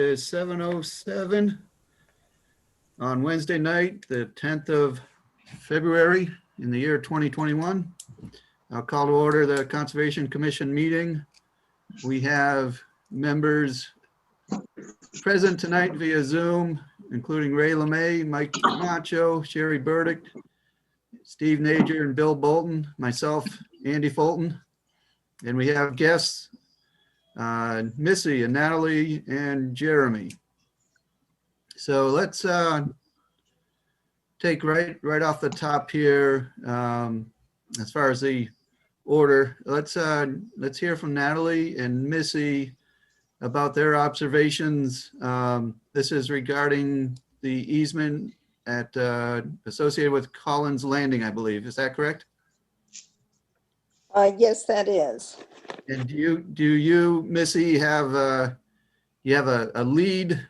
is 7:07 on Wednesday night, the 10th of February in the year 2021. I'll call to order the Conservation Commission meeting. We have members present tonight via Zoom, including Ray LeMay, Mike Camacho, Sherry Burdick, Steve Nager, and Bill Bolton, myself, Andy Fulton. And we have guests, Missy and Natalie and Jeremy. So let's take right off the top here. As far as the order, let's hear from Natalie and Missy about their observations. This is regarding the easement at associated with Collins Landing, I believe. Is that correct? Yes, that is. And do you, Missy, have a lead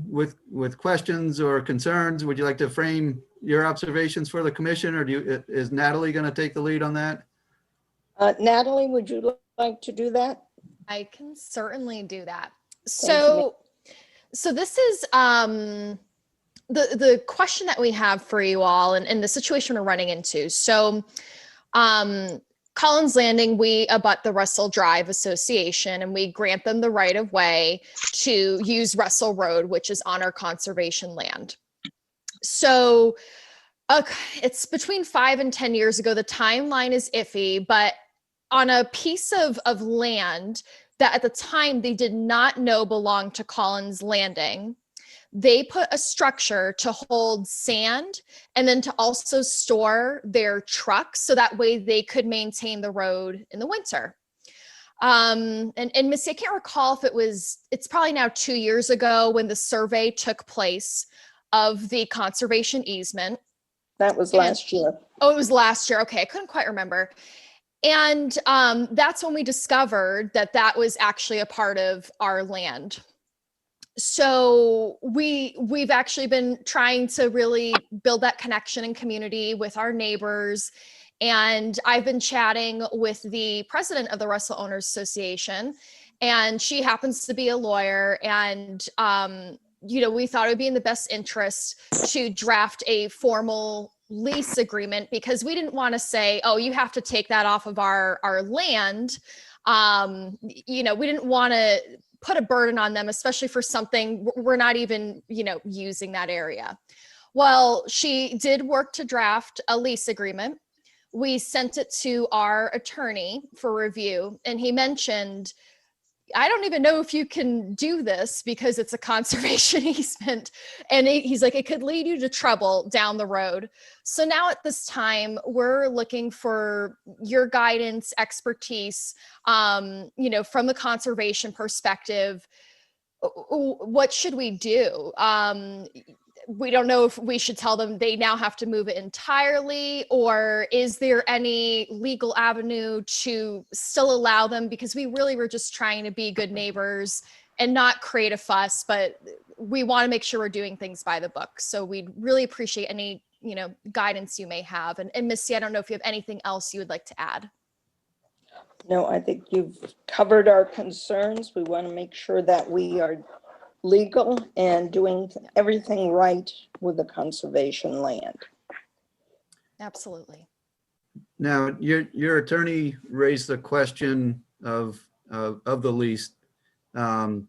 with questions or concerns? Would you like to frame your observations for the commission, or is Natalie going to take the lead on that? Natalie, would you like to do that? I can certainly do that. So this is the question that we have for you all, and the situation we're running into. So Collins Landing, we abut the Russell Drive Association, and we grant them the right of way to use Russell Road, which is on our conservation land. So it's between 5 and 10 years ago. The timeline is iffy, but on a piece of land that at the time they did not know belonged to Collins Landing, they put a structure to hold sand and then to also store their trucks so that way they could maintain the road in the winter. And Missy, I can't recall if it's probably now 2 years ago when the survey took place of the conservation easement. That was last year. Oh, it was last year. Okay, I couldn't quite remember. And that's when we discovered that that was actually a part of our land. So we've actually been trying to really build that connection and community with our neighbors. And I've been chatting with the president of the Russell Owners Association, and she happens to be a lawyer. And, we thought it would be in the best interest to draft a formal lease agreement, because we didn't want to say, oh, you have to take that off of our land. We didn't want to put a burden on them, especially for something we're not even, using that area. Well, she did work to draft a lease agreement. We sent it to our attorney for review, and he mentioned, I don't even know if you can do this because it's a conservation easement. And he's like, it could lead you to trouble down the road. So now at this time, we're looking for your guidance, expertise, from the conservation perspective. What should we do? We don't know if we should tell them they now have to move it entirely, or is there any legal avenue to still allow them? Because we really were just trying to be good neighbors and not create a fuss, but we want to make sure we're doing things by the book. So we'd really appreciate any, guidance you may have. And Missy, I don't know if you have anything else you would like to add. No, I think you've covered our concerns. We want to make sure that we are legal and doing everything right with the conservation land. Absolutely. Now, your attorney raised the question of the lease. How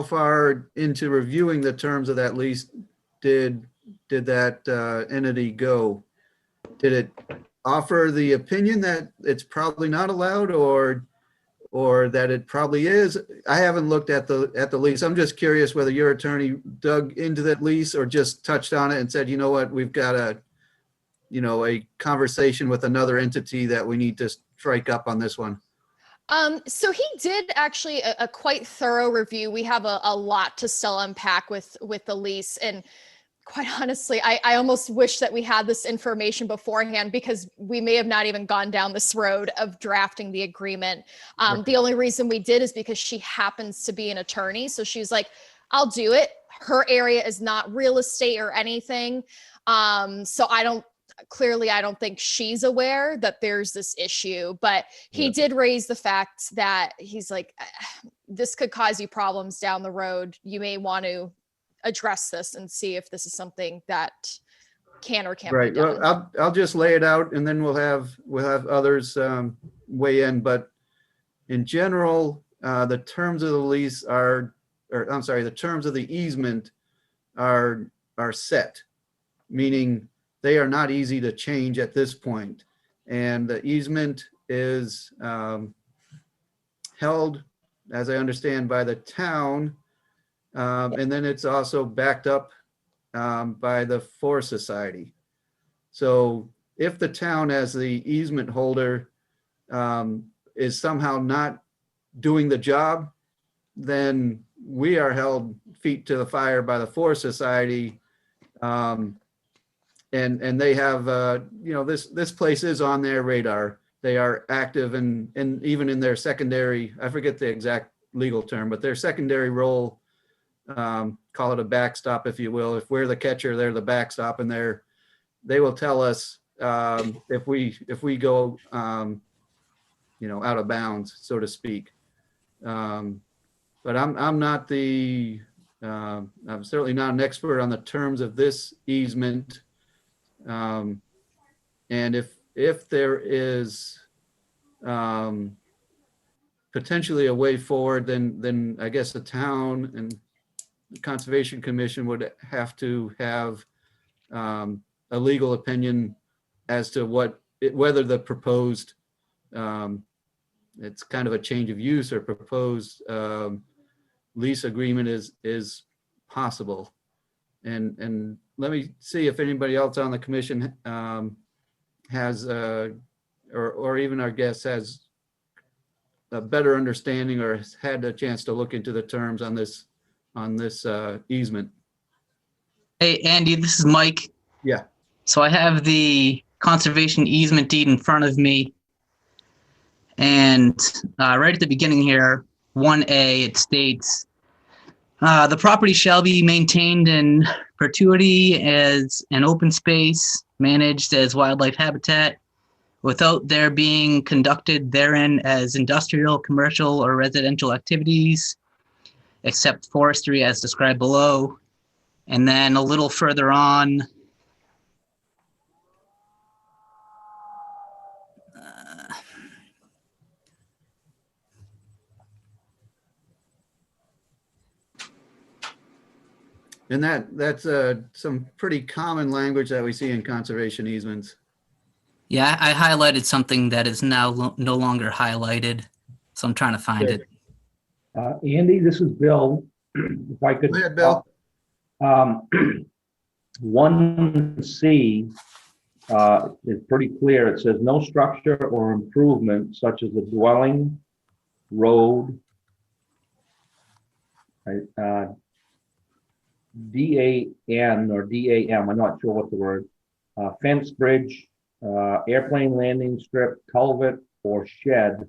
far into reviewing the terms of that lease did that entity go? Did it offer the opinion that it's probably not allowed, or that it probably is? I haven't looked at the lease. I'm just curious whether your attorney dug into that lease or just touched on it and said, you know what, we've got a conversation with another entity that we need to strike up on this one. So he did actually a quite thorough review. We have a lot to still unpack with the lease, and quite honestly, I almost wish that we had this information beforehand, because we may have not even gone down this road of drafting the agreement. Right. The only reason we did is because she happens to be an attorney. So she's like, I'll do it. Her area is not real estate or anything. So I clearly I don't think she's aware that there's this issue, but he Yeah. did raise the fact that he's like, this could cause you problems down the road. You may want to address this and see if this is something that can or can't be Right. done. Well, I'll just lay it out and then we'll have others weigh in. But in general, the terms of the lease are, or I'm sorry, the terms of the easement are set, meaning they are not easy to change at this point. And the easement is held, as I understand, by the town. And then it's also backed up by the Forest Society. So if the town as the easement holder is somehow not doing the job, then we are held feet to the fire by the Forest Society. And they have, this place is on their radar. They are active and even in their secondary, I forget the exact legal term, but their secondary role, call it a backstop, if you will. If we're the catcher, they're the backstop, and they will tell us if we go, out of bounds, so to speak. But I'm not I'm certainly not an expert on the terms of this easement. And if there is potentially a way forward, then I guess the town and the Conservation Commission would have to have a legal opinion as to whether the proposed, it's kind of a change of use or proposed lease agreement is possible. And let me see if anybody else on the commission has, or even our guest has a better understanding or has had a chance to look into the terms on this easement. Hey, Andy, this is Mike. Yeah. So I have the conservation easement deed in front of me. And right at the beginning here, 1A, it states, the property shall be maintained in perpetuity as an open space managed as wildlife habitat without there being conducted therein as industrial, commercial, or residential activities, except forestry as described below. And then a little further on, And that's some pretty common language that we see in conservation easements. yeah, I highlighted something that is now no longer highlighted. So I'm trying to find Okay. it. Andy, this is Bill. If I could. Go ahead, Bill. 1C is pretty clear. It says no structure or improvement such as a dwelling, road, DAN or DAM, I'm not sure what the word, fence, bridge, airplane landing strip, culvert, or shed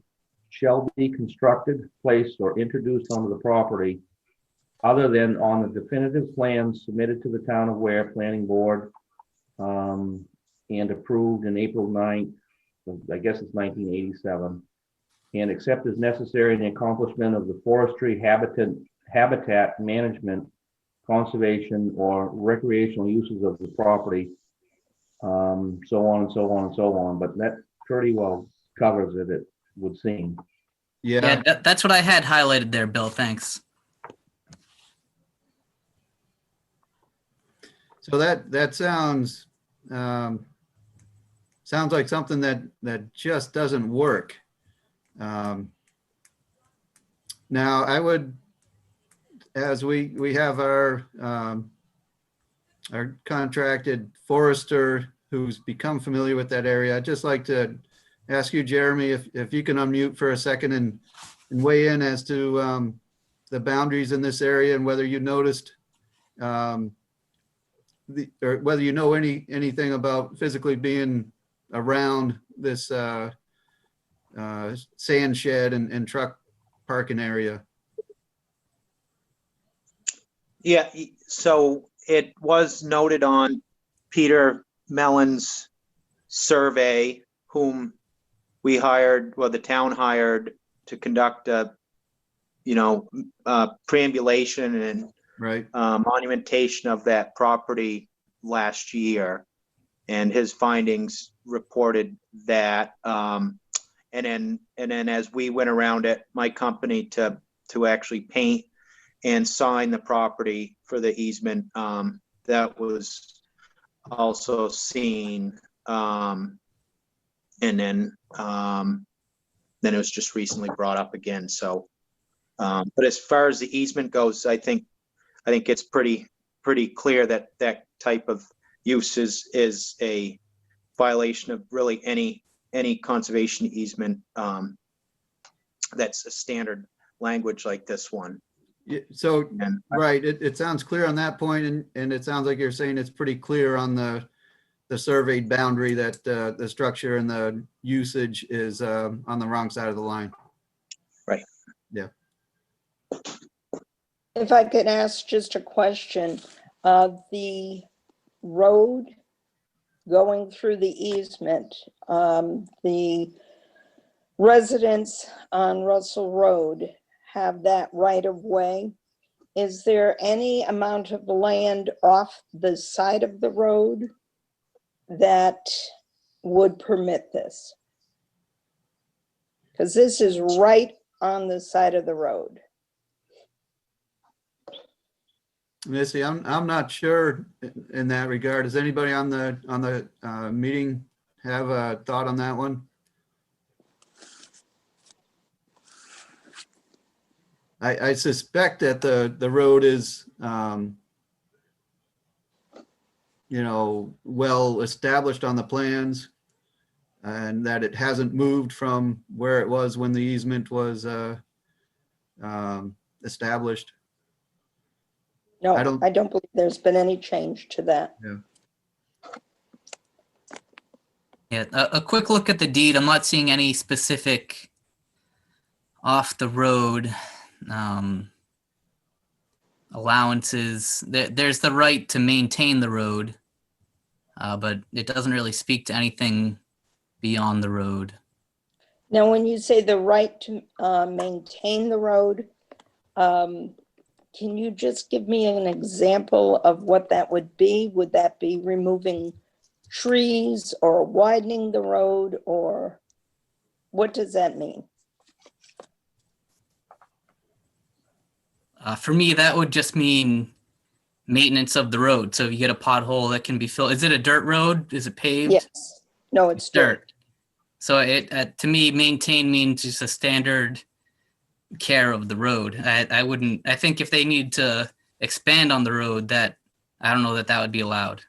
shall be constructed, placed, or introduced onto the property other than on the definitive plans submitted to the town of Ware Planning Board and approved in April 9th, I guess it's 1987, and except as necessary in the accomplishment of the forestry, habitat management, conservation, or recreational uses of the property, so on and so on and so on. But that pretty well covers it, it would seem. Yeah. Yeah, that's what I had highlighted there, Bill. Thanks. So that sounds like something that just doesn't work. Now I would, as we have our contracted forester who's become familiar with that area, I'd just like to ask you, Jeremy, if you can unmute for a second and weigh in as to the boundaries in this area and whether you noticed or whether you know anything about physically being around this sand shed and truck parking area. Yeah, so it was noted on Peter Mellon's survey whom we hired, well, the town hired to conduct a, preambulation and Right. monumentation of that property last year. And his findings reported that. And then as we went around at my company to actually paint and sign the property for the easement, that was also seen. And then it was just recently brought up again. So, but as far as the easement goes, I think it's pretty clear that that type of use is a violation of really any conservation easement that's a standard language like this one. Yeah, so, And right, it sounds clear on that point, and it sounds like you're saying it's pretty clear on the surveyed boundary that the structure and the usage is on the wrong side of the line. Right. Yeah. If I could ask just a question, the road going through the easement, the residents on Russell Road have that right of way. Is there any amount of land off the side of the road that would permit this? Because this is right on the side of the road. Missy, I'm not sure in that regard. Does anybody on the meeting have a thought on that one? I suspect that the road is, well established on the plans, and that it hasn't moved from where it was when the easement was established. No, I don't- I don't believe there's been any change to that. Yeah, a quick look at the deed. I'm not seeing any specific off the road allowances. There's the right to maintain the road, but it doesn't really speak to anything beyond the road. Now, when you say the right to maintain the road, can you just give me an example of what that would be? Would that be removing trees or widening the road, or what does that mean? For me, that would just mean maintenance of the road. So if you get a pothole that can be filled, is it a dirt road? Is it paved? Yes, no, it's dirt. So it to me, maintain means just a standard care of the road. I wouldn't. I think if they need to expand on the road, that I don't know that would be allowed.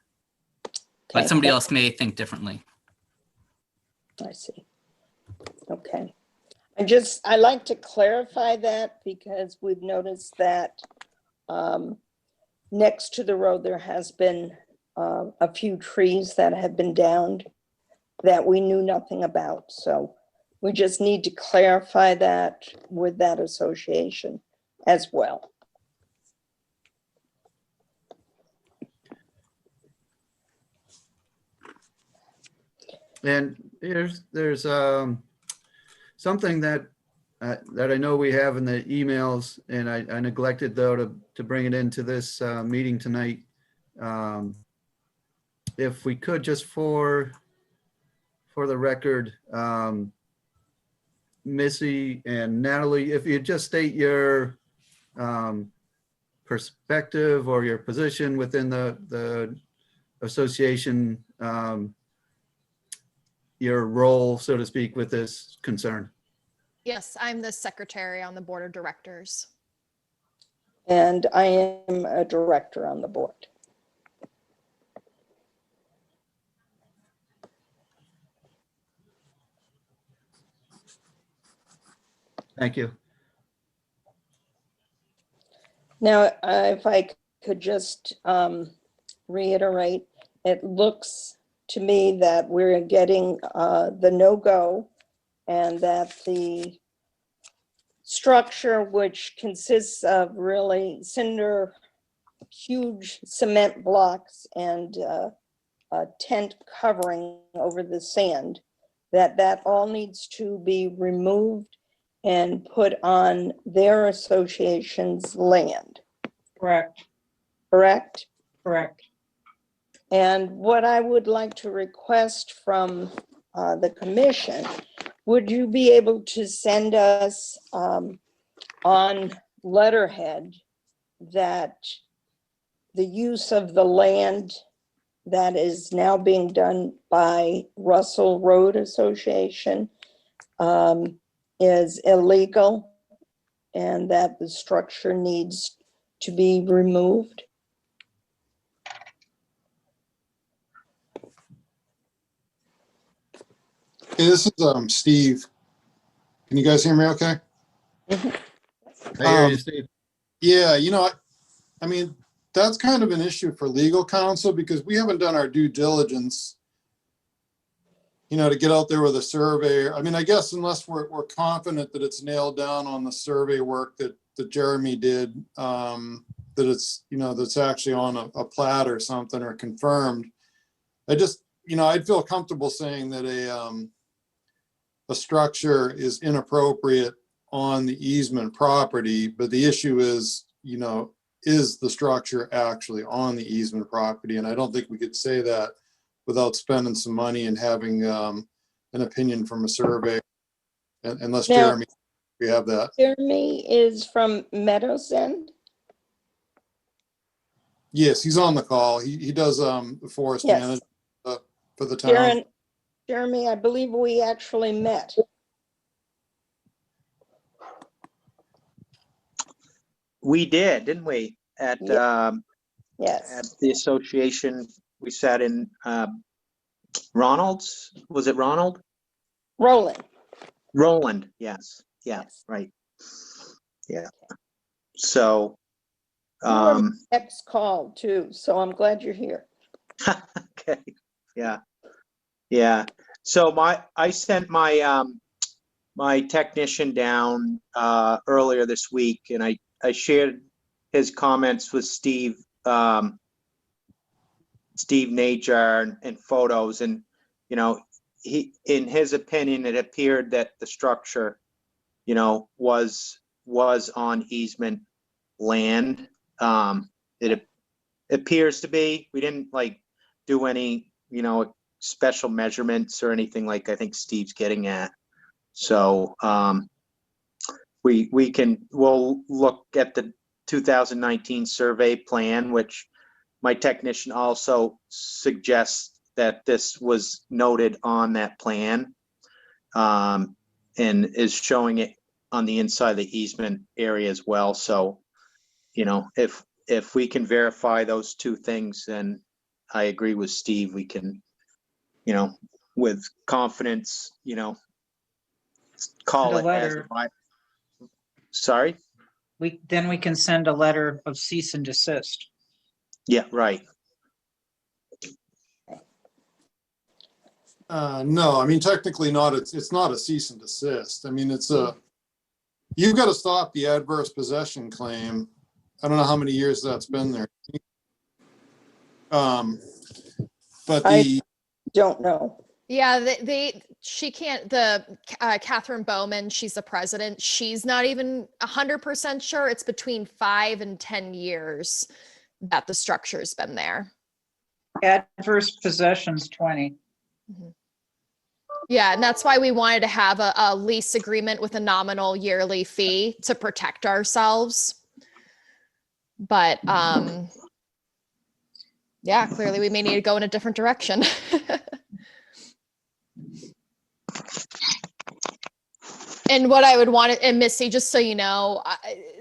But Okay, somebody else may think differently. I see. Okay. I like to clarify that because we've noticed that next to the road, there has been a few trees that have been downed that we knew nothing about. So we just need to clarify that with that association as well. And there's something that I know we have in the emails, and I neglected though to bring it into this meeting tonight. If we could, just for the record, Missy and Natalie, if you just state your perspective or your position within the association, your role, so to speak, with this concern. Yes, I'm the secretary on the board of directors. And I am a director on the board. Thank you. Now, if I could just reiterate, it looks to me that we're getting the no-go, and that the structure, which consists of really huge cement blocks and tent covering over the sand, that all needs to be removed and put on their association's land, Correct, correct? correct. And what I would like to request from the commission, would you be able to send us on letterhead that the use of the land that is now being done by Russell Road Association is illegal and that the structure needs to be removed? Hey, this is Steve. Can you guys hear me okay? I hear you, Um, Steve. Yeah, I mean, that's kind of an issue for legal counsel because we haven't done our due diligence, to get out there with a surveyor. I mean, I guess unless we're confident that it's nailed down on the survey work that Jeremy did, that it's, that's actually on a plat or something or confirmed. I just, I'd feel comfortable saying that a structure is inappropriate on the easement property, but the issue is, is the structure actually on the easement property? And I don't think we could say that without spending some money and having an opinion from a survey, unless Now- Jeremy, we have that. Jeremy is from Meadows End? Yes, he's on the call. He does forest Yes. management for the town. Jeremy, I believe we actually met. We did, didn't we? At Yes, the association, we sat in Ronald's. Was it Ronald? Roland. Roland. Yes. Yeah. Yes. Right. Yeah. So. You were my next call too, so I'm glad you're here. Okay. Yeah. Yeah. So I sent my my technician down earlier this week, and I shared his comments with Steve Najar and photos, and he, in his opinion, it appeared that the structure was on easement land. It appears to be. We didn't do any special measurements or anything like I think Steve's getting at. So we'll look at the 2019 survey plan, which my technician also suggests that this was noted on that plan, and is showing it on the inside of the easement area as well. So, if we can verify those two things, then I agree with Steve. We can, with confidence, call Send it a as letter. Sorry? Then we can send a letter of cease and desist. Yeah, right. No, I mean, technically not. It's not a cease and desist. I mean, you've got to stop the adverse possession claim. I don't know how many years that's been there. But Don't know. Yeah, she can't, Catherine Bowman, she's the president. She's not even 100% sure. It's between 5 and 10 years that the structure's been there. Adverse possessions 20. Yeah, and that's why we wanted to have a lease agreement with a nominal yearly fee to protect ourselves. But yeah, clearly we may need to go in a different direction. And what I would want to, and Missy, just so you know,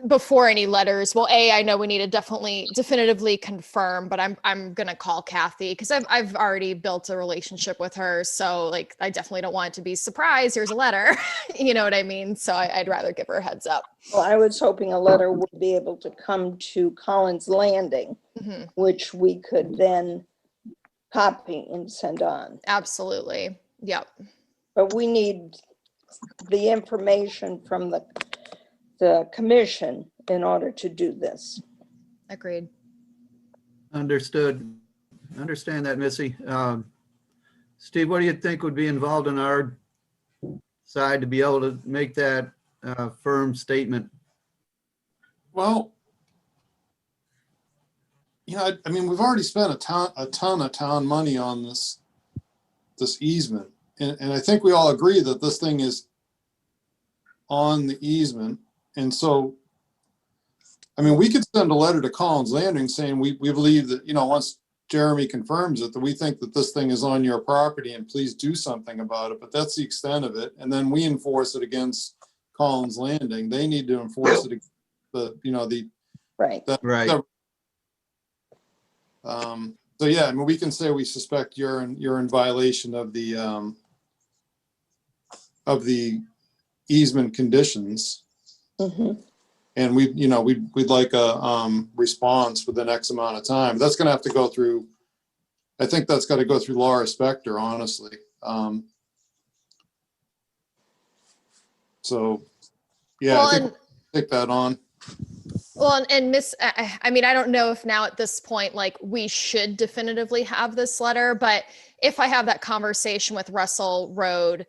before any letters, well, I know we need to definitively confirm, but I'm gonna call Kathy because I've already built a relationship with her, so I definitely don't want it to be surprise. Here's a letter, you know what I mean? So I'd rather give her a heads up. Well, I was hoping a letter would be able to come to Collins Landing, which we could then copy and send on. Absolutely, yep. But we need the information from the commission in order to do this. Agreed. Understood. understand that, Missy. Steve, what do you think would be involved on our side to be able to make that firm statement? Well, I mean, we've already spent a ton of town money on this easement. And I think we all agree that this thing is on the easement. And so, I mean, we could send a letter to Collins Landing saying we believe that, once Jeremy confirms it, that we think that this thing is on your property and please do something about it. But that's the extent of it. And then we enforce it against Collins Landing. They need to enforce it against Right. Right. So yeah, I mean, we can say we suspect you're in violation of the easement conditions. Mhm. And we'd like a response within X amount of time. That's gonna have to go through, I think that's gotta go through Laura Spector, honestly. So, yeah, Well, I think we'll take that on. Well, and Miss, I mean, I don't know if now at this point, like we should definitively have this letter, but if I have that conversation with Russell Road,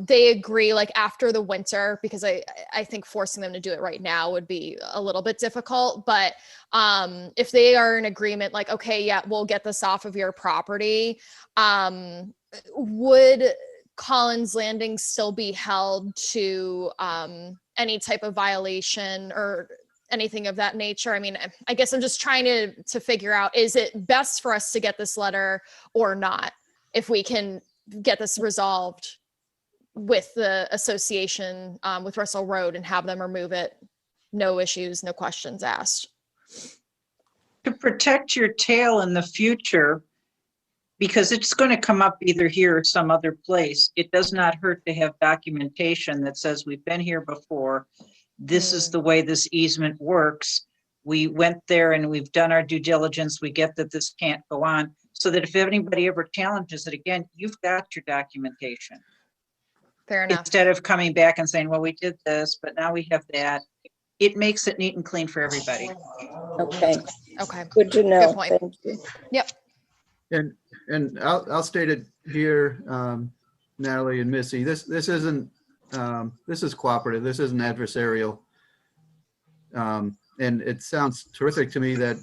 they agree like after the winter, because I think forcing them to do it right now would be a little bit difficult, but if they are in agreement, like, okay, yeah, we'll get this off of your property, would Collins Landing still be held to any type of violation or anything of that nature? I mean, I guess I'm just trying to figure out, is it best for us to get this letter or not? If we can get this resolved with the association, with Russell Road, and have them remove it, no issues, no questions asked. To protect your tail in the future, because it's going to come up either here or some other place, it does not hurt to have documentation that says we've been here before. This is the way this easement works. We went there and we've done our due diligence. We get that this can't go on, so that if anybody ever challenges it again, you've got your documentation. Fair enough. Instead of coming back and saying, well, we did this, but now we have that. It makes it neat and clean for everybody. Okay, Okay. good to know. Good point. Thank you. Yep. And I'll state it here, Natalie and Missy, this isn't, this is cooperative, this isn't adversarial. And it sounds terrific to me that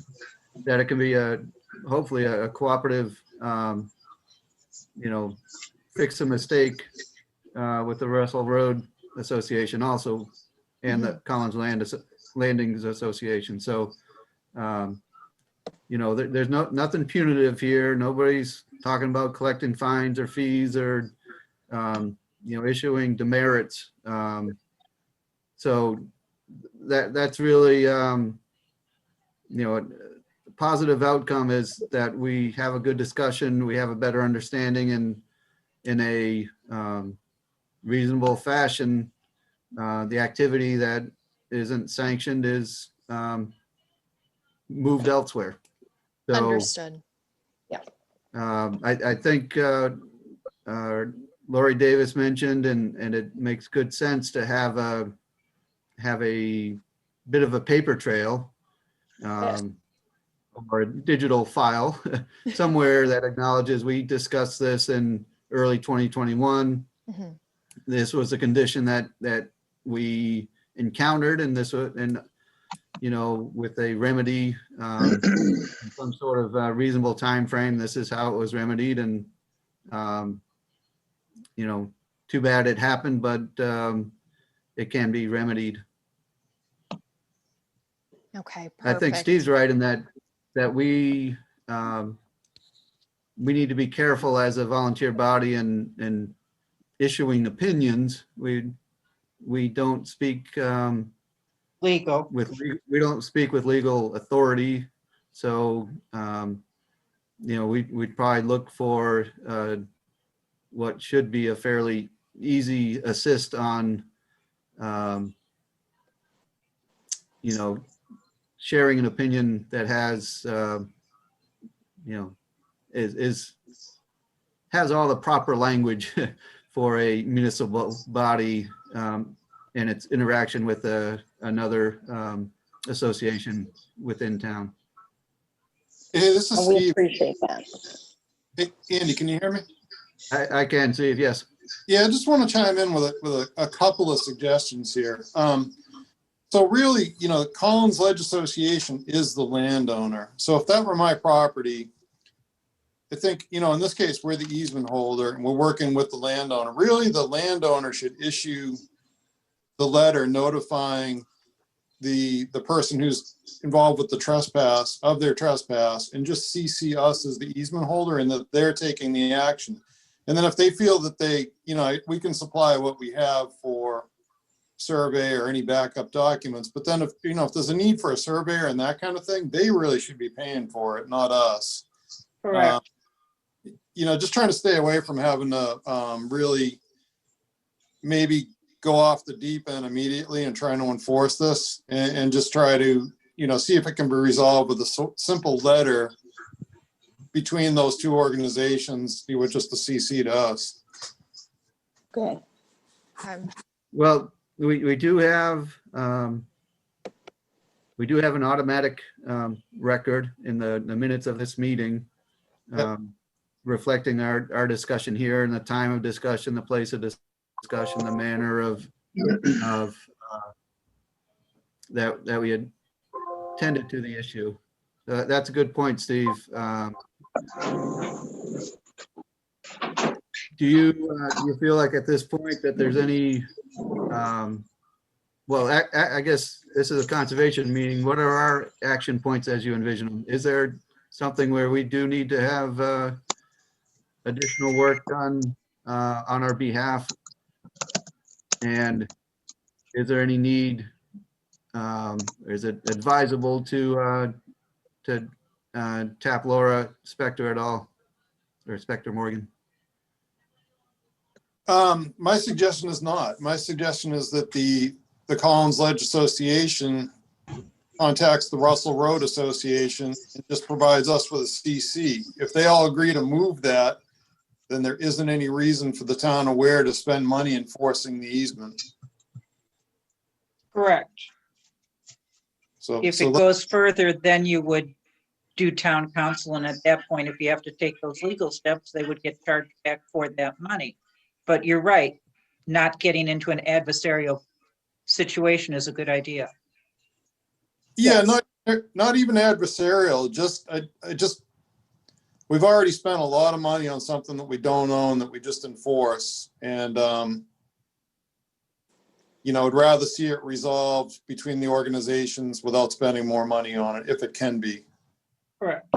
it can be hopefully a cooperative, fix a mistake with the Russell Road Association also, and the Collins Landings Association. So, there's nothing punitive here. Nobody's talking about collecting fines or fees or, issuing demerits. So that's really, a positive outcome is that we have a good discussion. We have a better understanding, and in a reasonable fashion, the activity that isn't sanctioned is moved elsewhere. So, Understood. I think Lori Davis mentioned, and it makes good sense to have a bit of a paper trail, or a digital file somewhere that acknowledges we discussed this in early 2021. Mhm. This was a condition that we encountered, and with a remedy, some sort of reasonable time frame. This is how it was remedied, and too bad it happened, but it can be remedied. Okay. Perfect. I think Steve's right in that we need to be careful as a volunteer body and issuing opinions. We don't speak Legal. we don't speak with legal authority. So, we'd probably look for what should be a fairly easy assist on, sharing an opinion that has, has all the proper language for a municipal body, and its interaction with another association within town. Hey, this is And we Steve. appreciate that. Hey, Andy, can you hear me? I can see it, yes. Yeah, I just want to chime in with a couple of suggestions here. So really, Collins Ledge Association is the landowner. So if that were my property, I think, in this case, we're the easement holder and we're working with the landowner. Really, the landowner should issue the letter notifying the person who's involved with the trespass of their trespass and just CC us as the easement holder and that they're taking the action. And then if they feel that we can supply what we have for survey or any backup documents, but then if there's a need for a surveyor and that kind of thing, they really should be paying for it, not us. Correct. Just trying to stay away from having to really maybe go off the deep end immediately and trying to enforce this and just try to, see if it can be resolved with a simple letter between those two organizations, with just the CC to us. Okay. Well, we do have an automatic record in the minutes of this meeting, reflecting our discussion here and the time of discussion, the place of discussion, the manner of that we had tended to the issue. That's a good point, Steve. Do you feel like at this point that there's any, well, I guess this is a conservation meeting. What are our action points as you envision them? Is there something where we do need to have additional work done on our behalf? And is there any need, is it advisable to tap Laura Spector at all, or Spector Morgan? My suggestion is not. My suggestion is that the Collins Ledge Association contacts the Russell Road Association and just provides us with a CC. If they all agree to move that, then there isn't any reason for the town of Ware to spend money enforcing the easement. Correct. So If it goes further, then you would do town council, and at that point, if you have to take those legal steps, they would get charged back for that money. But you're right, not getting into an adversarial situation is a good idea. yeah, Yes. not even adversarial. We've already spent a lot of money on something that we don't own that we just enforce, and I'd rather see it resolved between the organizations without spending more money on it, if it can be. Correct.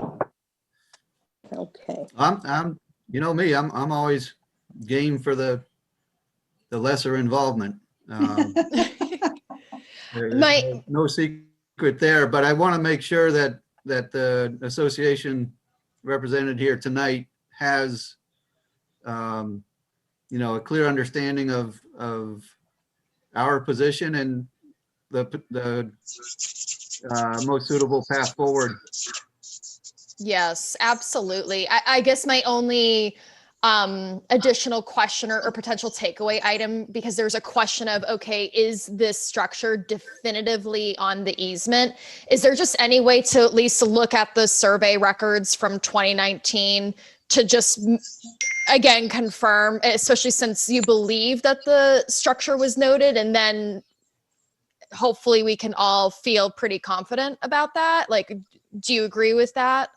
Okay. I'm I'm always game for the lesser involvement. There's no secret there, but I want to make sure that the association represented here tonight has a clear understanding of our position and the most suitable path forward. Yes, absolutely. I guess my only additional question or potential takeaway item, because there's a question of, okay, is this structure definitively on the easement? Is there just any way to at least look at the survey records from 2019 to just, again, confirm, especially since you believe that the structure was noted, and then hopefully we can all feel pretty confident about that? Like, do you agree with that?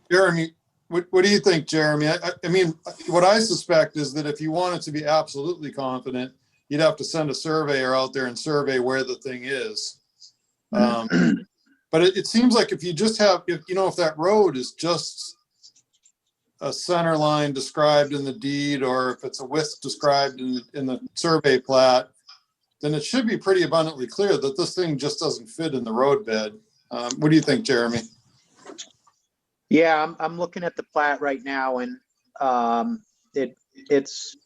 Jeremy, what do you think, Jeremy? I mean, what I suspect is that if you wanted to be absolutely confident, you'd have to send a surveyor out there and survey where the thing is. But it seems like if you just have, if that road is just a center line described in the deed, or if it's a width described in the survey plat, then it should be pretty abundantly clear that this thing just doesn't fit in the roadbed. What do you think, Jeremy? Yeah, I'm looking at the plat right now, and it's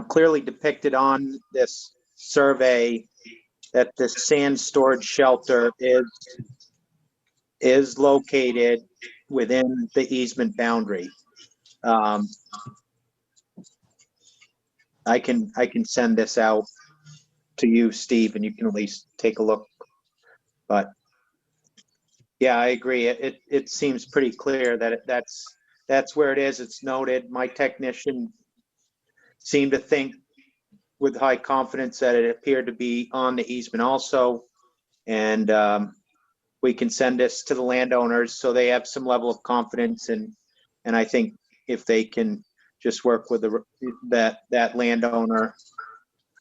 clearly depicted on this survey that the sand storage shelter is located within the easement boundary. I can send this out. to you, Steve, and you can at least take a look. But yeah, I agree. It seems pretty clear that that's where it is. It's noted. My technician seemed to think with high confidence that it appeared to be on the easement also. And we can send this to the landowners so they have some level of confidence. And I think if they can just work with that landowner,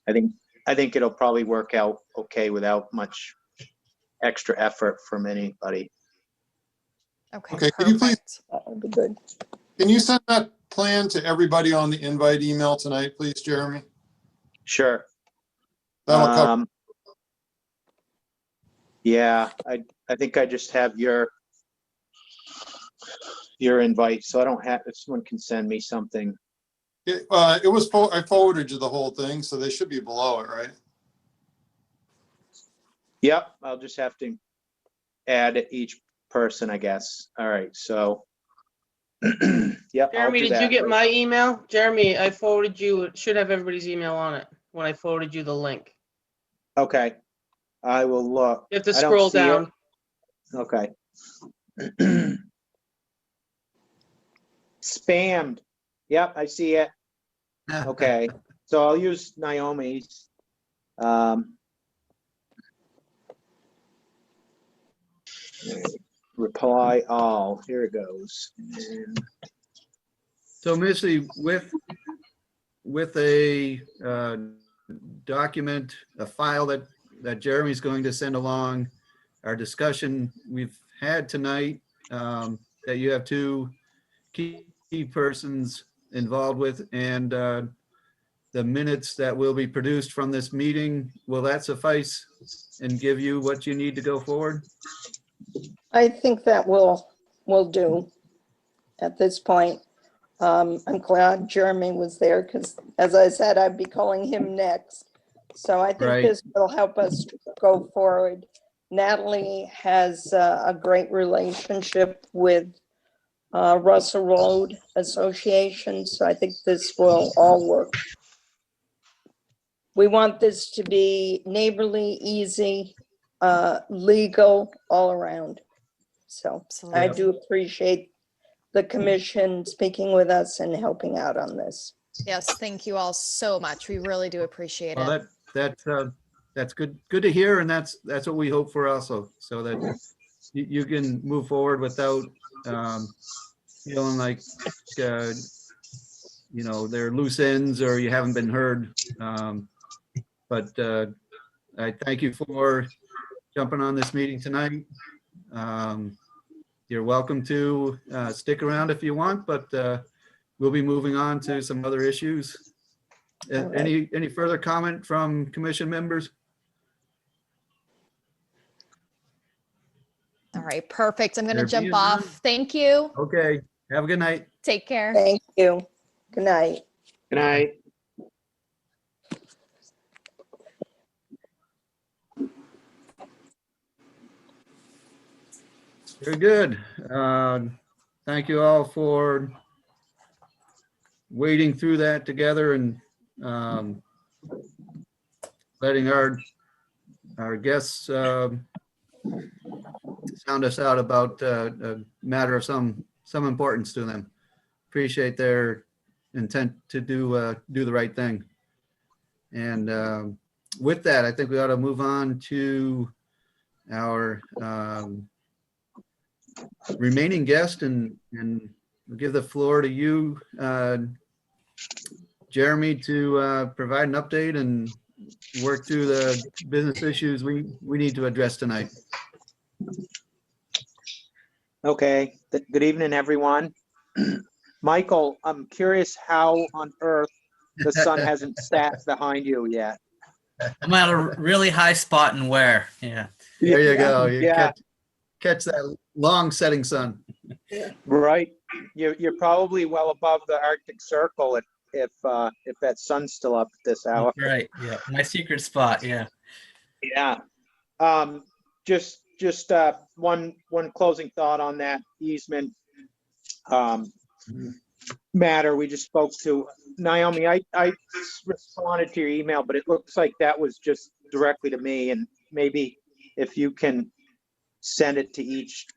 I think it'll probably work out okay without much extra effort from anybody. Okay, Okay, can you please, perfect. That would be good. can you send that plan to everybody on the invite email tonight, please, Jeremy? Sure. That'll cover. Yeah, I think I just have your invite, so I don't have, if someone can send me something. It was, I forwarded you the whole thing, so they should be below it, right? Yep, I'll just have to add each person, I guess. All right, so yep, I'll Jeremy, do did you that. get my email? Jeremy, I forwarded you, it should have everybody's email on it when I forwarded you the link. Okay, I will look. You have to I don't scroll see it. down. Okay. Spammed. Yep, I see it. Okay, so I'll use Naomi's. Reply all. Here it goes. And So Missy, with a document, a file that Jeremy's going to send along, our discussion we've had tonight, that you have two key persons involved with, and the minutes that will be produced from this meeting, will that suffice and give you what you need to go forward? I think that will do at this point. I'm glad Jeremy was there because, as I said, I'd be calling him next. So I think Right. this will help us to go forward. Natalie has a great relationship with Russell Road Association, so I think this will all work. We want this to be neighborly, easy, legal, all around. So I Absolutely. do appreciate the commission speaking with us and helping out on this. Yes, thank you all so much. We really do appreciate Well, it. that's good to hear, and that's what we hope for also, so that you can move forward without feeling like there are loose ends or you haven't been heard. But I thank you for jumping on this meeting tonight. You're welcome to stick around if you want, but we'll be moving on to some other issues. All right. Any further comment from commission members? All right, perfect. I'm going to There jump being off. none. Thank you. Okay, have a good night. Take care. Thank you. Good night. good night. Very good. Thank you all for wading through that together and letting our guests sound us out about a matter of some importance to them. Appreciate their intent to do the right thing. And with that, I think we ought to move on to our remaining guest and we'll give the floor to you, Jeremy, to provide an update and work through the business issues we need to address tonight. Okay, good evening, everyone. Michael, I'm curious how on earth the sun hasn't set behind you yet. I'm at a really high spot and where, yeah. There you go. You Yeah. catch that long setting sun. Right. You're probably well above the Arctic Circle if that sun's still up at this hour. Right, yeah, my secret spot, yeah. Yeah. Just one closing thought on that easement. matter we just spoke to. Naomi, I responded to your email, but it looks like that was just directly to me, and maybe if you can send it to each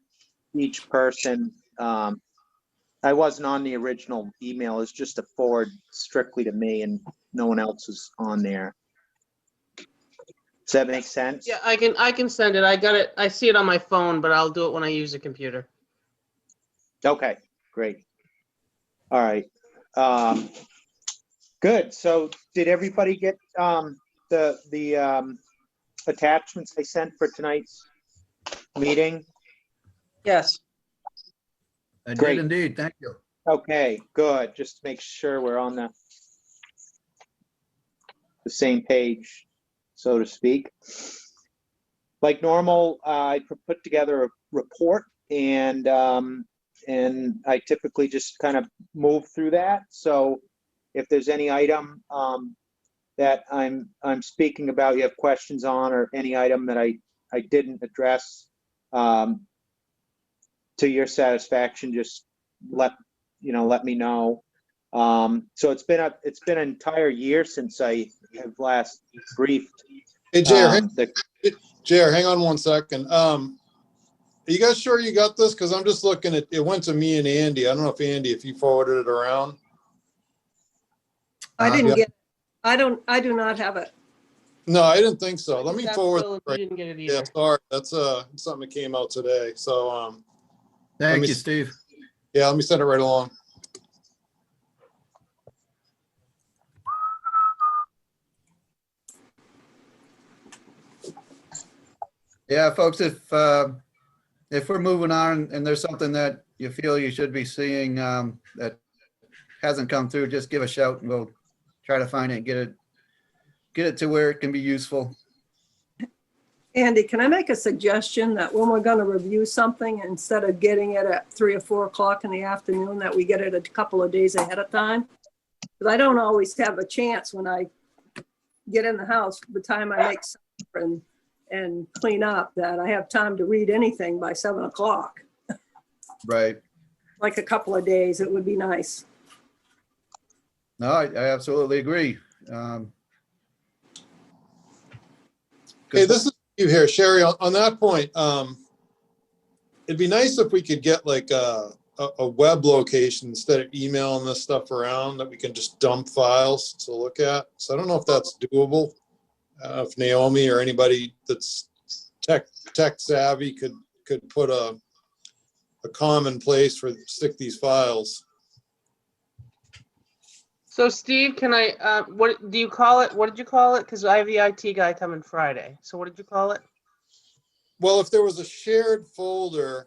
person. I wasn't on the original email. It's just a forward strictly to me, and no one else is on there. Does that make sense? Yeah, I can send it. I got it. I see it on my phone, but I'll do it when I use the computer. Okay, great. All right. Good. So did everybody get the attachments I sent for tonight's meeting? Yes. I did Great. indeed. Thank you. Okay, good. Just make sure we're on the same page, so to speak. Like normal, I put together a report, and I typically just kind of move through that. So if there's any item that I'm speaking about, you have questions on, or any item that I didn't address to your satisfaction, just let me know. So it's been an entire year since I have last briefed. Hey, JR, the JR, hang on one second. Are you guys sure you got this? Because I'm just looking at it. Went to me and Andy. I don't know if Andy, if you forwarded it around. I didn't Yeah. get, I do not have it. No, I didn't think so. Let me That's forward. Phil, if you didn't get it Yeah, either. sorry. That's something that came out today. So Thank me you, see. Steve. yeah, let me send it right along. Yeah, folks, if we're moving on and there's something that you feel you should be seeing that hasn't come through, just give a shout and we'll try to find it and get it to where it can be useful. Andy, can I make a suggestion that when we're going to review something, instead of getting it at 3 or 4 o'clock in the afternoon, that we get it a couple of days ahead of time? Because I don't always have a chance when I get in the house, the time I make supper and clean up, that I have time to read anything by 7 o'clock. Right. Like a couple of days, it would be nice. No, I absolutely agree. Hey, this is you here, Sherry. On that point, it'd be nice if we could get like a web location instead of emailing this stuff around, that we can just dump files to look at. So I don't know if that's doable. If Naomi or anybody that's tech savvy could put a common place for stick these files. So Steve, can I, what do you call it? What did you call it? Because I have the IT guy coming Friday. So what did you call it? Well, if there was a shared folder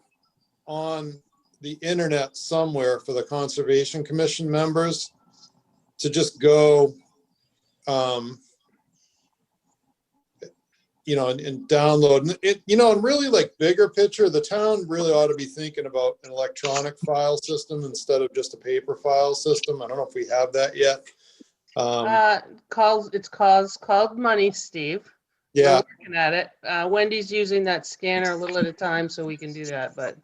on the internet somewhere for the Conservation Commission members to just go, and download it, and really, like, bigger picture, the town really ought to be thinking about an electronic file system instead of just a paper file system. I don't know if we have that yet. It's called money, Steve. Yeah, We're working at it. Wendy's using that scanner a little at a time so we can do that, but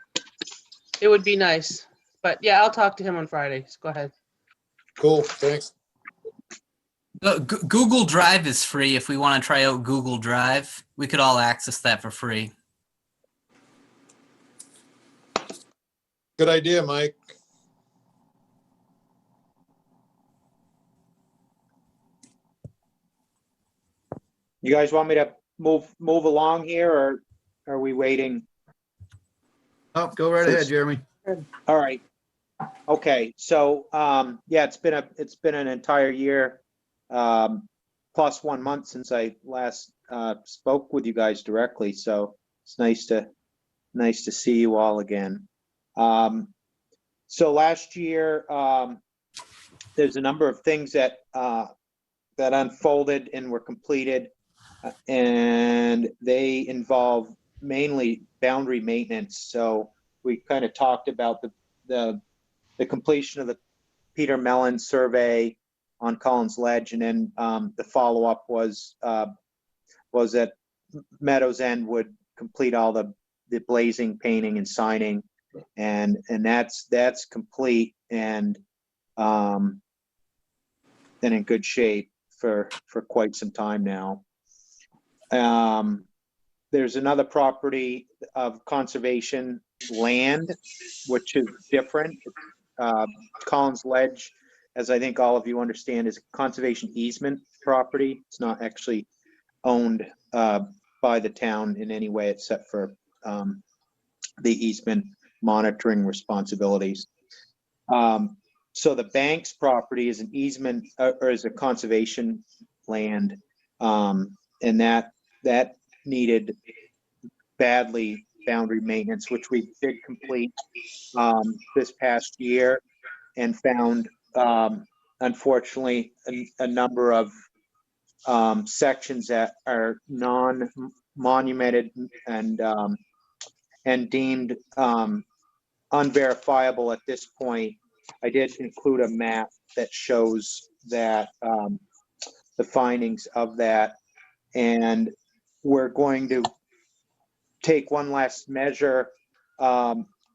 it would be nice. But yeah, I'll talk to him on Friday. So go ahead. cool, thanks. Google Drive is free. If we want to try out Google Drive, we could all access that for free. Good idea, Mike. You guys want me to move along here, or are we waiting? Oh, go right ahead, Jeremy. All right. Okay. So yeah, it's been an entire year plus 1 month since I last spoke with you guys directly. So it's nice to see you all again. So last year, there's a number of things that unfolded and were completed, and they involve mainly boundary maintenance. So we kind of talked about the completion of the Peter Mellon survey on Collins Ledge, and then the follow-up was that Meadows End would complete all the blazing, painting, and signing, and that's complete. And and in good shape for quite some time now. There's another property of conservation land, which is different. Collins Ledge, as I think all of you understand, is a conservation easement property. It's not actually owned by the town in any way except for the easement monitoring responsibilities. So the bank's property is an easement or is a conservation land, and that needed badly boundary maintenance, which we did complete this past year, and found unfortunately a number of sections that are non-monumented and deemed unverifiable at this point. I did include a map that shows that the findings of that, and we're going to take one last measure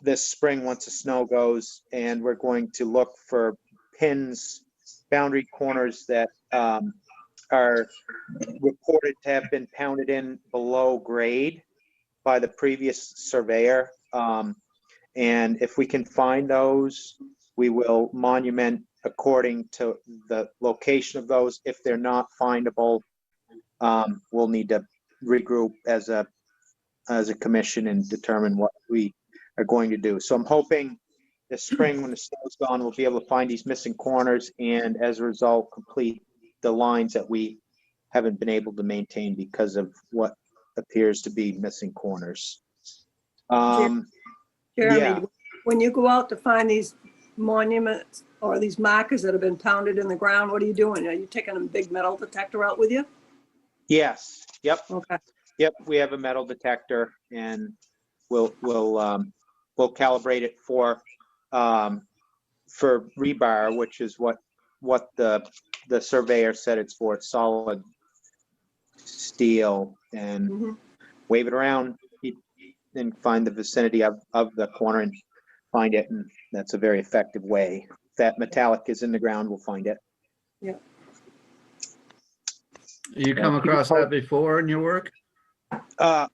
this spring once the snow goes, and we're going to look for pins, boundary corners that are reported to have been pounded in below grade by the previous surveyor. And if we can find those, we will monument according to the location of those. If they're not findable, we'll need to regroup as a commission and determine what we are going to do. So I'm hoping this spring, when the snow's gone, we'll be able to find these missing corners, and as a result, complete the lines that we haven't been able to maintain because of what appears to be missing corners. Jeremy, yeah. when you go out to find these monuments or these markers that have been pounded in the ground, what are you doing? Are you taking a big metal detector out with you? Yes. Yep. Okay. Yep. We have a metal detector, and we'll calibrate it for rebar, which is what the surveyor said it's for. It's solid steel, and wave it around and find the vicinity of the corner and find it, and that's a very effective way. If that metallic is in the ground, we'll find it. Yeah. You come across that before in your work?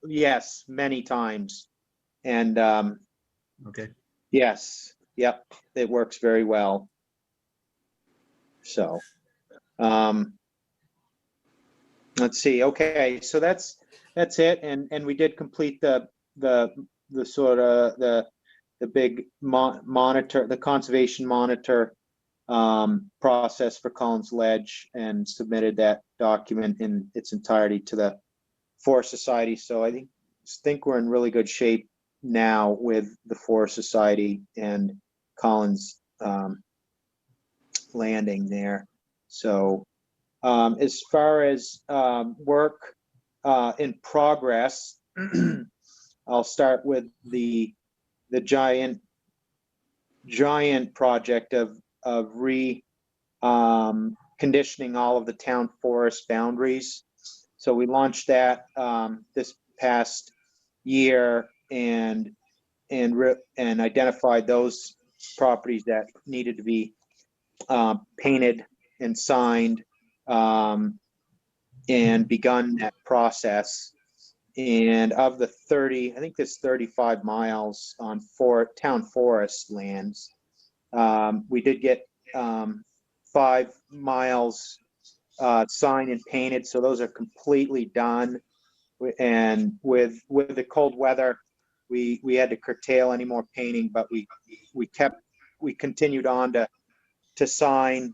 Yes, many times. And Okay. yes, yep, it works very well. So let's see. Okay, so that's it, and we did complete the sort of the big monitor, the conservation monitor process for Collins Ledge, and submitted that document in its entirety to the Forest Society. So I think we're in really good shape now with the Forest Society and Collins Landing there. So as far as work in progress, I'll start with the giant project of conditioning all of the town forest boundaries. So we launched that this past year, and identified those properties that needed to be painted and signed, and begun that process. And of the 30, I think there's 35 miles on town forest lands. We did get 5 miles signed and painted, so those are completely done. And with the cold weather, we had to curtail any more painting, but we continued on to sign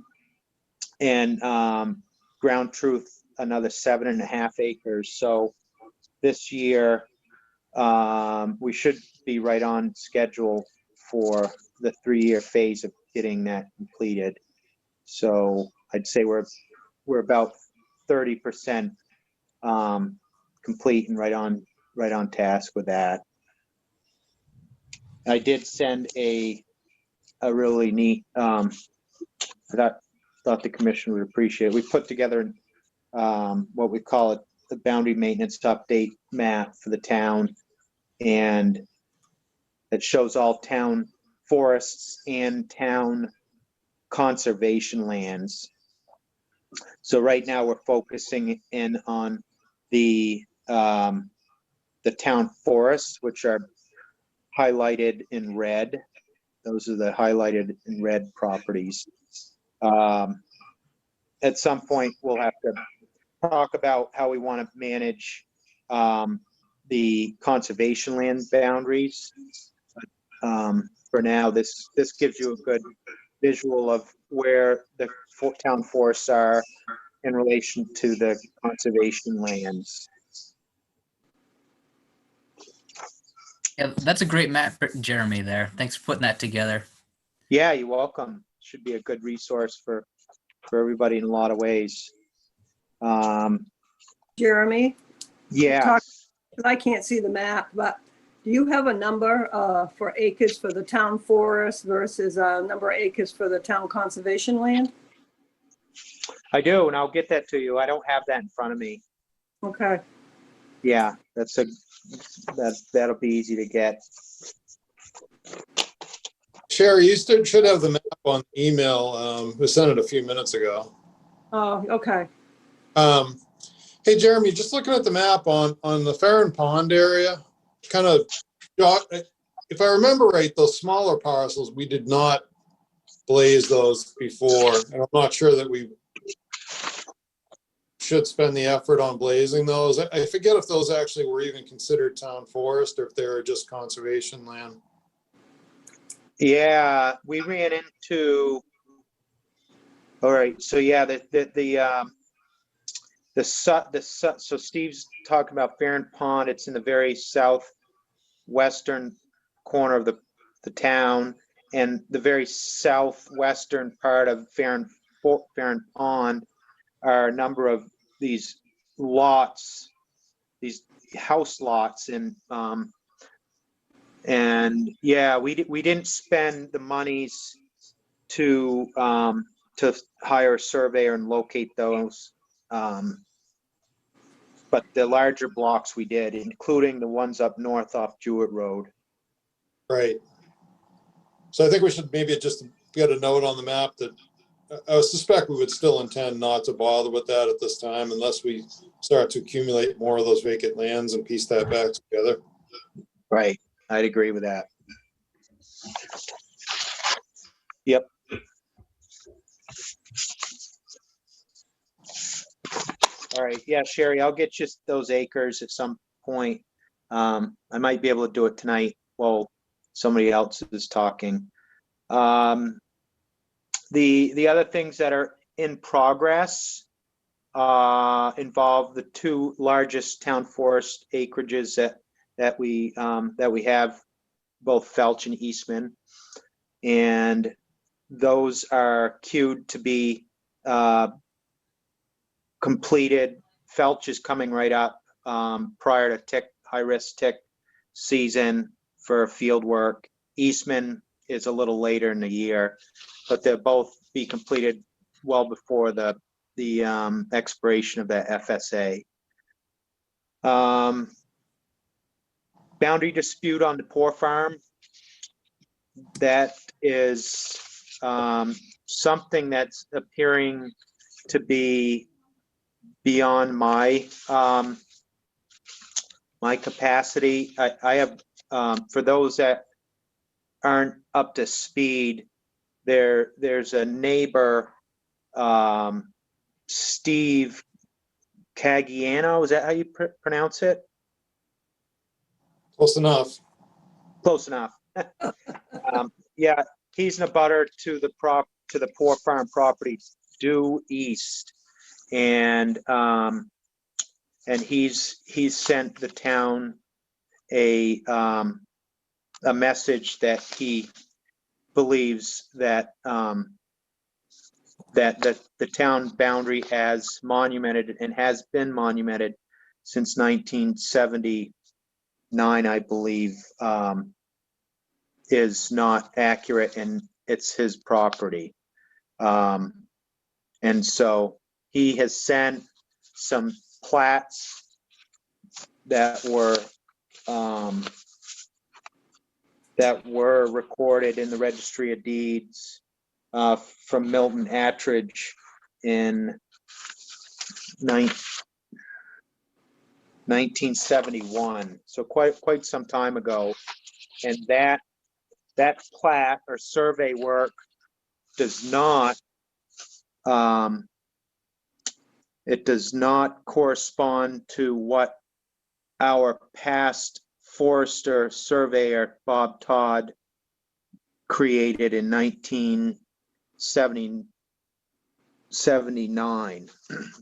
and ground truth another 7.5 acres. So this year we should be right on schedule for the 3-year phase of getting that completed. So I'd say we're about 30% complete and right on task with that. I did send a really neat, I thought the commission would appreciate it. We put together what we call the boundary maintenance update map for the town, and it shows all town forests and town conservation lands. So right now we're focusing in on the town forests, which are highlighted in red. Those are the highlighted in red properties. At some point, we'll have to talk about how we want to manage the conservation land boundaries. For now, this gives you a good visual of where the town forests are in relation to the conservation lands. Yeah, that's a great map, Jeremy, there. Thanks for putting that together. Yeah, you're welcome. Should be a good resource for everybody in a lot of ways. Jeremy, Yes. I can't see the map, but do you have a number for acres for the town forest versus a number of acres for the town conservation land? I do, and I'll get that to you. I don't have that in front of me. Okay. Yeah, that'll be easy to get. Sherry, you should have the map on email. We sent it a few minutes ago. Oh, okay. Hey, Jeremy, just looking at the map on the Farron Pond area, kind of, if I remember right, those smaller parcels, we did not blaze those before. And I'm not sure that we should spend the effort on blazing those. I forget if those actually were even considered town forest or if they were just conservation land. Yeah, we ran into. All right, so yeah, so Steve's talking about Farron Pond. It's in the very southwestern corner of the town, and the very southwestern part of Farron Pond are a number of these lots, these house lots, and yeah, we didn't spend the monies to hire a surveyor and locate those. But the larger blocks we did, including the ones up north off Jewett Road. Right. So I think we should maybe just get a note on the map that I suspect we would still intend not to bother with that at this time unless we start to accumulate more of those vacant lands and piece that back together. Right. I'd agree with that. Yep. All right. Yeah, Sherry, I'll get you those acres at some point. I might be able to do it tonight while somebody else is talking. The other things that are in progress involve the two largest town forest acreages that we have, both Felch and Eastman, and those are queued to be completed. Felch is coming right up prior to high-risk tick season for field work. Eastman is a little later in the year, but they'll both be completed well before the expiration of the FSA. Boundary dispute on the Poor Farm. That is something that's appearing to be beyond my my capacity. I have, for those that aren't up to speed, there's a neighbor, Steve Caggiano. Is that how you pronounce it? Close enough. Close enough. Yeah, he's in a butter to the Poor Farm property due east, and he's sent the town a message that he believes that that the town boundary has monumented and has been monumented since 1979, I believe, is not accurate, and it's his property. And so he has sent some plats that were recorded in the Registry of Deeds from Milton Attridge in 1971, so quite some time ago. And that plat or survey work does not, it does not correspond to what our past forester surveyor, Bob Todd, created in 1979.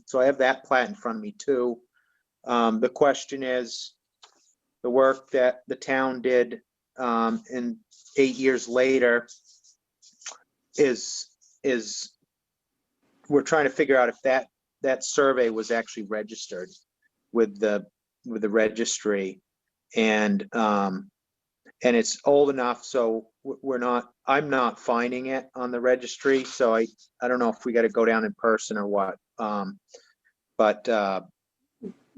So I have that plat in front of me too. The question is, the work that the town did in 8 years later is we're trying to figure out if that survey was actually registered with the registry, and it's old enough, so I'm not finding it on the registry, so I don't know if we got to go down in person or what. But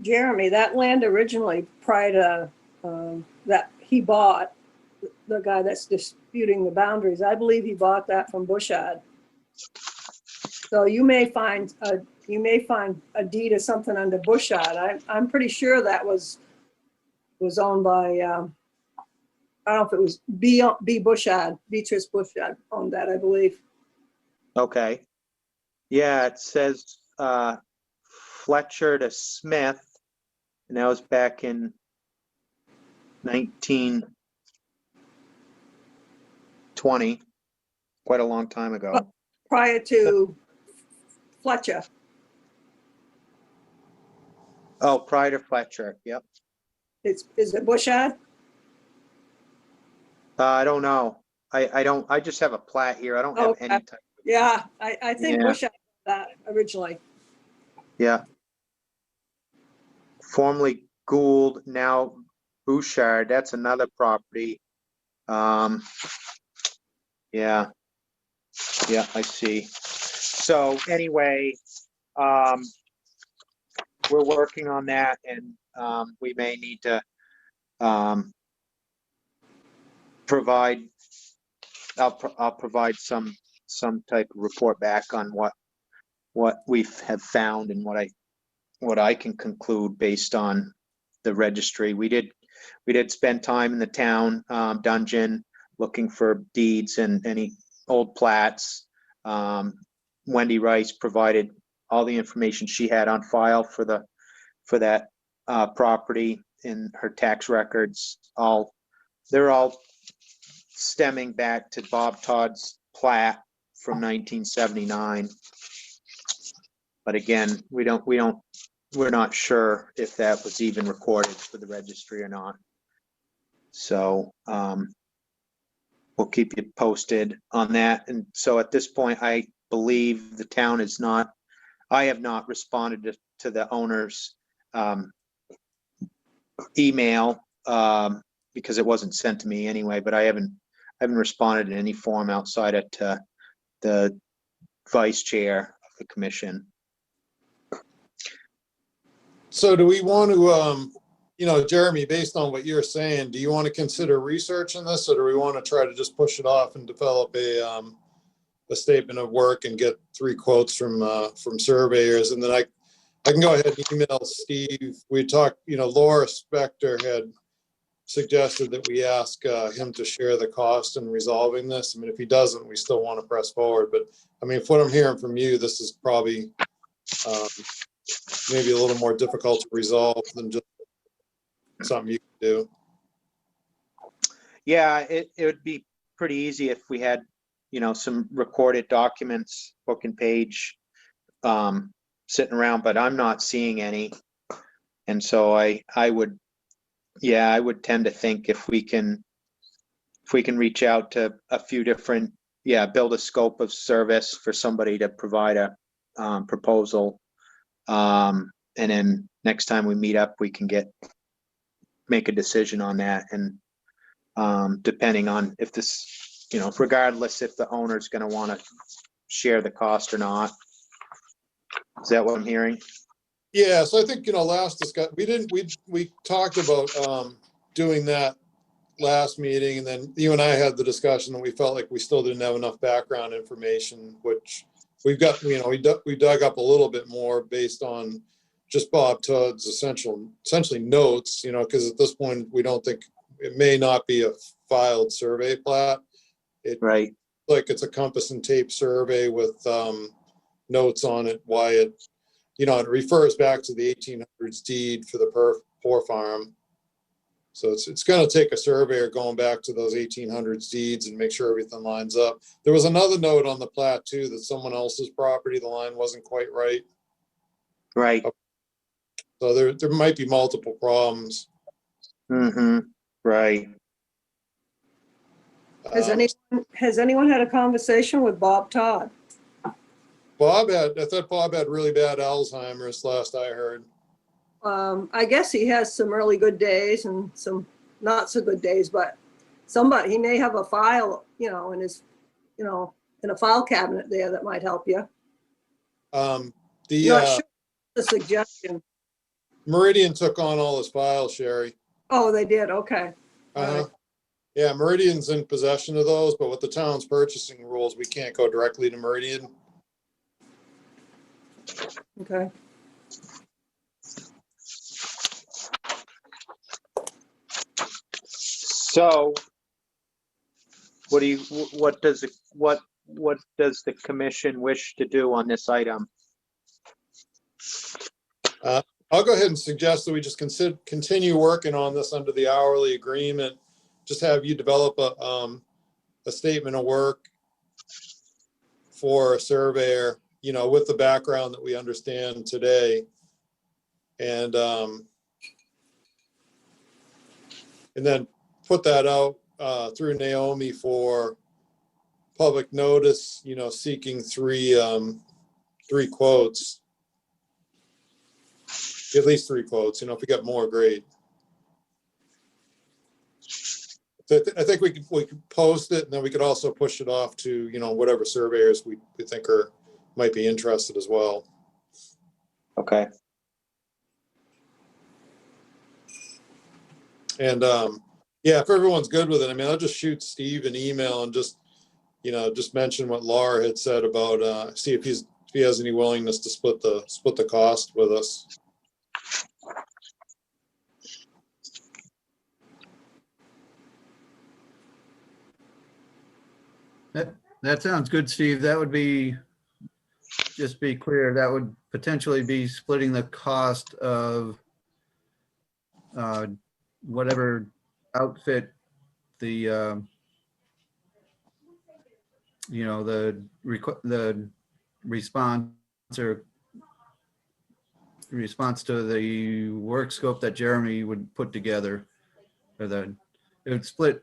Jeremy, that land originally prior to that he bought, the guy that's disputing the boundaries, I believe he bought that from Bushad. So you may find a deed of something under Bushad. I'm pretty sure that was owned by I don't know if it was B Bushad, Beatrice Bushad owned that, I believe. okay, yeah, it says Fletcher to Smith, and that was back in 1920, quite a long time ago. Prior to Fletcher. Oh, prior to Fletcher, yep. Is it Bushad? I don't know. I just have a plat here. I don't have Okay. any type. Yeah, I think Yeah. Bushad that originally. Yeah. Formerly Gould, now Bouchard. That's another property. Yeah. Yeah, I see. So anyway, we're working on that, and we may need to provide. I'll provide some type of report back on what we have found and what I can conclude based on the registry. We did spend time in the town dungeon looking for deeds and any old plats. Wendy Rice provided all the information she had on file for that property in her tax records. They're all stemming back to Bob Todd's plat from 1979. But again, we're not sure if that was even recorded for the registry or not. So we'll keep you posted on that. And so at this point, I believe the town is not, I have not responded to the owner's email because it wasn't sent to me anyway, but I haven't responded in any form outside of the vice chair of the commission. So do we want to, Jeremy, based on what you're saying, do you want to consider researching this, or do we want to try to just push it off and develop a statement of work and get 3 quotes from surveyors? And then I can go ahead and email Steve. We talked, Laura Spector had suggested that we ask him to share the cost in resolving this. I mean, if he doesn't, we still want to press forward. But I mean, if what I'm hearing from you, this is probably maybe a little more difficult to resolve than just something you can do. Yeah, it would be pretty easy if we had, some recorded documents, book and page, sitting around, but I'm not seeing any. And so I would tend to think if we can reach out to a few different, build a scope of service for somebody to provide a proposal. And then next time we meet up, we can make a decision on that. And depending on if this, regardless if the owner's going to want to share the cost or not. Is that what I'm hearing? Yeah, so I think, last discussion, we talked about doing that last meeting, and then you and I had the discussion, and we felt like we still didn't have enough background information, which we've got, you know, we dug up a little bit more based on just Bob Todd's essentially notes, you know, because at this point, we don't think, it may not be a filed survey plat. Right. Like it's a compass and tape survey with notes on it, why it, you know, it refers back to the 1800s deed for the poor farm. So it's going to take a surveyor going back to those 1800s deeds and make sure everything lines up. There was another note on the plat too, that someone else's property, the line wasn't quite right. Right. So there might be multiple problems. Mm-hmm. Right. Has anyone had a conversation with Bob Todd? I thought Bob had really bad Alzheimer's last I heard. I guess he has some really good days and some not so good days, but he may have a file, you know, in his, you know, in a file cabinet there that might help you. Not sure the suggestion. Meridian took on all his files, Sherry. Oh, they did. Okay. Uh-huh. Yeah, Meridian's in possession of those, but with the town's purchasing rules, we can't go directly to Meridian. Okay. So what does the commission wish to do on this item? I'll go ahead and suggest that we just continue working on this under the hourly agreement. Just have you develop a statement of work for a surveyor, you know, with the background that we understand today. And then put that out through Naomi for public notice, you know, seeking three quotes. At least 3 quotes, you know, if we got more, great. So I think we could post it, and then we could also push it off to, you know, whatever surveyors we think might be interested as well. Okay. And yeah, if everyone's good with it, I mean, I'll just shoot Steve an email and just, you know, just mention what Laura had said about see if he has any willingness to split the cost with us. That sounds good, Steve. That would be, just be clear, that would potentially be splitting the cost of whatever outfit the, you know, the response to the work scope that Jeremy would put together. Or it would split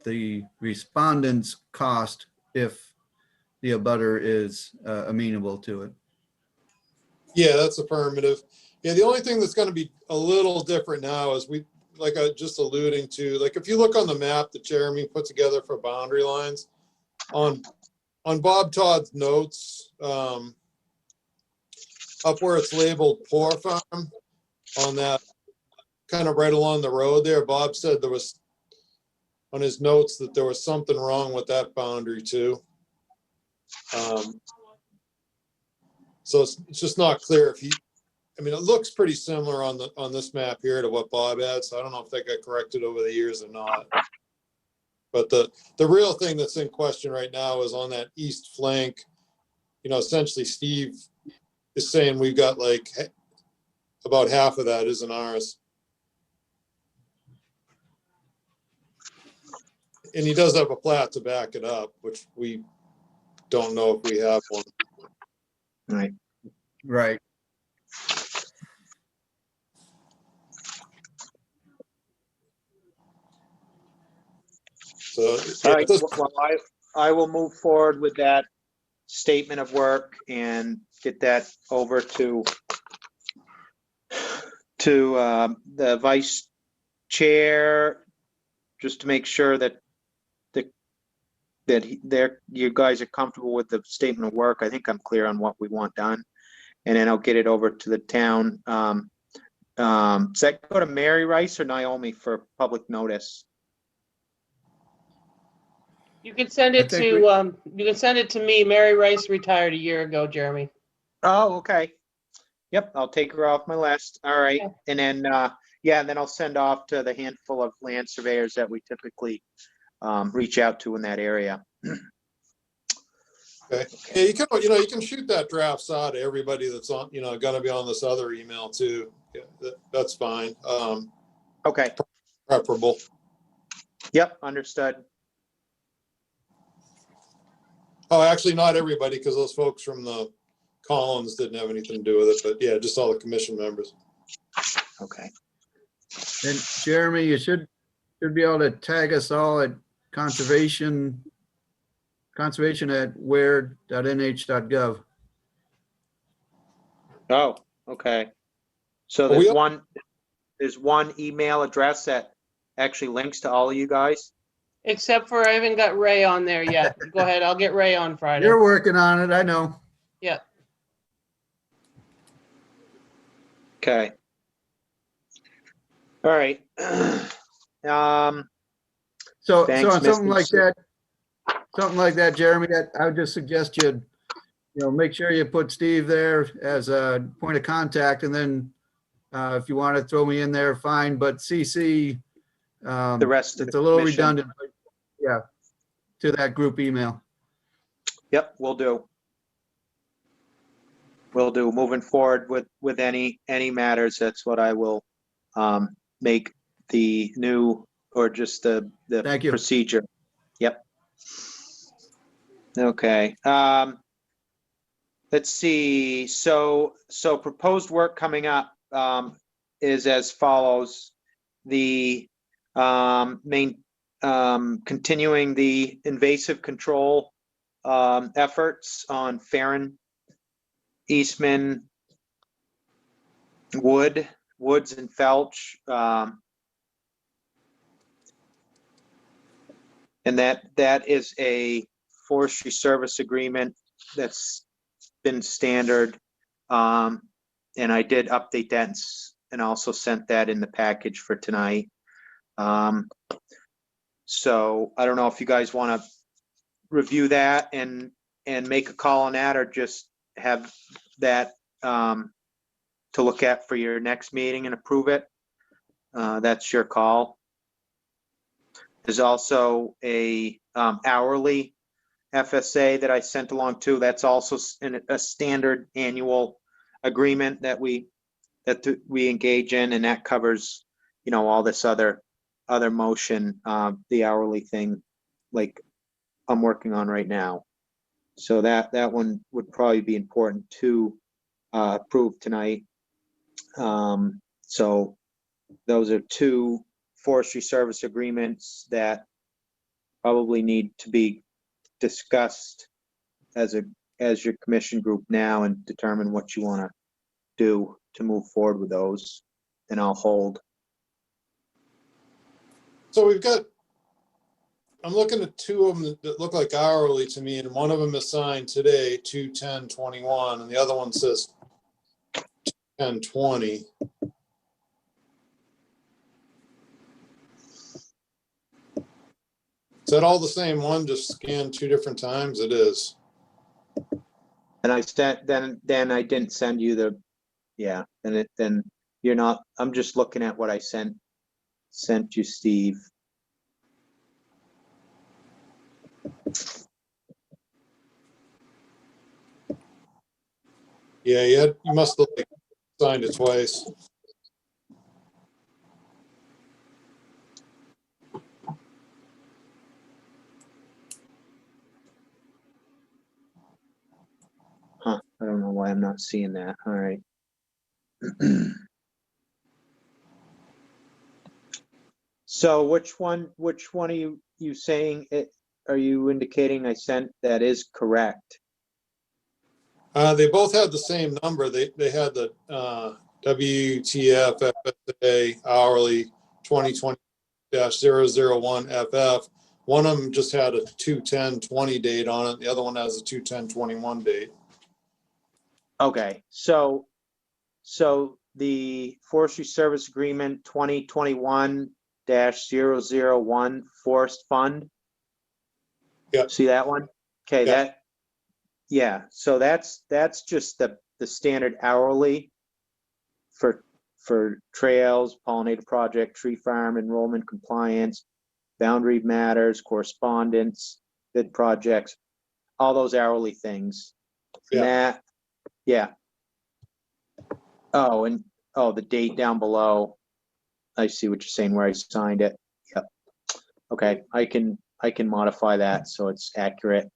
the respondent's cost if the abutter is amenable to it. Yeah, that's affirmative. Yeah, the only thing that's going to be a little different now is like I just alluding to, like if you look on the map that Jeremy put together for boundary lines, on Bob Todd's notes, up where it's labeled poor farm, on that kind of right along the road there, Bob said there was, on his notes, that there was something wrong with that boundary too. So it's just not clear if I mean, it looks pretty similar on this map here to what Bob had, so I don't know if that got corrected over the years or not. But the real thing that's in question right now is on that east flank. You know, essentially Steve is saying we've got like about half of that isn't ours. And he does have a plat to back it up, which we don't know if we have one. Right. Right. So All right. Well, I will move forward with that statement of work and get that over to the vice chair, just to make sure that you guys are comfortable with the statement of work. I think I'm clear on what we want done, and then I'll get it over to the town. Does that go to Mary Rice or Naomi for public notice? You can send I it think to, you can send it to me. Mary Rice retired a year ago, Jeremy. Oh, okay. Yep, I'll take her off my list. All right. Okay. And then, yeah, and then I'll send off to the handful of land surveyors that we typically reach out to in that area. Okay. Yeah, you can shoot that draft out to everybody that's on, gonna be on this other email too. Yeah, that's fine. Okay. Preferable. Yep, understood. Oh, actually, not everybody, because those folks from the Collins didn't have anything to do with it, but yeah, just all the commission members. Okay. And Jeremy, you should be able to tag us all at conservation at where.nh.gov. Oh, okay. So Are we there's one email address that actually links to all of you guys. Except for I haven't got Ray on there yet. Go ahead, I'll get Ray on Friday. You're working on it, I know. Yeah. Okay. All right. So Thanks, on something Mr. like that, Jeremy, I would just suggest you make sure you put Steve there as a point of contact, and then if you want to throw me in there, fine, but CC, The rest of it's the a little commission. redundant, but yeah, to that group email. Yep, will do. Will do. Moving forward with any matters, that's what I will make the new, or just the Thank you. procedure. Yep. Okay. Let's see. So proposed work coming up is as follows. The continuing the invasive control efforts on Farron, Eastman, Woods and Felch. And that is a forestry service agreement that's been standard. And I did update that and also sent that in the package for tonight. So I don't know if you guys want to review that and make a call on that, or just have that to look at for your next meeting and approve it. That's your call. There's also a hourly FSA that I sent along too. That's also a standard annual agreement that we engage in, and that covers, all this other motion, the hourly thing, like I'm working on right now. So that one would probably be important to approve tonight. So those are two forestry service agreements that probably need to be discussed as your commission group now, and determine what you want to do to move forward with those. And I'll hold. So I'm looking at two of them that look like hourly to me, and one of them is signed today, 2/10/21, and the other one says 2/10/20. Is that all the same one, just scanned two different times? It is. And I sent, then I didn't send you the, yeah, then you're not, I'm just looking at what I sent you, Steve. Yeah, you must have signed it twice. Huh, I don't know why I'm not seeing that. All right. So which one are you saying are you indicating I sent that is correct? They both had the same number. They had the WTF FSA hourly 2020-001 FF. One of them just had a 2/10/20 date on it. The other one has a 2/10/21 date. Okay, so the Forestry Service Agreement 2021-001 Forest Fund, Yeah. See that one? Okay, Yeah. yeah, so that's just the standard hourly for trails, pollinator project, tree farm, enrollment compliance, boundary matters, correspondence, bid projects, all those hourly things. And Yeah. that, yeah. Oh, and the date down below. I see what you're saying where I signed it. Yep. Okay, I can modify that so it's accurate.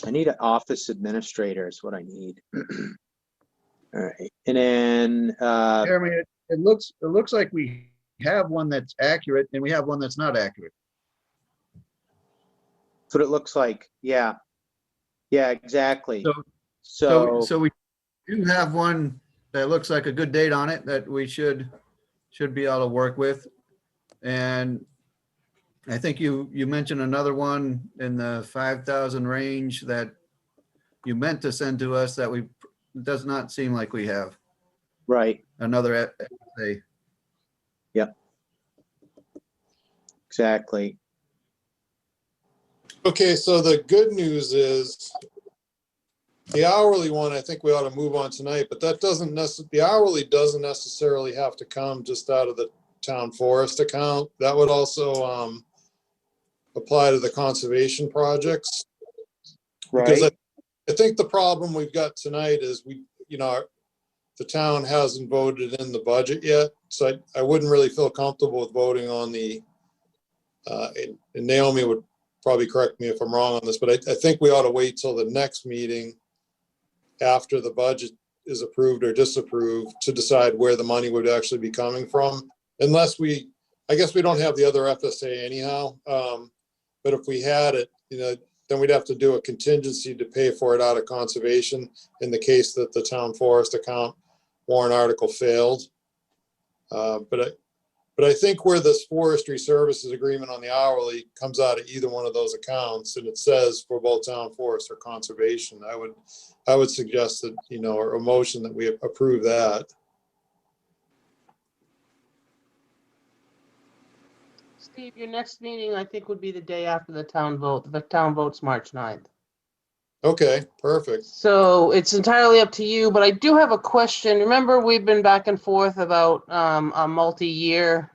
I need an office administrator is what I need. All right, and then Jeremy, it looks like we have one that's accurate and we have one that's not accurate. that's what it looks like. Yeah, exactly. So we do have one that looks like a good date on it that we should be able to work with. And I think you mentioned another one in the 5,000 range that you meant to send to us that does not seem like we have right. another FSA. Yep. Exactly. Okay, so the good news is the hourly one, I think we ought to move on tonight, but that doesn't the hourly doesn't necessarily have to come just out of the town forest account. That would also apply to the conservation projects. Because Right. I think the problem we've got tonight is the town hasn't voted in the budget yet. So I wouldn't really feel comfortable with voting on the, and Naomi would probably correct me if I'm wrong on this, but I think we ought to wait till the next meeting after the budget is approved or disapproved to decide where the money would actually be coming from. Unless I guess we don't have the other FSA anyhow. But if we had it, then we'd have to do a contingency to pay for it out of conservation in the case that the town forest account warrant article failed. But I think where this forestry services agreement on the hourly comes out of either one of those accounts, and it says for both town forest or conservation, I would suggest that, or a motion that we approve that. Steve, your next meeting, I think, would be the day after the town vote. The town vote's March 9th. Okay, perfect. So it's entirely up to you, but I do have a question. Remember, we've been back and forth about a multi-year,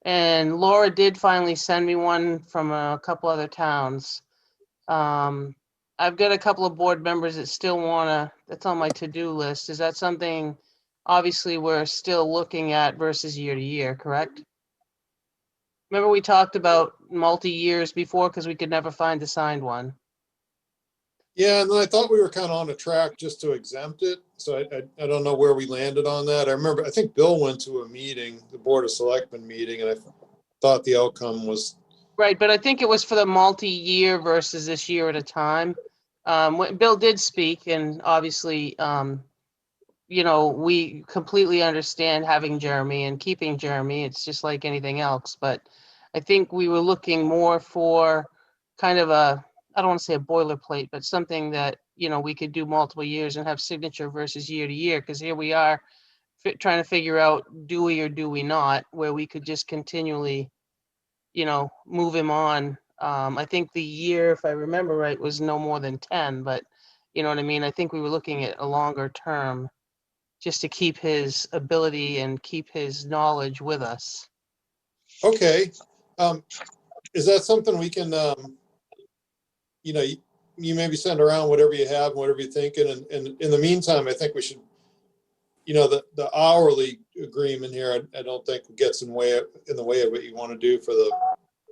and Laura did finally send me one from a couple other towns. I've got a couple of board members that still that's on my to-do list. Is that something, obviously, we're still looking at versus year to year, correct? Remember we talked about multi-years before because we could never find the signed one. Yeah, and then I thought we were kind of on a track just to exempt it. So I don't know where we landed on that. I think Bill went to a meeting, the Board of Selectmen meeting, and I thought the outcome was. Right, but I think it was for the multi-year versus this year at a time. Bill did speak, and obviously, we completely understand having Jeremy and keeping Jeremy. It's just like anything else. But I think we were looking more for kind of I don't want to say a boilerplate, but something that, we could do multiple years and have signature versus year to year. Because here we are trying to figure out, do we or do we not, where we could just continually, move him on. I think the year, if I remember right, was no more than 10, but you know what I mean? I think we were looking at a longer term just to keep his ability and keep his knowledge with us. Okay. Is that something we can, you maybe send around whatever you have and whatever you're thinking. And in the meantime, I think we should, the hourly agreement here, I don't think gets in the way of what you want to do for the.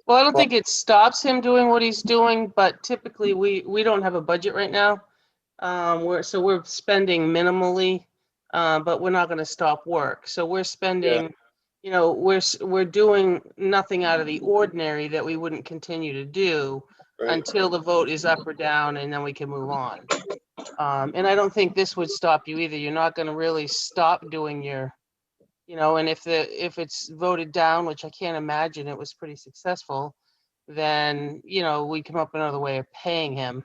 Well, I don't think it stops him doing what he's doing, but typically we don't have a budget right now. We're spending minimally, but we're not going to stop work. So we're spending, we're doing nothing out of the ordinary that we wouldn't continue to do until the vote is up or down, and then we can move on. And I don't think this would stop you either. You're not going to really stop doing your, and if it's voted down, which I can't imagine it was pretty successful, then, we come up with another way of paying him.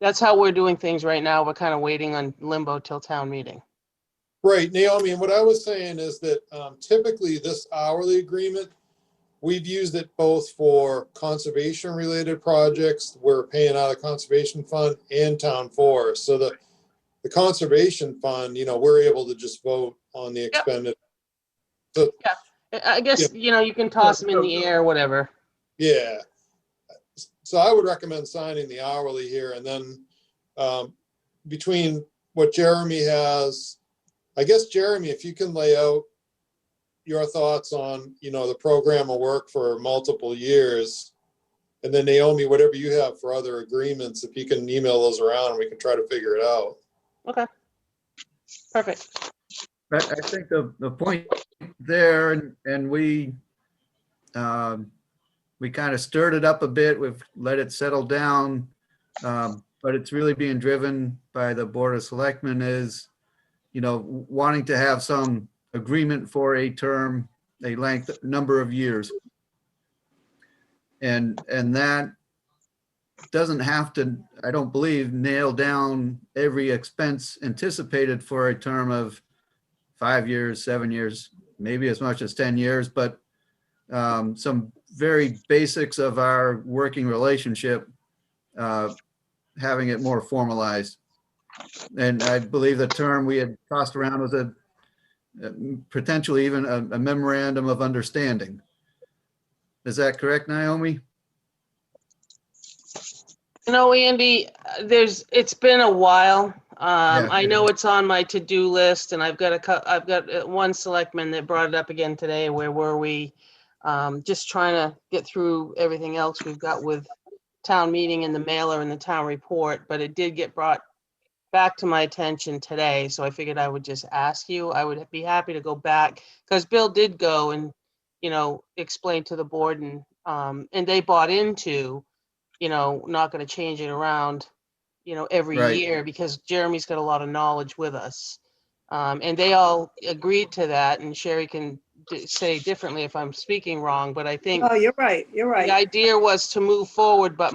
That's how we're doing things right now. We're kind of waiting on limbo till town meeting. Right, Naomi, and what I was saying is that typically this hourly agreement, we've used it both for conservation-related projects, we're paying out of conservation fund and town forest. So the conservation fund, we're able to just vote on the expenditure. So, I guess, you can toss them in the air or whatever. yeah. So I would recommend signing the hourly here, and then between what Jeremy has, I guess, Jeremy, if you can lay out your thoughts on, the program of work for multiple years, and then Naomi, whatever you have for other agreements, if you can email those around, we can try to figure it out. Okay. Perfect. I think the point there, and we kind of stirred it up a bit. We've let it settle down. But it's really being driven by the Board of Selectmen is, wanting to have some agreement for a term, a number of years. And that doesn't have to, I don't believe, nail down every expense anticipated for a term of 5 years, 7 years, maybe as much as 10 years, but some very basics of our working relationship, having it more formalized. And I believe the term we had tossed around was potentially even a memorandum of understanding. Is that correct, Naomi? Andy, it's been a while. Yeah. I know it's on my to-do list, and I've got one selectman that brought it up again today. Where were we? Just trying to get through everything else we've got with town meeting and the mailer and the town report, but it did get brought back to my attention today, so I figured I would just ask you. I would be happy to go back, because Bill did go and, explain to the board, and they bought into, not going to change it around, every Right. year, because Jeremy's got a lot of knowledge with us. And they all agreed to that, and Sherry can say differently if I'm speaking wrong, but I think Oh, you're right, you're the right. idea was to move forward, but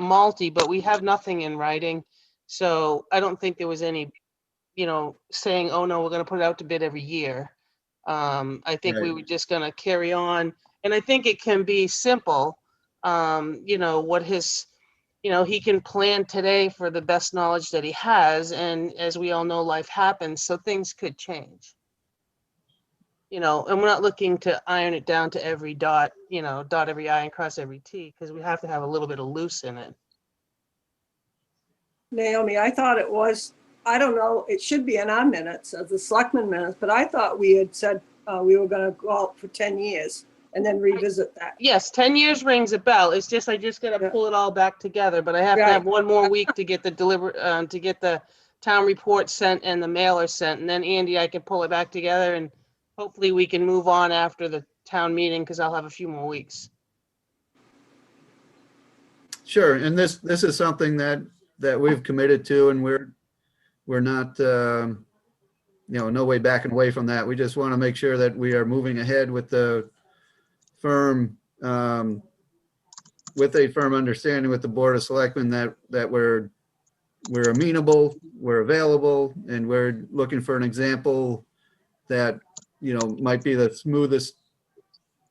we have nothing in writing. So I don't think there was any, saying, oh no, we're going to put it out to bid every year. I think we Right. were just going to carry on. And I think it can be simple, what he can plan today for the best knowledge that he has. And as we all know, life happens, so things could change. And we're not looking to iron it down to every dot, dot every I and cross every T, because we have to have a little bit of loose in it. Naomi, I thought it was, I don't know, it should be in our minutes, of the selectmen minutes, but I thought we had said we were gonna go out for 10 years and then revisit that. Yes, 10 years rings a bell. It's just, I just gotta Yeah. pull it all back together, but I have to Right. have one more week to get the town report sent and the mailer sent, and then Andy, I can pull it back together, and hopefully we can move on after the town meeting, because I'll have a few more weeks. Sure. And this is something that we've committed to, and we're not, no way back and away from that. We just want to make sure that we are moving ahead with the firm, with a firm understanding with the Board of Selectmen that we're amenable, we're available, and we're looking for an example that, might be the smoothest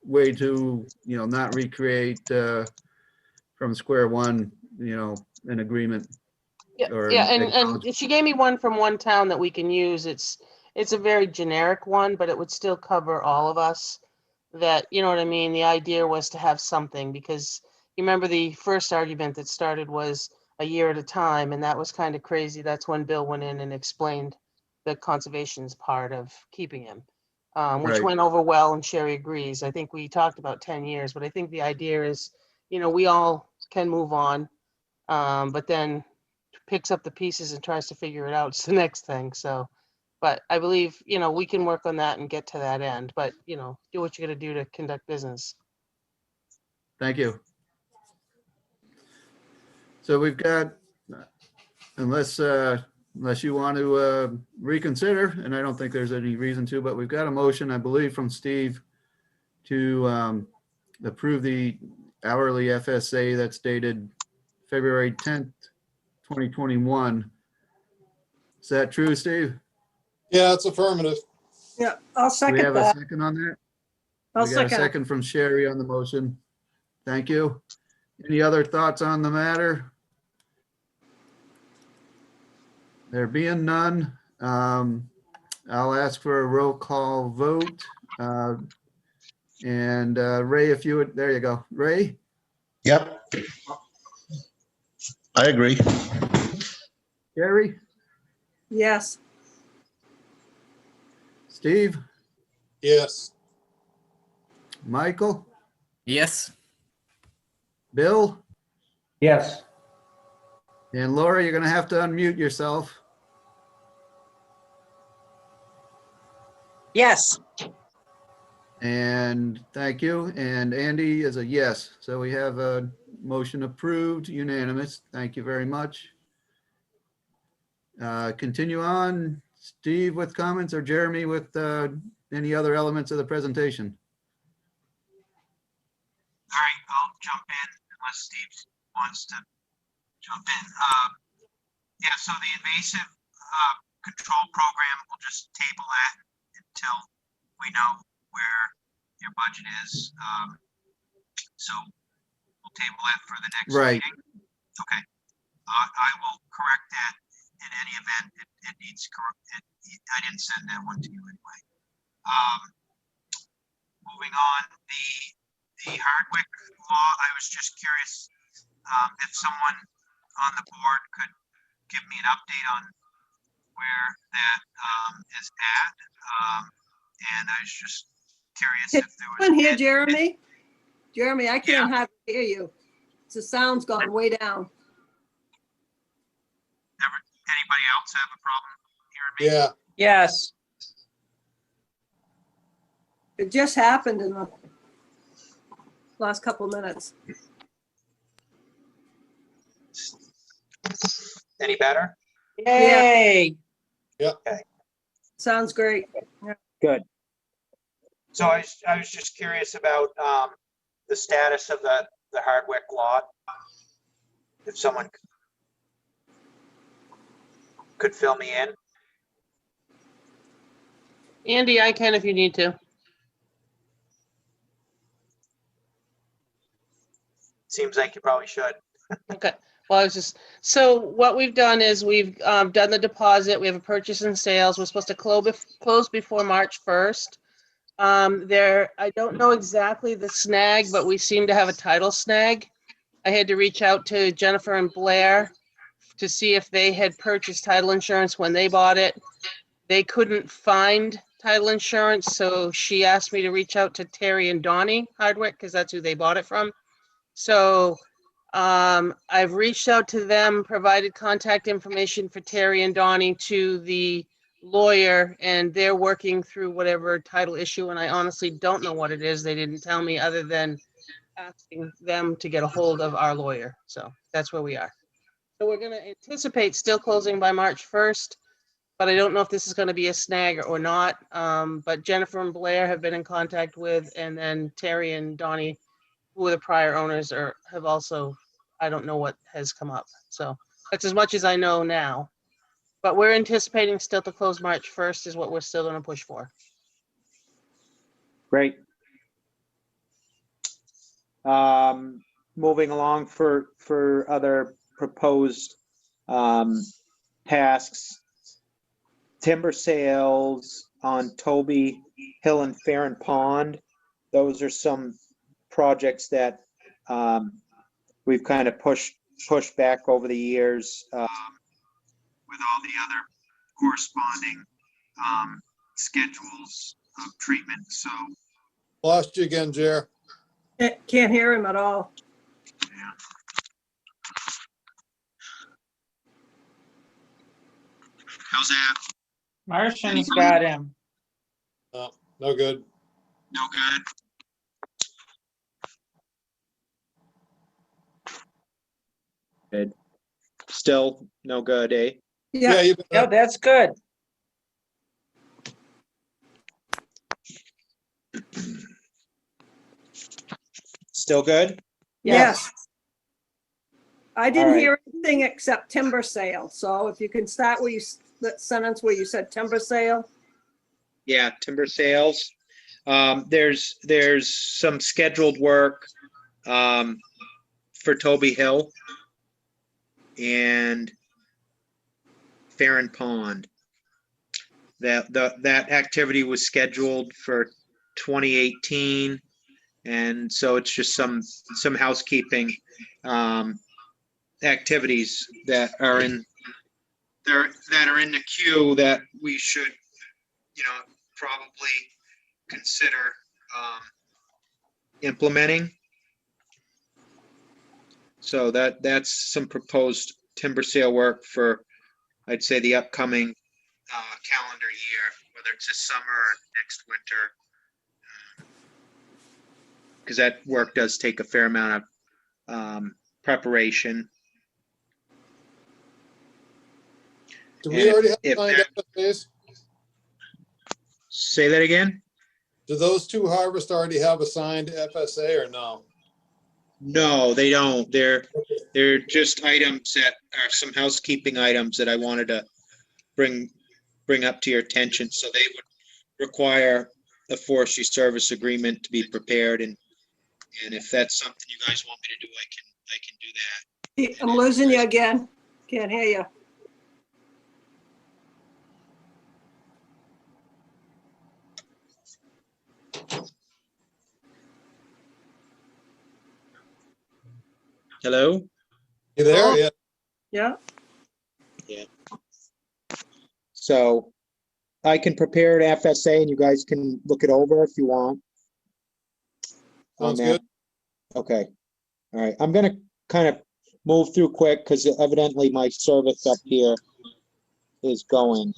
way to, not recreate from square one, an agreement. Yeah, Or yeah, acknowledge- and she gave me one from one town that we can use. It's a very generic one, but it would still cover all of us. That, you know what I mean? The idea was to have something, because you remember the first argument that started was a year at a time, and that was kind of crazy. That's when Bill went in and explained the conservation's part of keeping him, which Right. went over well, and Sherry agrees. I think we talked about 10 years, but I think the idea is, we all can move on, but then picks up the pieces and tries to figure it out. It's the next thing. So, but I believe, we can work on that and get to that end, but, do what you're going to do to conduct business. Thank you. So we've got, unless you want to reconsider, and I don't think there's any reason to, but we've got a motion, I believe, from Steve to approve the hourly FSA that's dated February 10th, 2021. Is that true, Steve? Yeah, it's affirmative. Yeah, I'll Do we second have a that. second on that? I'll We got a second. second from Sherry on the motion. Thank you. Any other thoughts on the matter? There being none, I'll ask for a roll call vote. And Ray, if you would, there you go. Ray, Yep. I agree. Sherry, Yes, Steve, Yes. Michael, Yes. Bill, Yes. and Laura, you're gonna have to unmute yourself. Yes. And thank you. And Andy is a yes. So we have a motion approved, unanimous. Thank you very much. Continue on. Steve with comments or Jeremy with any other elements of the presentation? All right, I'll jump in unless Steve wants to jump in. Yeah, so the invasive control program, we'll just table that until we know where your budget is. So we'll table that for the next Right. meeting. Okay. I will correct that in any event. It needs I didn't send that one to you anyway. Moving on, the Hardwick law, I was just curious if someone on the board could give me an update on where that is at. And I was just curious if there was. come here, Jeremy. Jeremy, I can't hardly hear you. The sound's gone way down. Anybody else have a problem hearing me? Yeah. Yes. It just happened in the last couple minutes. Any better? Yay. Sounds great. Good. So I was just curious about the status of the Hardwick lot. If someone could fill me in. Andy, I can if you need to. Seems like you probably should. Okay. Well, I was just, so what we've done is we've done the deposit. We have a purchase and sales. We're supposed to close before March 1st. I don't know exactly the snag, but we seem to have a title snag. I had to reach out to Jennifer and Blair to see if they had purchased title insurance when they bought it. They couldn't find title insurance, so she asked me to reach out to Terry and Donnie Hardwick because that's who they bought it from. So I've reached out to them, provided contact information for Terry and Donnie to the lawyer, and they're working through whatever title issue, and I honestly don't know what it is. They didn't tell me other than asking them to get a hold of our lawyer. So that's where we are. So we're going to anticipate still closing by March 1st, but I don't know if this is going to be a snag or not. But Jennifer and Blair have been in contact with, and then Terry and Donnie, who are the prior owners, have also, I don't know what has come up. So that's as much as I know now. But we're anticipating still to close March 1st is what we're still going to push for. Great. Moving along for other proposed tasks. Timber sales on Toby Hill and Farron Pond. Those are some projects that we've kind of pushed back over the years with all the other corresponding schedules of treatment. So Lost you again, Jer. Can't hear him at all. yeah. How's that? Martian's got him. No, no good. No good. Good. Still no good, eh? Yeah, Yeah, you No, that's good. Still good? yes. I didn't All right. hear anything except timber sale. So if you can start where that sentence where you said timber sale. Yeah, timber sales. There's some scheduled work for Toby Hill and Farron Pond. That activity was scheduled for 2018, and so it's just some housekeeping activities that are in the queue that we should, probably consider implementing. So that's some proposed timber sale work for, I'd say, the upcoming calendar year, whether it's this summer or next winter. Because that work does take a fair amount of preparation. Do we already have If signed FSAs? Say that again? Do those two harvests already have a signed FSA or no? No, they don't. They're just items that are some housekeeping items that I wanted to bring up to your attention. So they would require a forestry service agreement to be prepared, and if that's something you guys want me to do, I can do that. I'm losing you again. Can't hear you. Hello? You there? Oh. Yeah. Yeah. So I can prepare an FSA and you guys can look it over if you want. Sounds On good. that. Okay. All right. I'm going to kind of move through quick because evidently my service up here is going.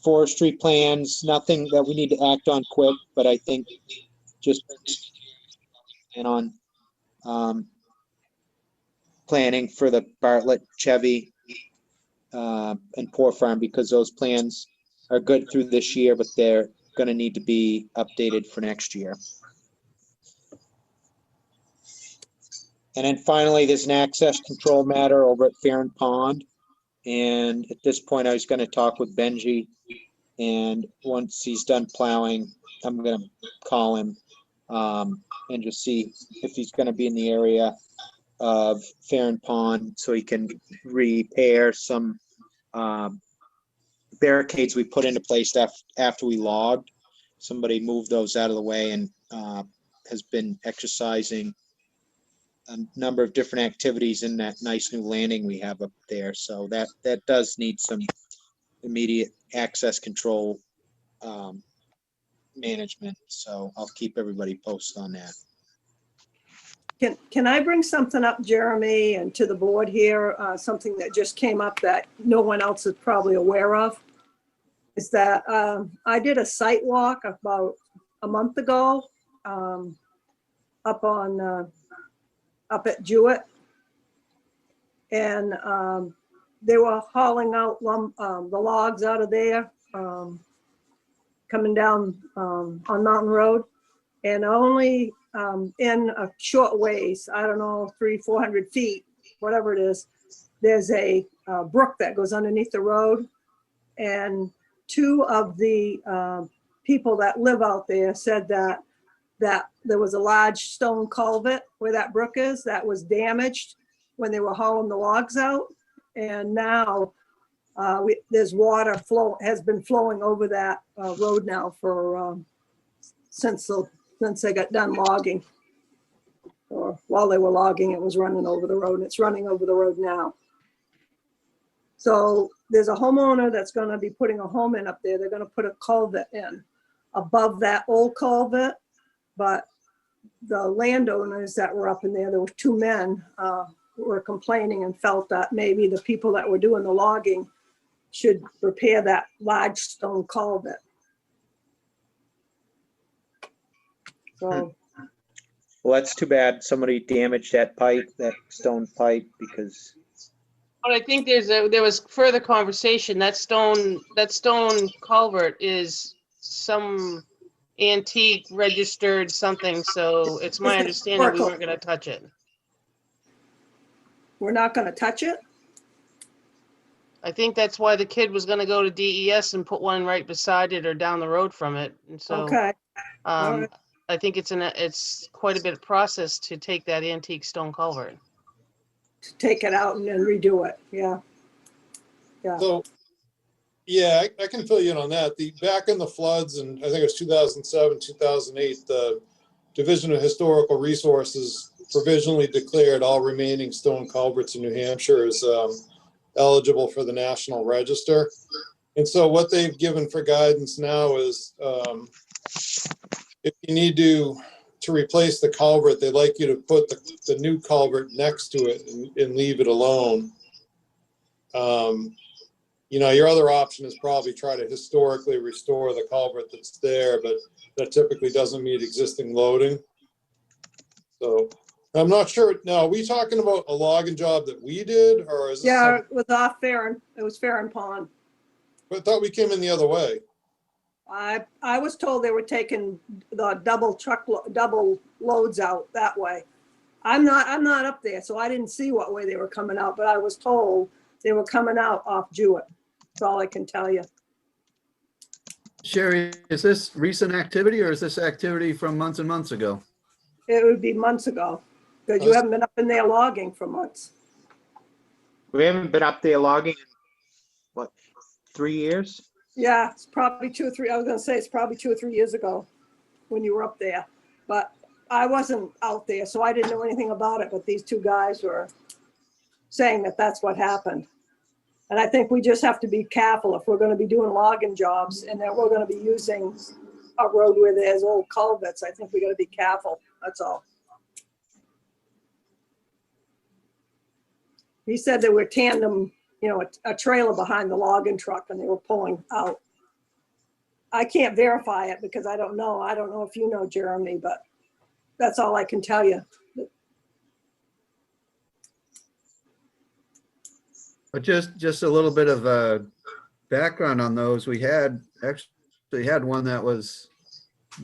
Forestry plans, nothing that we need to act on quick, but I think just and on planning for the Bartlett, Chevy, and Poor Farm, because those plans are good through this year, but they're going to need to be updated for next year. And then finally, there's an access control matter over at Farron Pond. And at this point, I was going to talk with Benji. And once he's done plowing, I'm going to call him and just see if he's going to be in the area of Farron Pond so he can repair some barricades we put into place after we logged. Somebody moved those out of the way and has been exercising a number of different activities in that nice new landing we have up there. So that does need some immediate access control management. So I'll keep everybody posted on that. Can I bring something up, Jeremy, and to the board here, something that just came up that no one else is probably aware of? Is that I did a site walk about a month ago up at Jewett. And they were hauling out the logs out of there, coming down on Mountain Road. And only in a short ways, I don't know, 300-400 feet, whatever it is, there's a brook that goes underneath the road. And two of the people that live out there said that there was a large stone culvert where that brook is that was damaged when they were hauling the logs out. And now there's water has been flowing over that road now for since they got done logging, or while they were logging, it was running over the road, and it's running over the road now. So there's a homeowner that's going to be putting a home in up there. They're going to put a culvert in above that old culvert, but the landowners that were up in there were two men, were complaining and felt that maybe the people that were doing the logging should repair that large stone culvert. So, Well, that's too bad somebody damaged that pipe, that stone pipe, because But I think there was further conversation. That stone culvert is some antique registered something, so it's my understanding we weren't gonna touch it. we're not going to touch it? I think that's why the kid was gonna go to DES and put one right beside it or down the road from it. And so, Okay, all right. I think it's quite a bit of process to take that antique stone culvert. To take it out and then redo it, yeah. Yeah, So, yeah, I can fill you in on that. Back in the floods, and I think it was 2007, 2008, the Division of Historical Resources provisionally declared all remaining stone culverts in New Hampshire as eligible for the National Register. And so what they've given for guidance now is if you need to replace the culvert, they'd like you to put the new culvert next to it and leave it alone. You know, your other option is probably try to historically restore the culvert that's there, but that typically doesn't meet existing loading. So I'm not sure. Now, are we talking about a logging job that we did, or is this? yeah, it was off Farron, it was Farron Pond. I thought we came in the other way. I was told they were taking the double loads out that way. I'm not up there, so I didn't see what way they were coming out, but I was told they were coming out off Jewett. That's all I can tell you. Sherry, is this recent activity or is this activity from months and months ago? It would be months ago, because you haven't been up in there logging for months. We haven't been up there logging in, what, 3 years? Yeah, it's probably 2 or 3, I was gonna say it's probably 2 or 3 years ago when you were up there. But I wasn't out there, so I didn't know anything about it, but these two guys were saying that that's what happened. And I think we just have to be careful if we're gonna be doing logging jobs and that we're gonna be using a road where there's old culverts. I think we gotta be careful, that's all. He said there were tandem, you know, a trailer behind the logging truck and they were pulling out. I can't verify it because I don't know. I don't know if you know, Jeremy, but that's all I can tell you. But just a little bit of background on those. We actually had one that was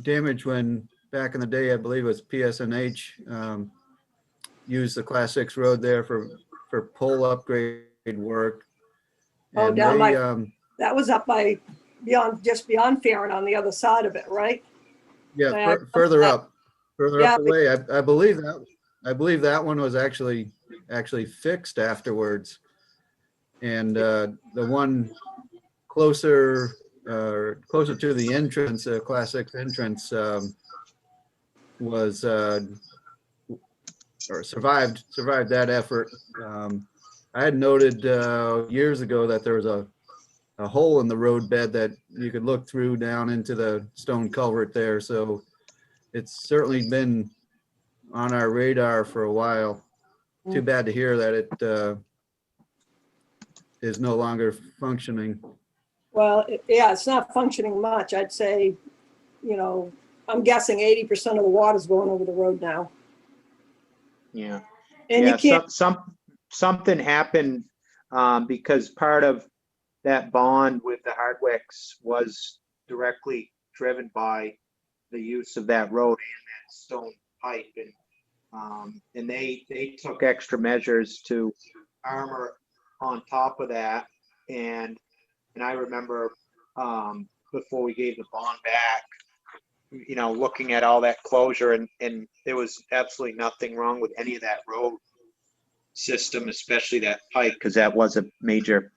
damaged when back in the day, I believe it was PSNH used the Class 6 road there for pole upgrade work. Oh, And down they, by, that was up by just beyond Farron on the other side of it, right? yeah, further up Yeah, the way. I believe that one was actually fixed afterwards. And the one closer to the entrance, Class 6 entrance, was or survived that effort. I had noted years ago that there was a hole in the road bed that you could look through down into the stone culvert there. So it's certainly been on our radar for a while. Too bad to hear that it is no longer functioning. well, yeah, it's not functioning much. I'd say, you know, I'm guessing 80% of the water's going over the road now. Yeah. And Yeah, you can't, something happened because part of that bond with the Hardwicks was directly driven by the use of that road and that stone pipe, and they took extra measures to armor on top of that, and I remember before we gave the bond back, you know, looking at all that closure, and there was absolutely nothing wrong with any of that road system, especially that pipe, because that was a major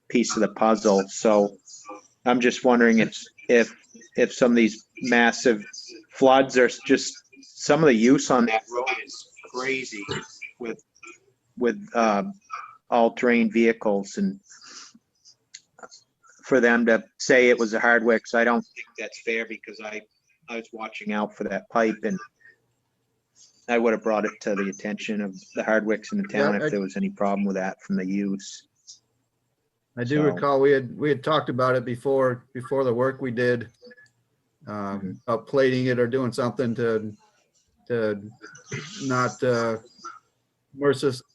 piece of the puzzle. So I'm just wondering if some of these massive floods are just some of the use on that road is crazy with all terrain vehicles, and for them to say it was a Hardwicks, I don't think that's fair, because I was watching out for that pipe, and I would have brought it to the attention of the Hardwicks in the town if there was any problem with that from the use. I do recall we had talked about it before the work we did, up plating it or doing something to not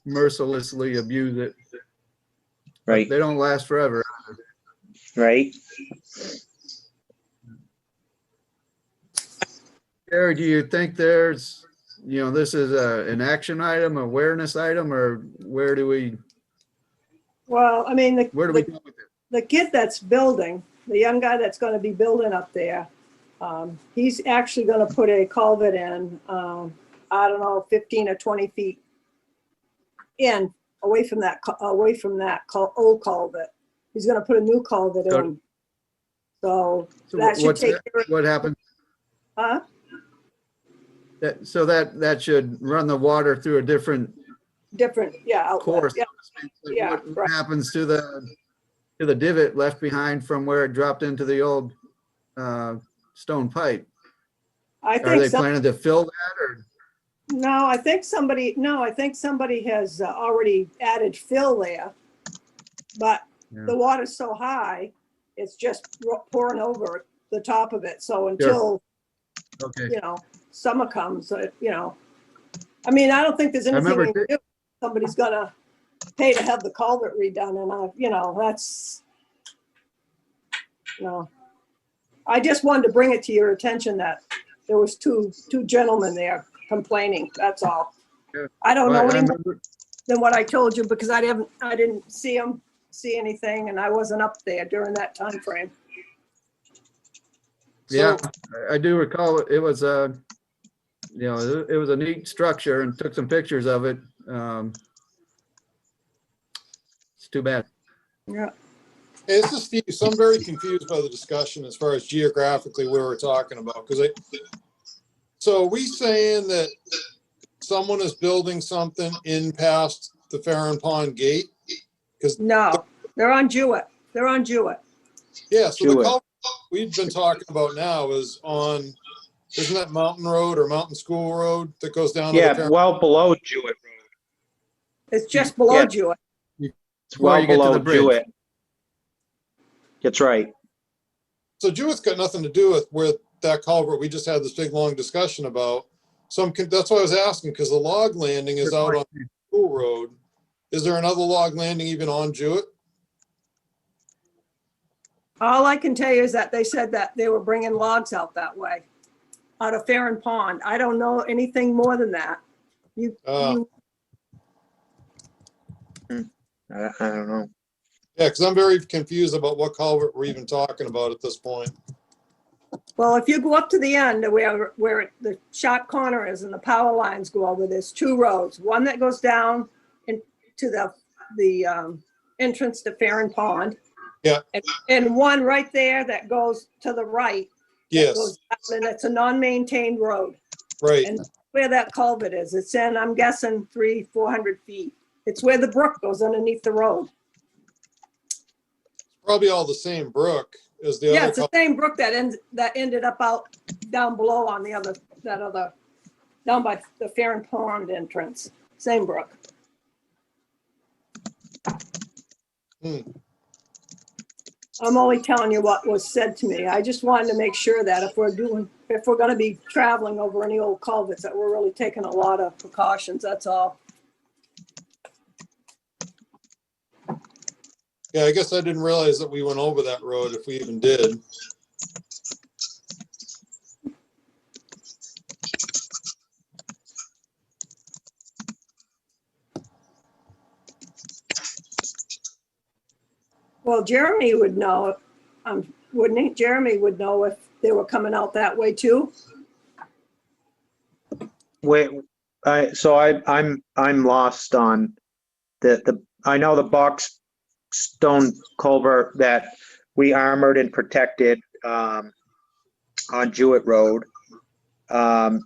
mercilessly abuse it. Right. But they don't last forever. Right. Gary, do you think there's, this is an action item, awareness item, or where do we Well, I mean, Where do we go with it? the kid that's building, the young guy that's gonna be building up there, he's actually gonna put a culvert in, I don't know, 15 or 20 feet in, away from that old culvert. He's gonna put a new culvert So- in. So So that should what's take that- care of, What happens? huh? So that should run the water through a different Different, yeah, outlet, course. yeah. Like, Yeah, what right. happens to the divot left behind from where it dropped into the old stone pipe? I Are think they some, planning to fill that or? no, I think somebody has already added fill there. But Yeah. the water's so high, it's just pouring over the top of it. So until, Okay. you know, summer comes, you know, I mean, I don't think there's I anything remember we can do. Somebody's gonna pay to have the culvert redone, and you know, that's, you know, I just wanted to bring it to your attention that there was two gentlemen there complaining, that's all. Yeah. I don't Well, know I any more remember- than what I told you because I didn't see anything, and I wasn't up there during that time frame. Yeah, I do recall it was you know, it was a neat structure and took some pictures of it. It's too bad. Yeah. Hey, this is Steve. So I'm very confused by the discussion as far as geographically where we're talking about. So are we saying that someone is building something in past the Farron Pond gate? Because No, they're on Jewett. They're on Jewett. yeah, so the Jewett. culvert we've been talking about now is on, isn't that Mountain Road or Mountain School Road that goes down to the Yeah, Farron? well below Jewett Road. It's just below Yeah. Jewett. It's Before well you get to below the bridge. Jewett. That's right. So Jewett's got nothing to do with that culvert we just had this big long discussion about. So that's why I was asking, because the log landing is out on School Road. Is there another log landing even on Jewett? All I can tell you is that they said that they were bringing logs out that way, out of Farron Pond. I don't know anything more than that. You, I don't know. Yeah, because I'm very confused about what culvert we're even talking about at this point. well, if you go up to the end where the sharp corner is and the power lines go over, there's two roads. One that goes down into the entrance to Farron Pond. Yeah. And one right there that goes to the right. that Yes, goes down, and it's a non-maintained road. right. And where that culvert is, it's in, I'm guessing 300-400 feet. It's where the brook goes underneath the road. Probably all the same brook as the Yeah, other it's the culvert. same brook that ended up out down below on down by the Farron Pond entrance. Same brook. Hmm. I'm only telling you what was said to me. I just wanted to make sure that if we're gonna be traveling over any old culverts, that we're really taking a lot of precautions, that's all. Yeah, I guess I didn't realize that we went over that road if we even did. Well, Jeremy would know, wouldn't he? Jeremy would know if they were coming out that way too. Wait, I'm lost on I know the box stone culvert that we armored and protected on Jewett Road. On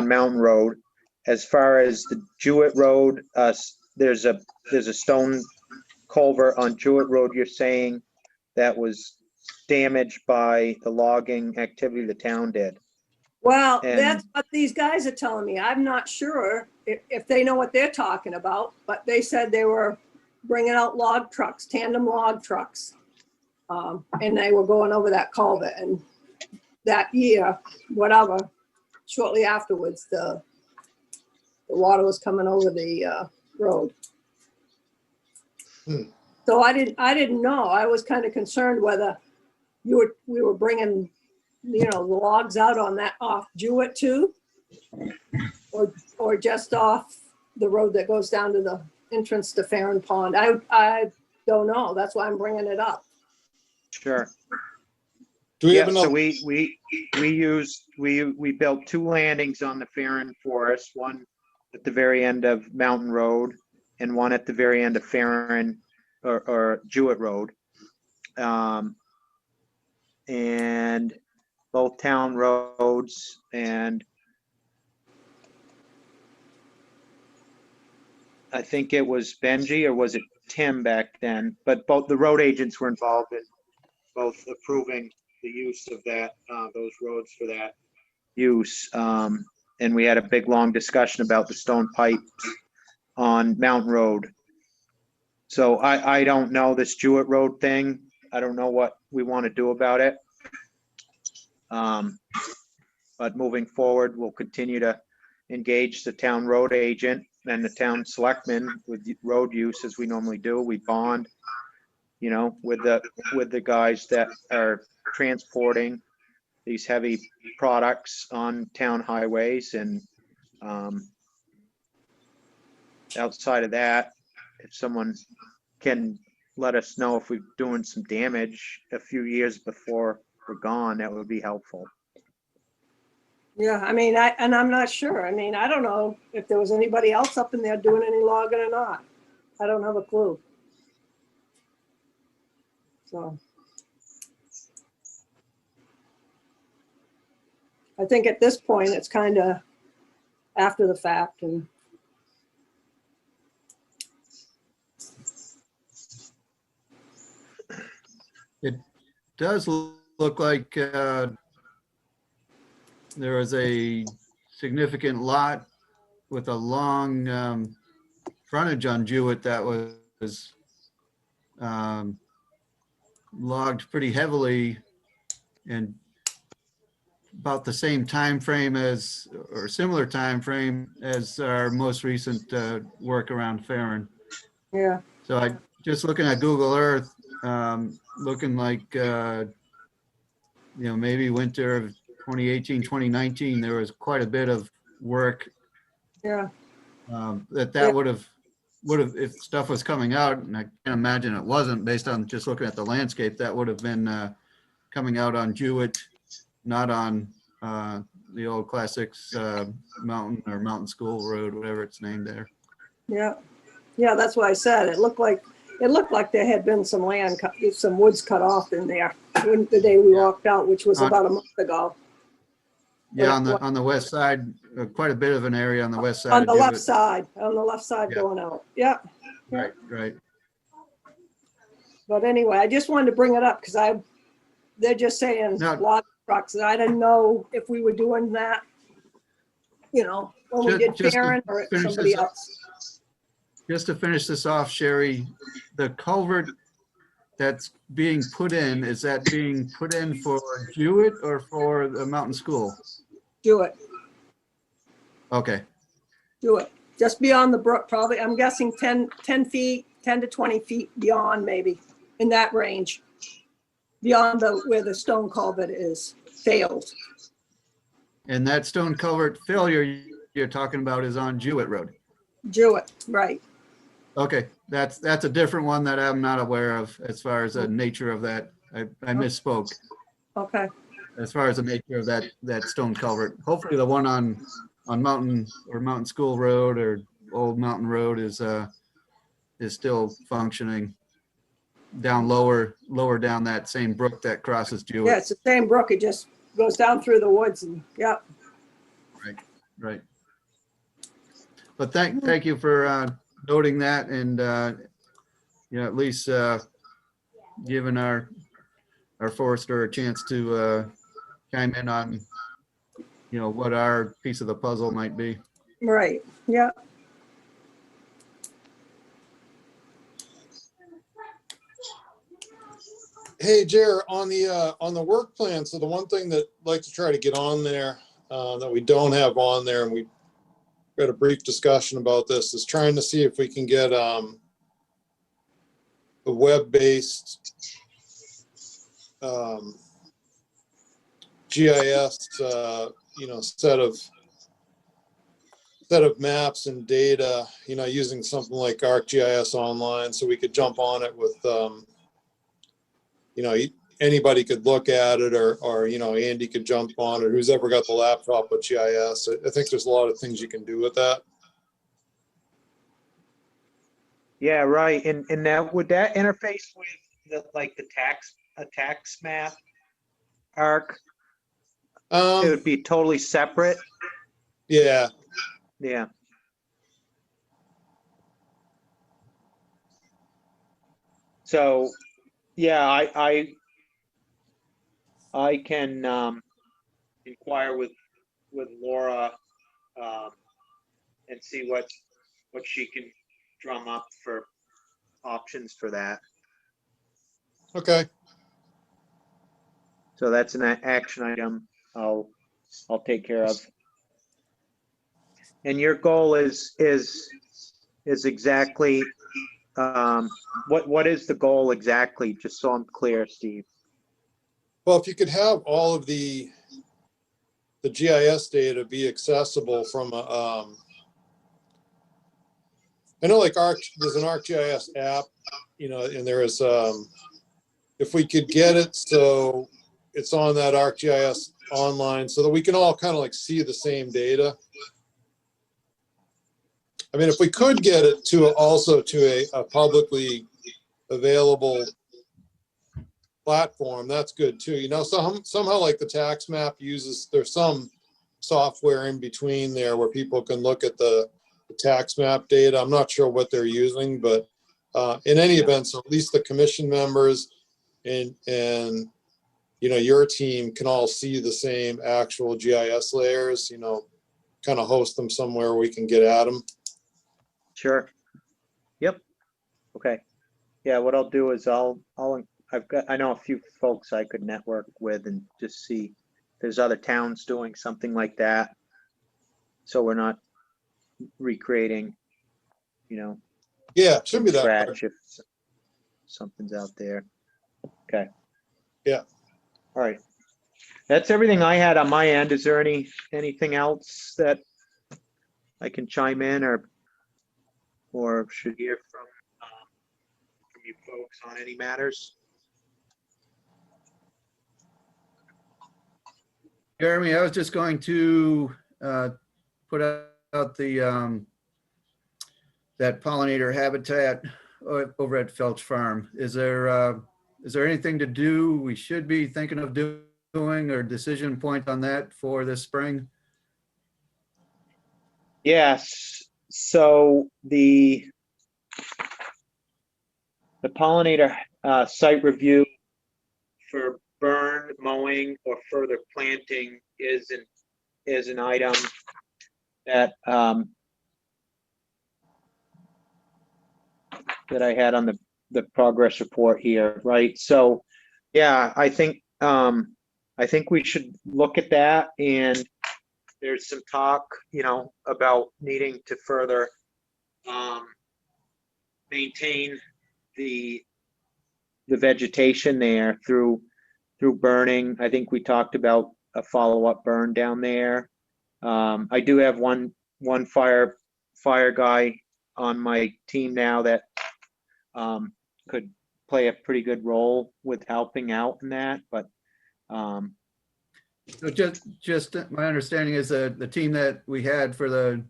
Mountain Road. As far as the Jewett Road, there's a stone culvert on Jewett Road, you're saying that was damaged by the logging activity the town did. Well, And- that's what these guys are telling me. I'm not sure if they know what they're talking about, but they said they were bringing out log trucks, tandem log trucks. And they were going over that culvert, and that year, whatever, shortly afterwards, the water was coming over the road. Hmm. So I didn't know. I was kind of concerned whether we were bringing, the logs out on that off Jewett too, or just off the road that goes down to the entrance to Farron Pond? I don't know. That's why I'm bringing it up. Sure. Do we Yeah, have so enough? we built two landings on the Farron Forest, one at the very end of Mountain Road and one at the very end of Farron or Jewett Road. And both town roads, and I think it was Benji or was it Tim back then? But both the road agents were involved in both approving the use of that, those roads for that use. And we had a big, long discussion about the stone pipes on Mountain Road. So I don't know this Jewett Road thing. I don't know what we want to do about it. But moving forward, we'll continue to engage the town road agent and the town selectmen with road use as we normally do. We bond, you know, with the guys that are transporting these heavy products on town highways. And outside of that, if someone can let us know if we're doing some damage a few years before we're gone, that would be helpful. Yeah, I mean, I'm not sure. I mean, I don't know if there was anybody else up in there doing any logging or not. I don't have a clue. So. I think at this point, it's kind of after the fact and. It does look like there was a significant lot with a long frontage on Jewett that was logged pretty heavily and about the same time frame as, or similar time frame as our most recent work around Farron. Yeah, So I just looking at Google Earth, looking like maybe winter of 2018, 2019, there was quite a bit of work yeah, that Yeah. would have if stuff was coming out, and I can't imagine it wasn't based on just looking at the landscape, that would have been coming out on Jewett, not on the old classics Mountain or Mountain School Road, whatever it's named there. yeah. Yeah, that's what I said. It looked like there had been some land, some woods cut off in there the day we walked out, which was about a month ago. Yeah, on the west side, quite a bit of an area on the west side. On of the left Jewett. side, Yeah. going out. Yeah. Right, right. But anyway, I just wanted to bring it up because they're just saying No. log trucks. And I didn't know if we were doing that, when we did Just to Farron or finish somebody this up. else. Just to finish this off, Sherry, the culvert that's being put in, is that being put in for Jewett or for the Mountain School? Do it. Okay, Just beyond the brook, probably. I'm guessing 10 feet, 10 to 20 feet beyond, maybe in that range. Beyond where the stone culvert is failed. and that stone culvert failure you're talking about is on Jewett Road? Jewett, right. Okay, that's a different one that I'm not aware of as far as the nature of that. I misspoke. Okay, As far as the nature of that stone culvert. Hopefully the one on Mountain or Mountain School Road or Old Mountain Road is still functioning down lower down that same brook that crosses Jewett. yeah, it's the same brook. It just goes down through the woods and, yeah. Right. But thank you for noting that and at least giving our forester a chance to chime in on what our piece of the puzzle might be. Right, yeah. Hey, Jer, on the work plan, so the one thing that I'd like to try to get on there that we don't have on there, and we had a brief discussion about this, is trying to see if we can get a web-based GIS, set of set of maps and data, using something like ArcGIS Online, so we could jump on it with, anybody could look at it, or Andy could jump on it, who's ever got the laptop with GIS. I think there's a lot of things you can do with that. Yeah, right. And that, would that interface with a tax map arc? It would be totally separate. Yeah, Yeah. So, yeah, I can inquire with Laura and see what she can drum up for options for that. okay. So that's an action item I'll take care of. And your goal is exactly, what is the goal exactly? Just so I'm clear, Steve. Well, if you could have all of the GIS data be accessible from I know, like there's an ArcGIS app, and there is, if we could get it so it's on that ArcGIS Online, so that we can all kind of like see the same data. I mean, if we could get it to a publicly available platform, that's good too. Somehow like the tax map there's some software in between there where people can look at the tax map data. I'm not sure what they're using, but in any event, so at least the commission members and your team can all see the same actual GIS layers, kind of host them somewhere we can get at them. Sure. Yep. Okay. Yeah, what I'll do is I know a few folks I could network with and just see if there's other towns doing something like that. So we're not recreating, Yeah, shouldn't be that hard. scratch if something's out there. Okay. Yeah. All right. That's everything I had on my end. Is there anything else that I can chime in or should hear from you folks on any matters? Jeremy, I was just going to put out that pollinator habitat over at Felch Farm. Is there anything to do we should be thinking of doing, or decision point on that for this spring? Yes. So the pollinator site review for burn, mowing, or further planting is an item that that I had on the progress report here, right? So, yeah, I think we should look at that, and there's some talk, about needing to further maintain the vegetation there through burning. I think we talked about a follow-up burn down there. I do have one fire guy on my team now that could play a pretty good role with helping out in that, but So just my understanding is that the team that we had for the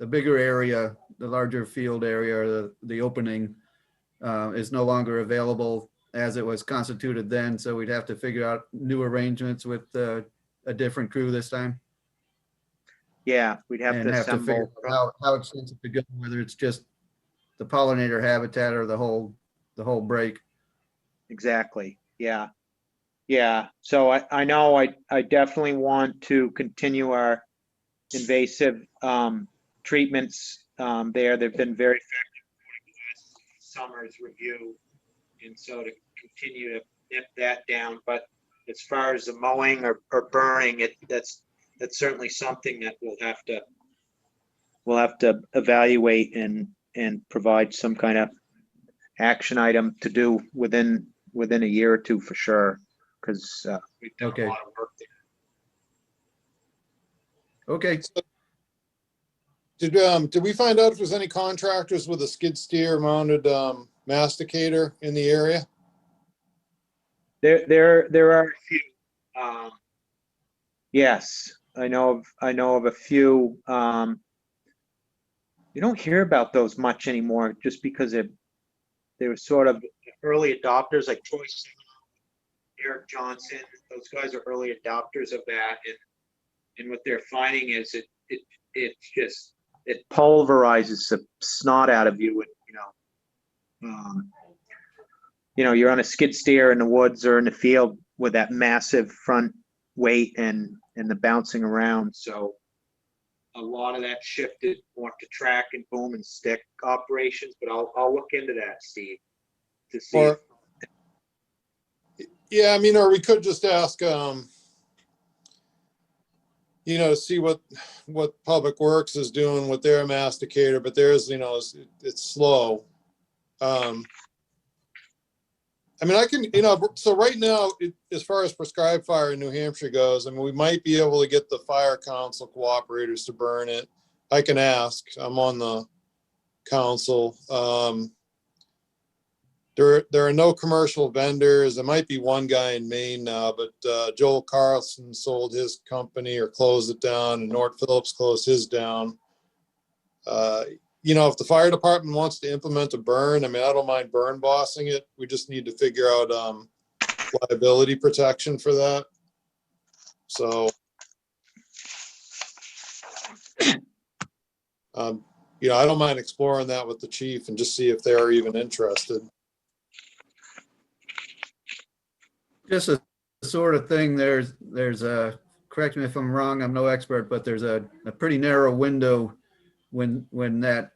bigger area, the larger field area, or the opening is no longer available as it was constituted then. So we'd have to figure out new arrangements with a different crew this time. yeah, we'd have And to have to figure assemble. out how extensive to go, whether it's just the pollinator habitat or the whole break. Exactly. Yeah. Yeah. So I know I definitely want to continue our invasive treatments there. They've been very effective during the last summer's review. And so to continue to nip that down. But as far as the mowing or burning, that's certainly something that we'll have to evaluate and provide some kind of action item to do within a year or two for sure, because we've done Okay. a lot of work there. Okay. Did we find out if there's any contractors with a skid steer mounted masticator in the area? There are a few. Yes, I know of a few. You don't hear about those much anymore, just because they were sort of early adopters, like Troy Singer, Eric Johnson. Those guys are early adopters of that, and what they're finding is it pulverizes the snot out of you, and you're on a skid steer in the woods or in the field with that massive front weight and the bouncing around. So a lot of that shifted more to track and boom and stick operations, but I'll look into that, Steve, to see. Or, yeah, I mean, or we could just ask, see what Public Works is doing with their masticator, but theirs, it's slow. I mean, I can, so right now, as far as prescribed fire in New Hampshire goes, I mean, we might be able to get the fire council cooperators to burn it. I can ask. I'm on the council. There are no commercial vendors. There might be one guy in Maine now, but Joel Carlson sold his company or closed it down, and Nort Phillips closed his down. If the fire department wants to implement a burn, I mean, I don't mind burn bossing it. We just need to figure out liability protection for that. So, I don't mind exploring that with the chief and just see if they're even interested. Just a sort of thing, there's a, correct me if I'm wrong, I'm no expert, but there's a pretty narrow window when that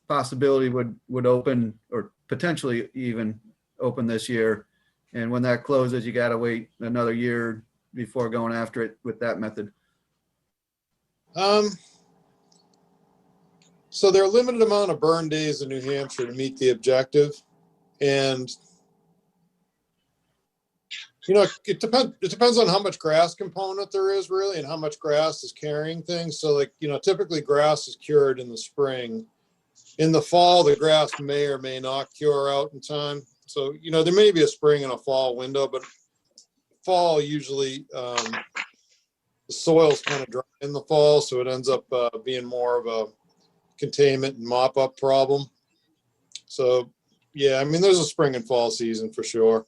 possibility would open, or potentially even open this year. And when that closes, you got to wait another year before going after it with that method. So there are a limited amount of burn days in New Hampshire to meet the objective. And, it depends on how much grass component there is really, and how much grass is carrying things. So like, typically grass is cured in the spring. In the fall, the grass may or may not cure out in time. So, there may be a spring and a fall window, but fall usually, the soil's kind of dry in the fall. So it ends up being more of a containment and mop up problem. So, yeah, I mean, there's a spring and fall season for sure.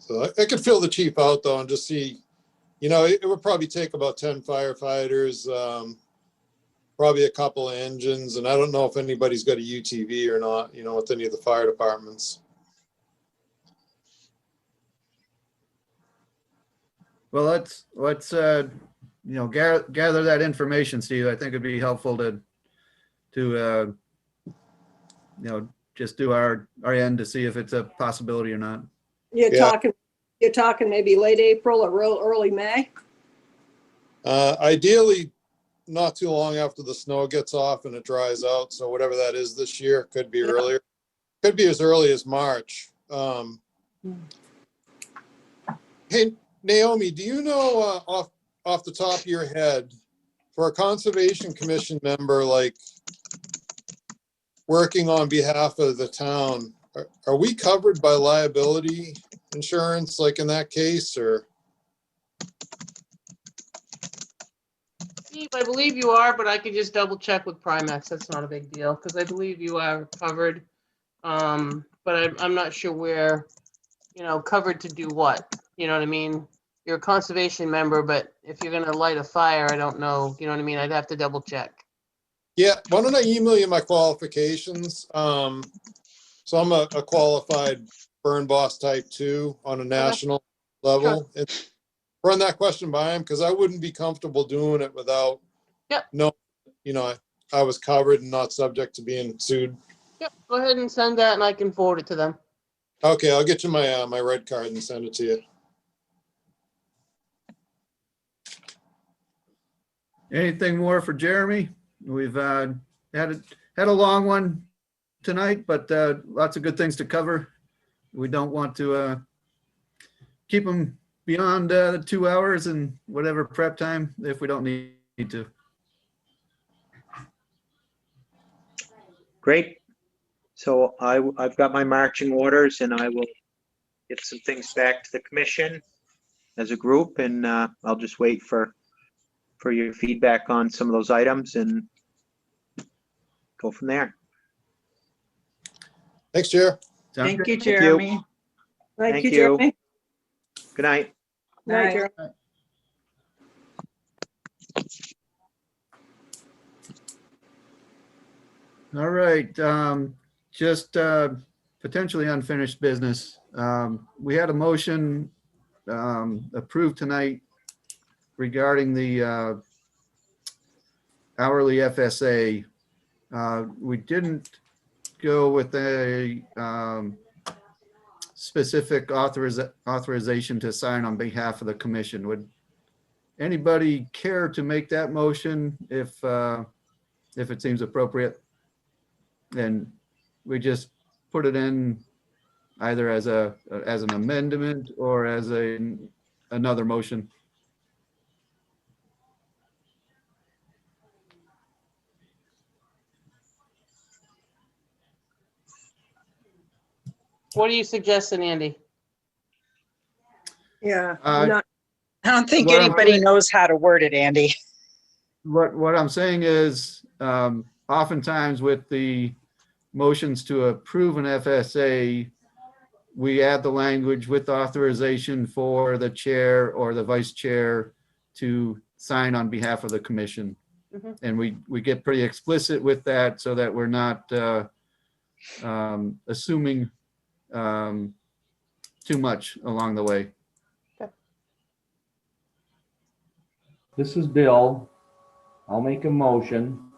So I could fill the chief out though and just see, it would probably take about 10 firefighters, probably a couple of engines, and I don't know if anybody's got a UTV or not, with any of the fire departments. Well, let's gather that information, Steve. I think it'd be helpful to just do our end to see if it's a possibility or not. You're Yeah. talking maybe late April or early May? Ideally, not too long after the snow gets off and it dries out. So whatever that is this year, could be earlier. Could be as early as March. Hey, Naomi, do you know off the top of your head, for a Conservation Commission member, like working on behalf of the town, are we covered by liability insurance, like in that case, or? Steve, I believe you are, but I could just double check with Primex. That's not a big deal, because I believe you are covered. But I'm not sure where, covered to do what, you know what I mean? You're a conservation member, but if you're gonna light a fire, I don't know, you know what I mean? I'd have to double check. Yeah, why don't I email you my qualifications? So I'm a qualified burn boss type 2 on a national level. And run that question by him, because I wouldn't be comfortable doing it without I was covered and not subject to being sued. Yep, go ahead and send that and I can forward it to them. Okay, I'll get you my red card and send it to you. Anything more for Jeremy? We've had a long one tonight, but lots of good things to cover. We don't want to keep him beyond the 2 hours and whatever prep time if we don't need to. Great. So I've got my marching orders and I will get some things back to the commission as a group, and I'll just wait for your feedback on some of those items and go from there. Thanks, Chair. Sounds Thank good. you, Thank you. Jeremy. Thank Thank you, you. Jeremy. Good night. Night, Night. Jeremy. All right, just potentially unfinished business. We had a motion approved tonight regarding the hourly FSA. We didn't go with a specific authorization to sign on behalf of the commission. Would anybody care to make that motion if it seems appropriate? And we just put it in either as an amendment or as another motion. What are you suggesting, Andy? Yeah, Uh, we're not, I don't think Well, I'm anybody saying- knows how to word it, Andy. What I'm saying is, oftentimes with the motions to approve an FSA, we add the language with authorization for the chair or the vice chair to sign on behalf of the commission. Mhm. And we get pretty explicit with that so that we're not assuming too much along the way. This is Bill. I'll make a motion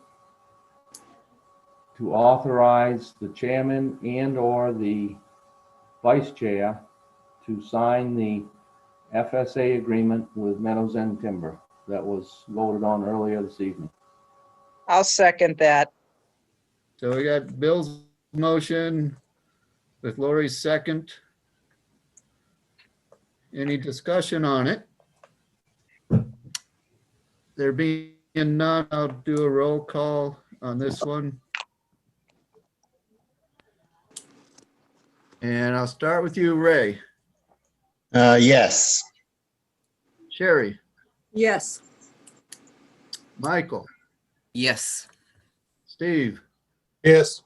to authorize the chairman and/or the vice chair to sign the FSA agreement with Meadows End Timber that was voted on earlier this evening. I'll second that. So we got Bill's motion with Lori's second. Any discussion on it? There being none, I'll do a roll call on this one. And I'll start with you, Ray. Yes. Sherry, yes, Michael, Yes. Steve, Yes.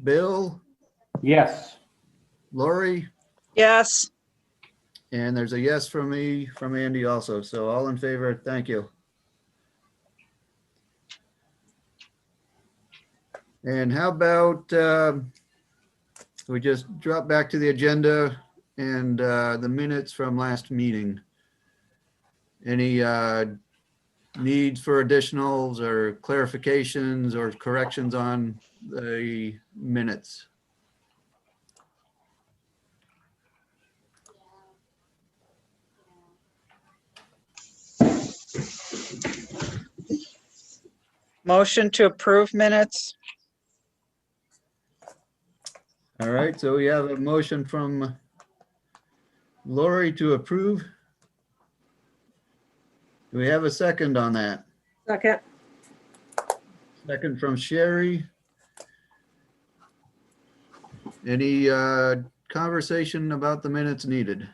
Bill, Yes. Lori, Yes, and there's a yes from me, from Andy also. So all in favor, thank you. And how about we just drop back to the agenda and the minutes from last meeting? Any needs for additionals or clarifications or corrections on the minutes? motion to approve minutes. All right, so we have a motion from Lori to approve. Do we have a second on that? second, Second from Sherry. Any conversation about the minutes needed?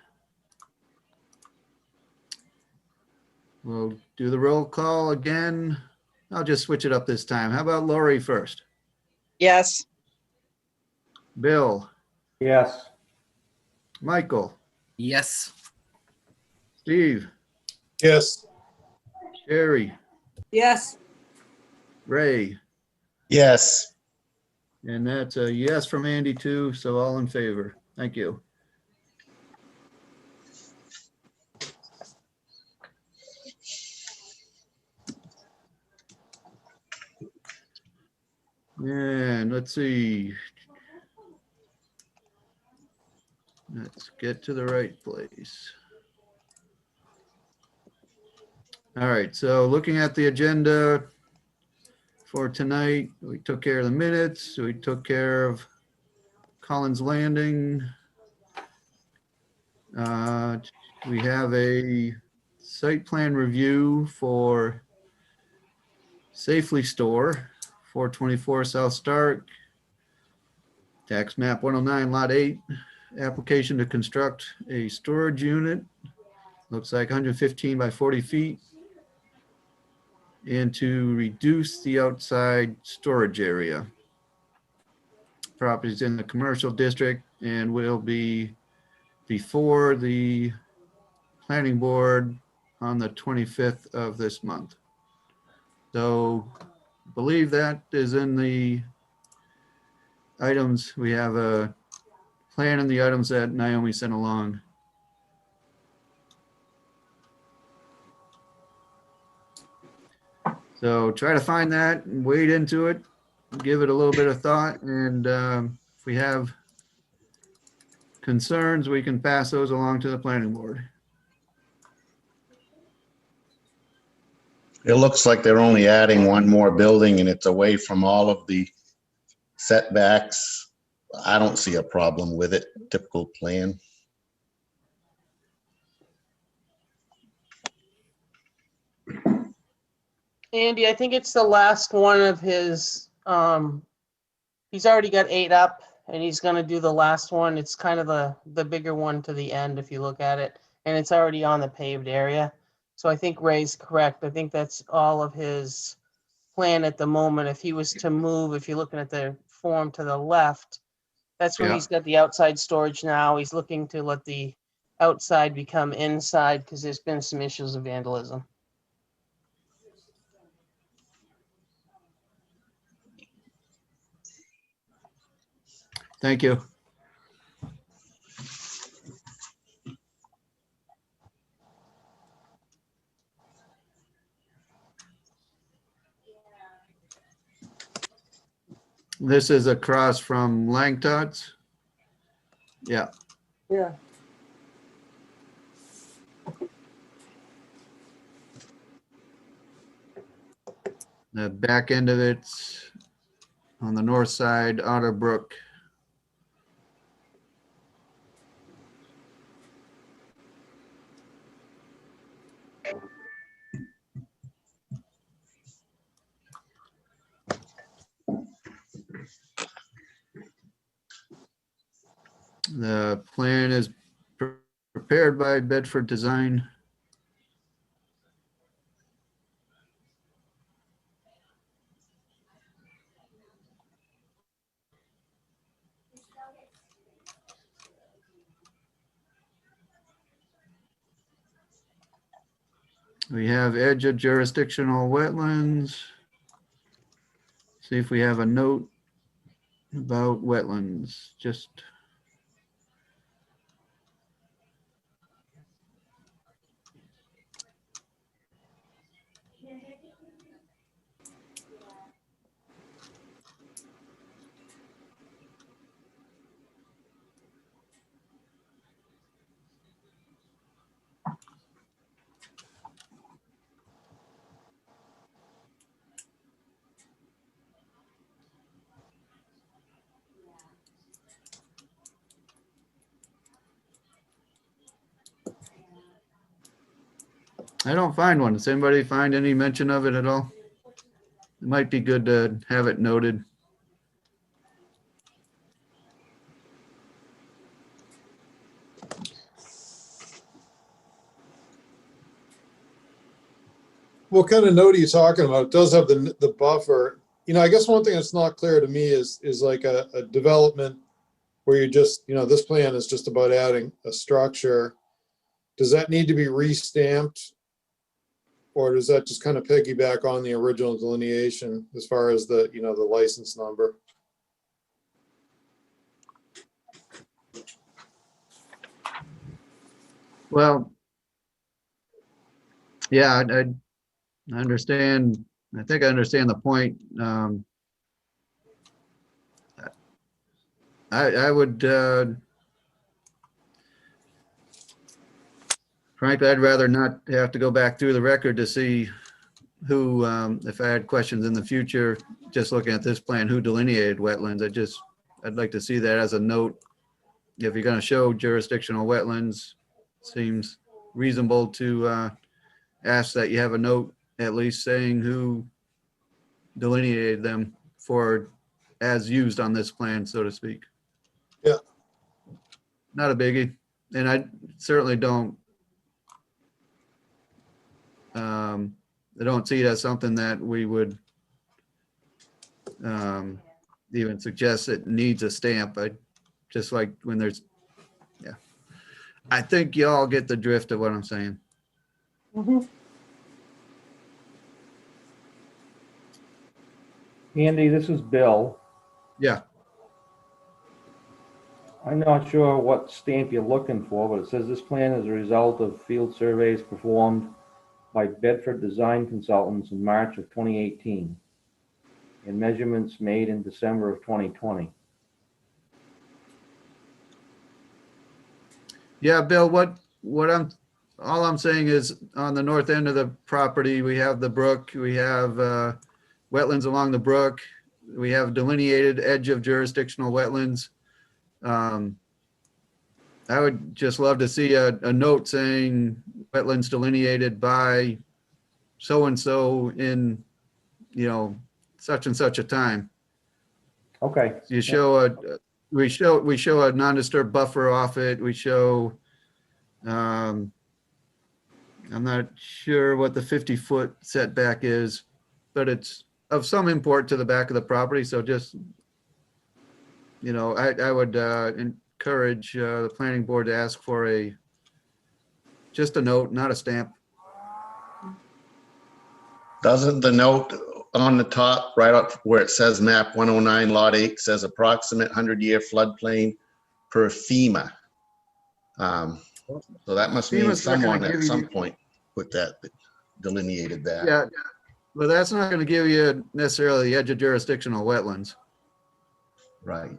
We'll do the roll call again. I'll just switch it up this time. How about Lori first? Yes, Bill, Yes. Michael, Yes. Steve, Yes. Sherry, yes, Ray, Yes. and that's a yes from Andy too, so all in favor. Thank you. And let's see. Let's get to the right place. All right, so looking at the agenda for tonight, we took care of the minutes, we took care of Collins Landing. We have a site plan review for Safely Store, 424 South Stark, tax map 109, lot 8, application to construct a storage unit. Looks like 115 by 40 feet. And to reduce the outside storage area. Properties in the commercial district and will be before the planning board on the 25th of this month. So I believe that is in the items. We have a plan in the items that Naomi sent along. So try to find that and wade into it, give it a little bit of thought, and if we have concerns, we can pass those along to the planning board. It looks like they're only adding one more building and it's away from all of the setbacks. I don't see a problem with it. Typical plan. Andy, I think it's the last one of his, he's already got 8 up and he's gonna do the last one. It's kind of the bigger one to the end if you look at it, and it's already on the paved area. So I think Ray's correct. I think that's all of his plan at the moment. If he was to move, if you're looking at the form to the left, that's where Yeah. he's got the outside storage now. He's looking to let the outside become inside because there's been some issues of vandalism. Thank you. This is across from Langtot's. Yeah. Yeah. The back end of it's on the north side, Otter Brook. The plan is prepared by Bedford Design. We have edge of jurisdictional wetlands. See if we have a note about wetlands, just. I don't find one. Does anybody find any mention of it at all? It might be good to have it noted. What kind of note are you talking about? It does have the buffer. You know, I guess one thing that's not clear to me is like a development where you're just, you know, this plan is just about adding a structure. Does that need to be re-stamped? Or does that just kind of piggyback on the original delineation as far as the, you know, the license number? Well, yeah, I understand. I think I understand the point. I would, frankly, I'd rather not have to go back through the record to see who, if I had questions in the future, just looking at this plan, who delineated wetlands. I'd like to see that as a note. If you're going to show jurisdictional wetlands, seems reasonable to ask that you have a note at least saying who delineated them for as used on this plan, so to speak. Yeah. Not a biggie. And I certainly I don't see it as something that we would even suggest it needs a stamp. I just like when there's, yeah. I think you all get the drift of what I'm saying. Mhm. Andy, this is Bill. Yeah. I'm not sure what stamp you're looking for, but it says this plan is a result of field surveys performed by Bedford Design Consultants in March of 2018 and measurements made in December of 2020. Yeah, Bill, all I'm saying is on the north end of the property, we have the brook, we have wetlands along the brook, we have delineated edge of jurisdictional wetlands. I would just love to see a note saying wetlands delineated by so-and-so in, such and such a time. Okay. You show we show a non-disturbed buffer off it. We show, I'm not sure what the 50-foot setback is, but it's of some import to the back of the property. So just, I would encourage the planning board to ask for just a note, not a stamp. Doesn't the note on the top, right up where it says map 109 lot 8 says approximate 100-year floodplain per FEMA? So that must mean FEMA's not gonna someone give at you- some point put that, delineated that. Yeah, but that's not going to give you necessarily the edge of jurisdictional wetlands. Right.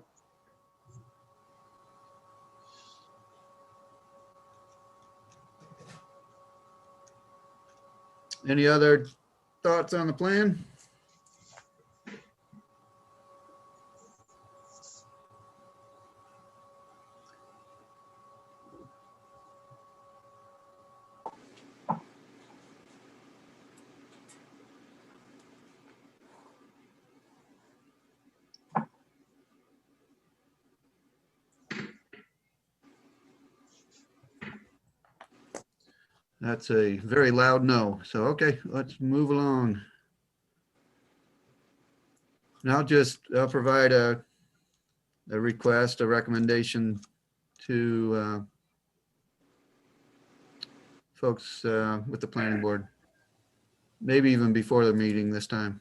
Any other thoughts on the plan? That's a very loud no. So, okay, let's move along. And I'll provide a request, a recommendation to folks with the planning board. Maybe even before the meeting this time.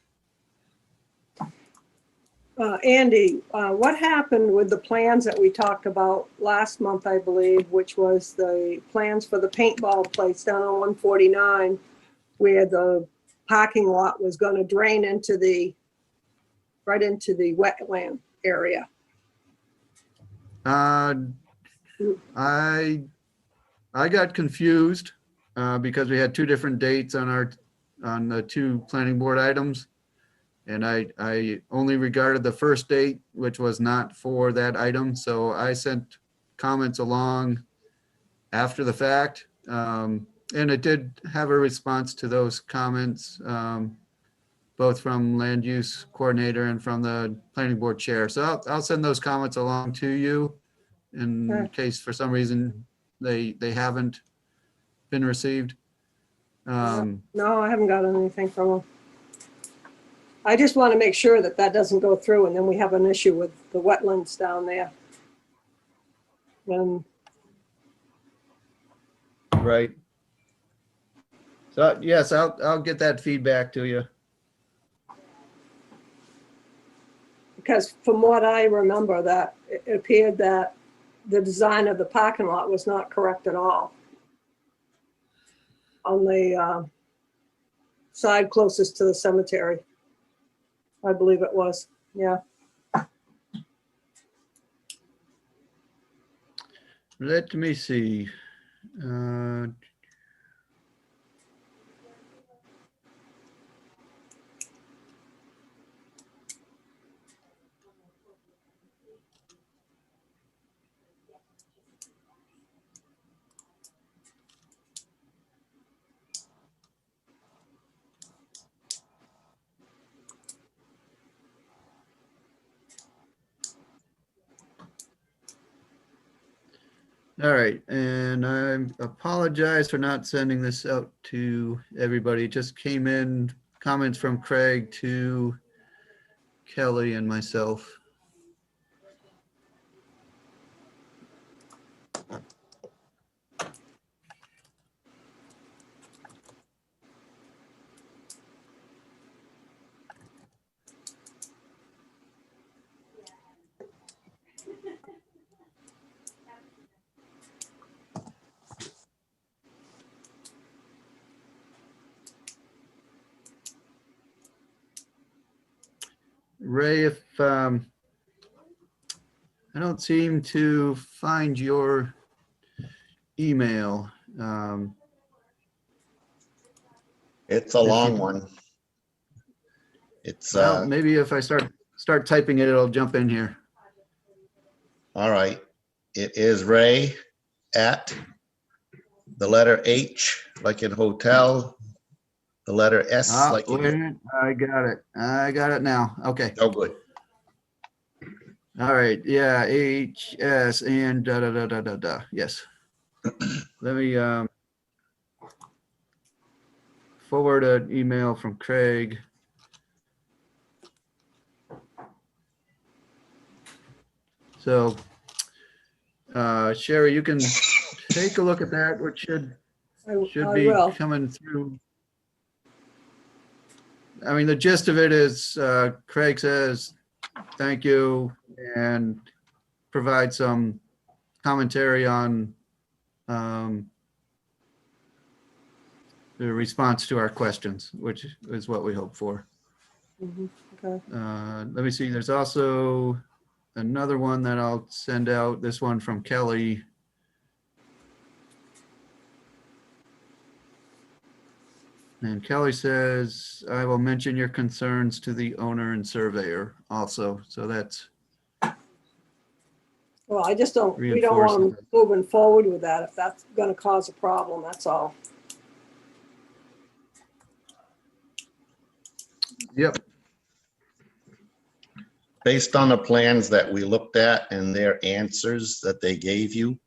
Andy, what happened with the plans that we talked about last month, I believe, which was the plans for the paintball place down on 149, where the parking lot was going to drain right into the wetland area? I got confused because we had two different dates on the two planning board items. And I only regarded the first date, which was not for that item. So I sent comments along after the fact. And it did have a response to those comments, both from land use coordinator and from the planning board chair. So I'll send those comments along to you in case for some reason they haven't been received. No, I haven't got anything from them. I just want to make sure that doesn't go through and then we have an issue with the wetlands down there. Right. So yes, I'll get that feedback to you. Because from what I remember, that it appeared that the design of the parking lot was not correct at all. On the side closest to the cemetery. I believe it was, yeah. Let me see. All right, and I apologize for not sending this out to everybody. It just came in, comments from Craig to Kelly and myself. Ray, if I don't seem to find your email. It's a long one. It's, Well, maybe if I start typing it, it'll jump in here. all right. It is Ray at the letter H, like in hotel, the letter S, like Wait a in. minute. I got it. I got it now. Okay. Oh, good. All right. Yeah. HS and da da da da da da. Yes. Let me forward an email from Craig. So, Sherry, you can take a look at that, which should I be will. coming through. I mean, the gist of it is Craig says, thank you, and provide some commentary on the response to our questions, which is what we hope for. Mhm, okay. Let me see, there's also another one that I'll send out, this one from Kelly. And Kelly says, I will mention your concerns to the owner and surveyor also. So that's Well, I just don't, we don't reinforcing. want them moving forward with that if that's gonna cause a problem, that's all. Yep. Based on the plans that we looked at and their answers that they gave you,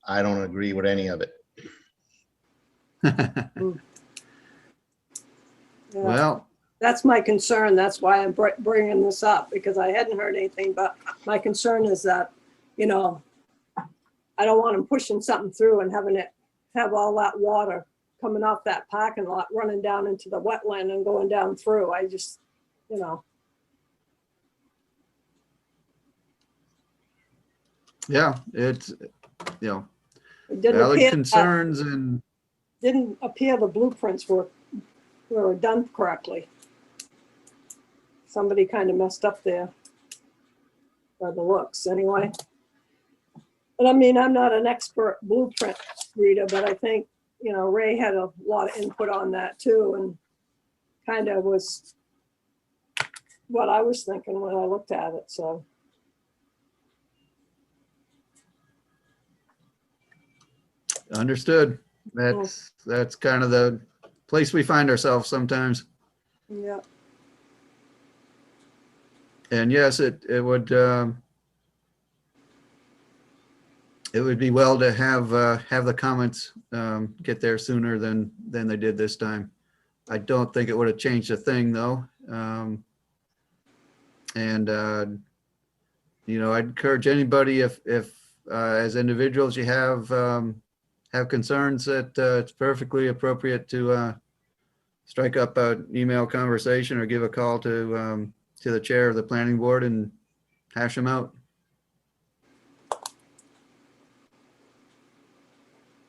I don't agree with any of it. Yeah, Well, that's my concern. That's why I'm bringing this up, because I hadn't heard anything, but my concern is that, you know, I don't want them pushing something through and having it have all that water coming off that parking lot, running down into the wetland and going down through. I just, you know, yeah, it's, you know, it didn't valid appear, concerns and didn't appear the blueprints were done correctly. Somebody kind of messed up there by the looks anyway. But I mean, I'm not an expert blueprint reader, but I think, you know, Ray had a lot of input on that too, and kind of was what I was thinking when I looked at it, so. understood. That's kind of the place we find ourselves sometimes. Yeah, And yes, it would be well to have the comments get there sooner than they did this time. I don't think it would have changed a thing though. You know, I'd encourage anybody if as individuals you have concerns that it's perfectly appropriate to strike up an email conversation or give a call to the chair of the planning board and hash them out.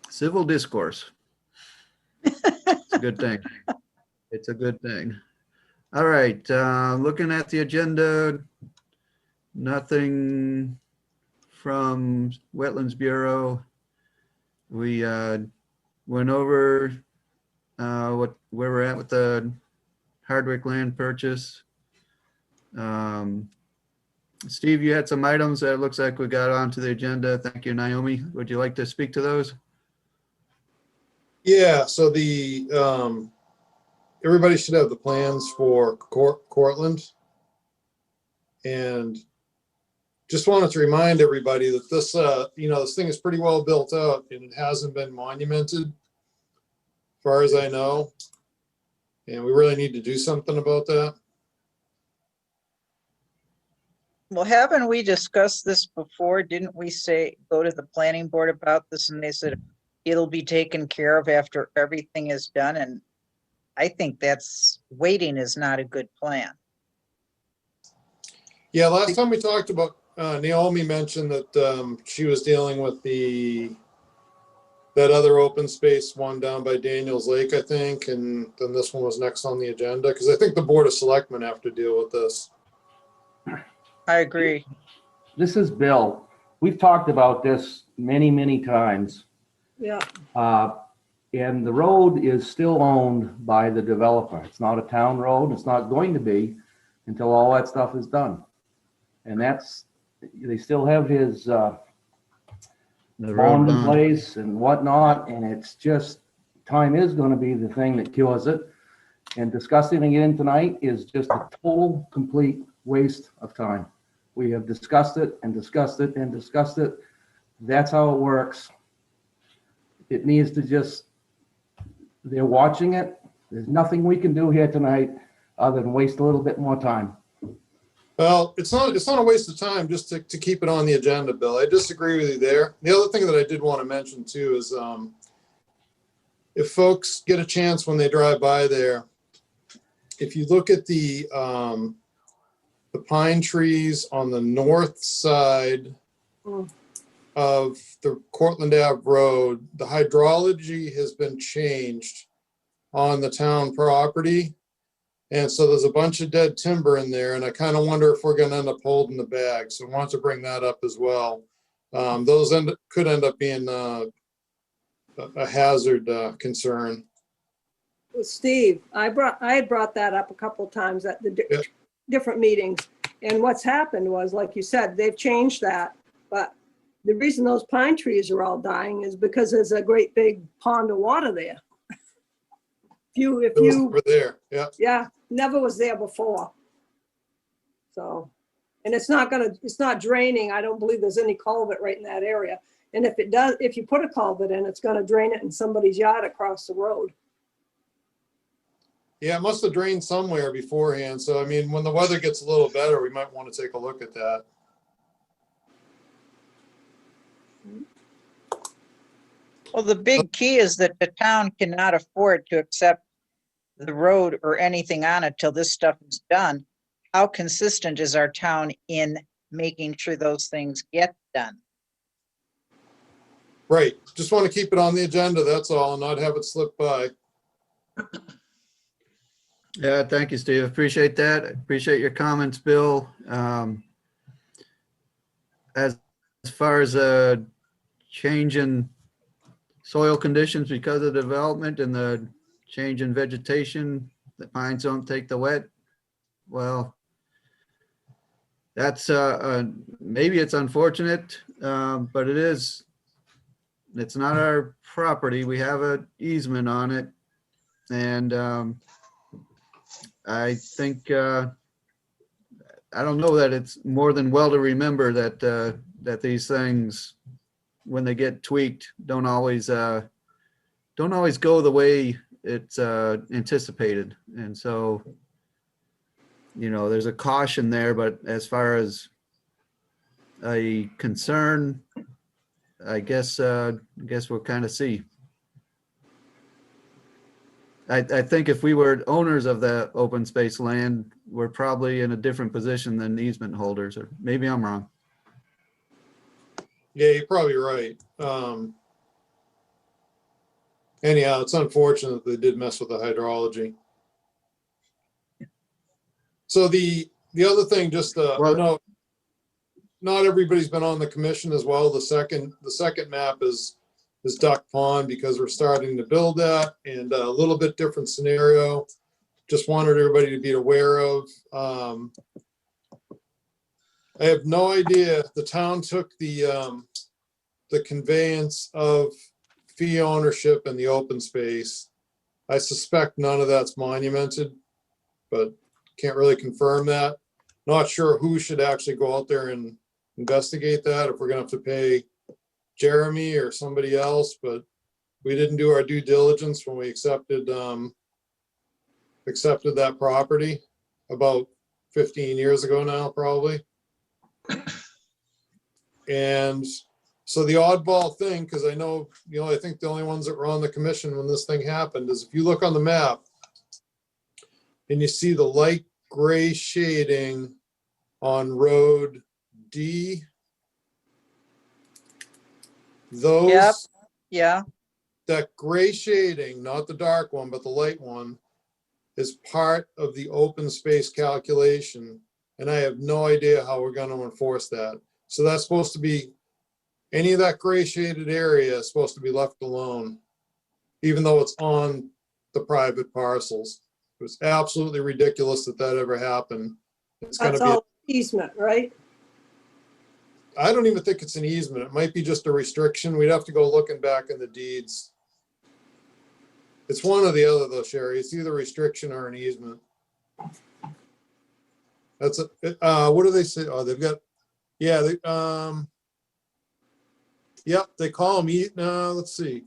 Civil discourse. It's a good thing. It's a good thing. All right, looking at the agenda, nothing from Wetlands Bureau. We went over where we're at with the Hardwick land purchase. Steve, you had some items that it looks like we got onto the agenda. Thank you, Naomi. Would you like to speak to those? Yeah, so everybody should have the plans for Cortland. And just wanted to remind everybody that this, this thing is pretty well built out and it hasn't been monumented, as far as I know. And we really need to do something about that. Well, haven't we discussed this before? Didn't we say, go to the planning board about this and they said it'll be taken care of after everything is done? And I think waiting is not a good plan. Yeah, last time we talked about, Naomi mentioned that she was dealing with that other open space one down by Daniels Lake, I think, and then this one was next on the agenda, because I think the Board of Selectmen have to deal with this. I agree. This is Bill. We've talked about this many, many times. Yeah, And the road is still owned by the developer. It's not a town road. It's not going to be until all that stuff is done. And they still have his The road bond in bond. place and whatnot, and it's just, time is gonna be the thing that cures it. And discussing it again tonight is just a total, complete waste of time. We have discussed it and discussed it and discussed it. That's how it works. It needs to just, they're watching it. There's nothing we can do here tonight other than waste a little bit more time. Well, it's not a waste of time just to keep it on the agenda, Bill. I disagree with you there. The other thing that I did want to mention too is if folks get a chance when they drive by there, if you look at the pine trees on the north side of the Cortland Ave Road, the hydrology has been changed on the town property. And so there's a bunch of dead timber in there, and I kind of wonder if we're going to end up holding the bag. So I want to bring that up as well. Those could end up being a hazard concern. well, Steve, I had brought that up a couple of times at the Yeah. different meetings. And what's happened was, like you said, they've changed that. But the reason those pine trees are all dying is because there's a great big pond of water there. If It was you, over there. Yeah. yeah, never was there before. So, and it's not draining. I don't believe there's any culvert right in that area. And if it does, if you put a culvert in, it's gonna drain it in somebody's yard across the road. Yeah, it must have drained somewhere beforehand. So, I mean, when the weather gets a little better, we might want to take a look at that. Well, the big key is that the town cannot afford to accept the road or anything on it till this stuff is done. How consistent is our town in making sure those things get done? Right. Just want to keep it on the agenda. That's all, and not have it slip by. Yeah, thank you, Steve. Appreciate that. Appreciate your comments, Bill. As far as a change in soil conditions because of development and the change in vegetation, the pines don't take the wet. Well, that's maybe it's unfortunate, but it's not our property. We have an easement on it, and I think I don't know that it's more than well to remember that that these things, when they get tweaked, don't always go the way it's anticipated. And so, you know, there's a caution there, but as far as a concern, I guess we'll kind of see. I think if we were owners of the open space land, we're probably in a different position than easement holders, or maybe I'm wrong. Yeah, you're probably right. Anyhow, it's unfortunate they did mess with the hydrology. So the other thing, just I know not everybody's been on the commission as well. The second map is Duck Pond, because we're starting to build that, and a little bit different scenario. Just wanted everybody to be aware of. I have no idea. The town took the conveyance of fee ownership in the open space. I suspect none of that's monumented, but can't really confirm that. Not sure who should actually go out there and investigate that, if we're gonna have to pay Jeremy or somebody else, but we didn't do our due diligence when we accepted that property about 15 years ago now, probably. And so the oddball thing, because I know, I think the only ones that were on the commission when this thing happened is if you look on the map and you see the light gray shading on road D, those, Yeah, that gray shading, not the dark one, but the light one, is part of the open space calculation. And I have no idea how we're going to enforce that. So that's supposed to be, any of that gray shaded area is supposed to be left alone, even though it's on the private parcels. It was absolutely ridiculous that that ever happened. It's going That's to be, all easement, right? I don't even think it's an easement. It might be just a restriction. We'd have to go looking back in the deeds. It's one or the other though, Sherry. It's either restriction or an easement. That's what do they say? Oh, they've got, yeah, yep, they call them, no, let's see.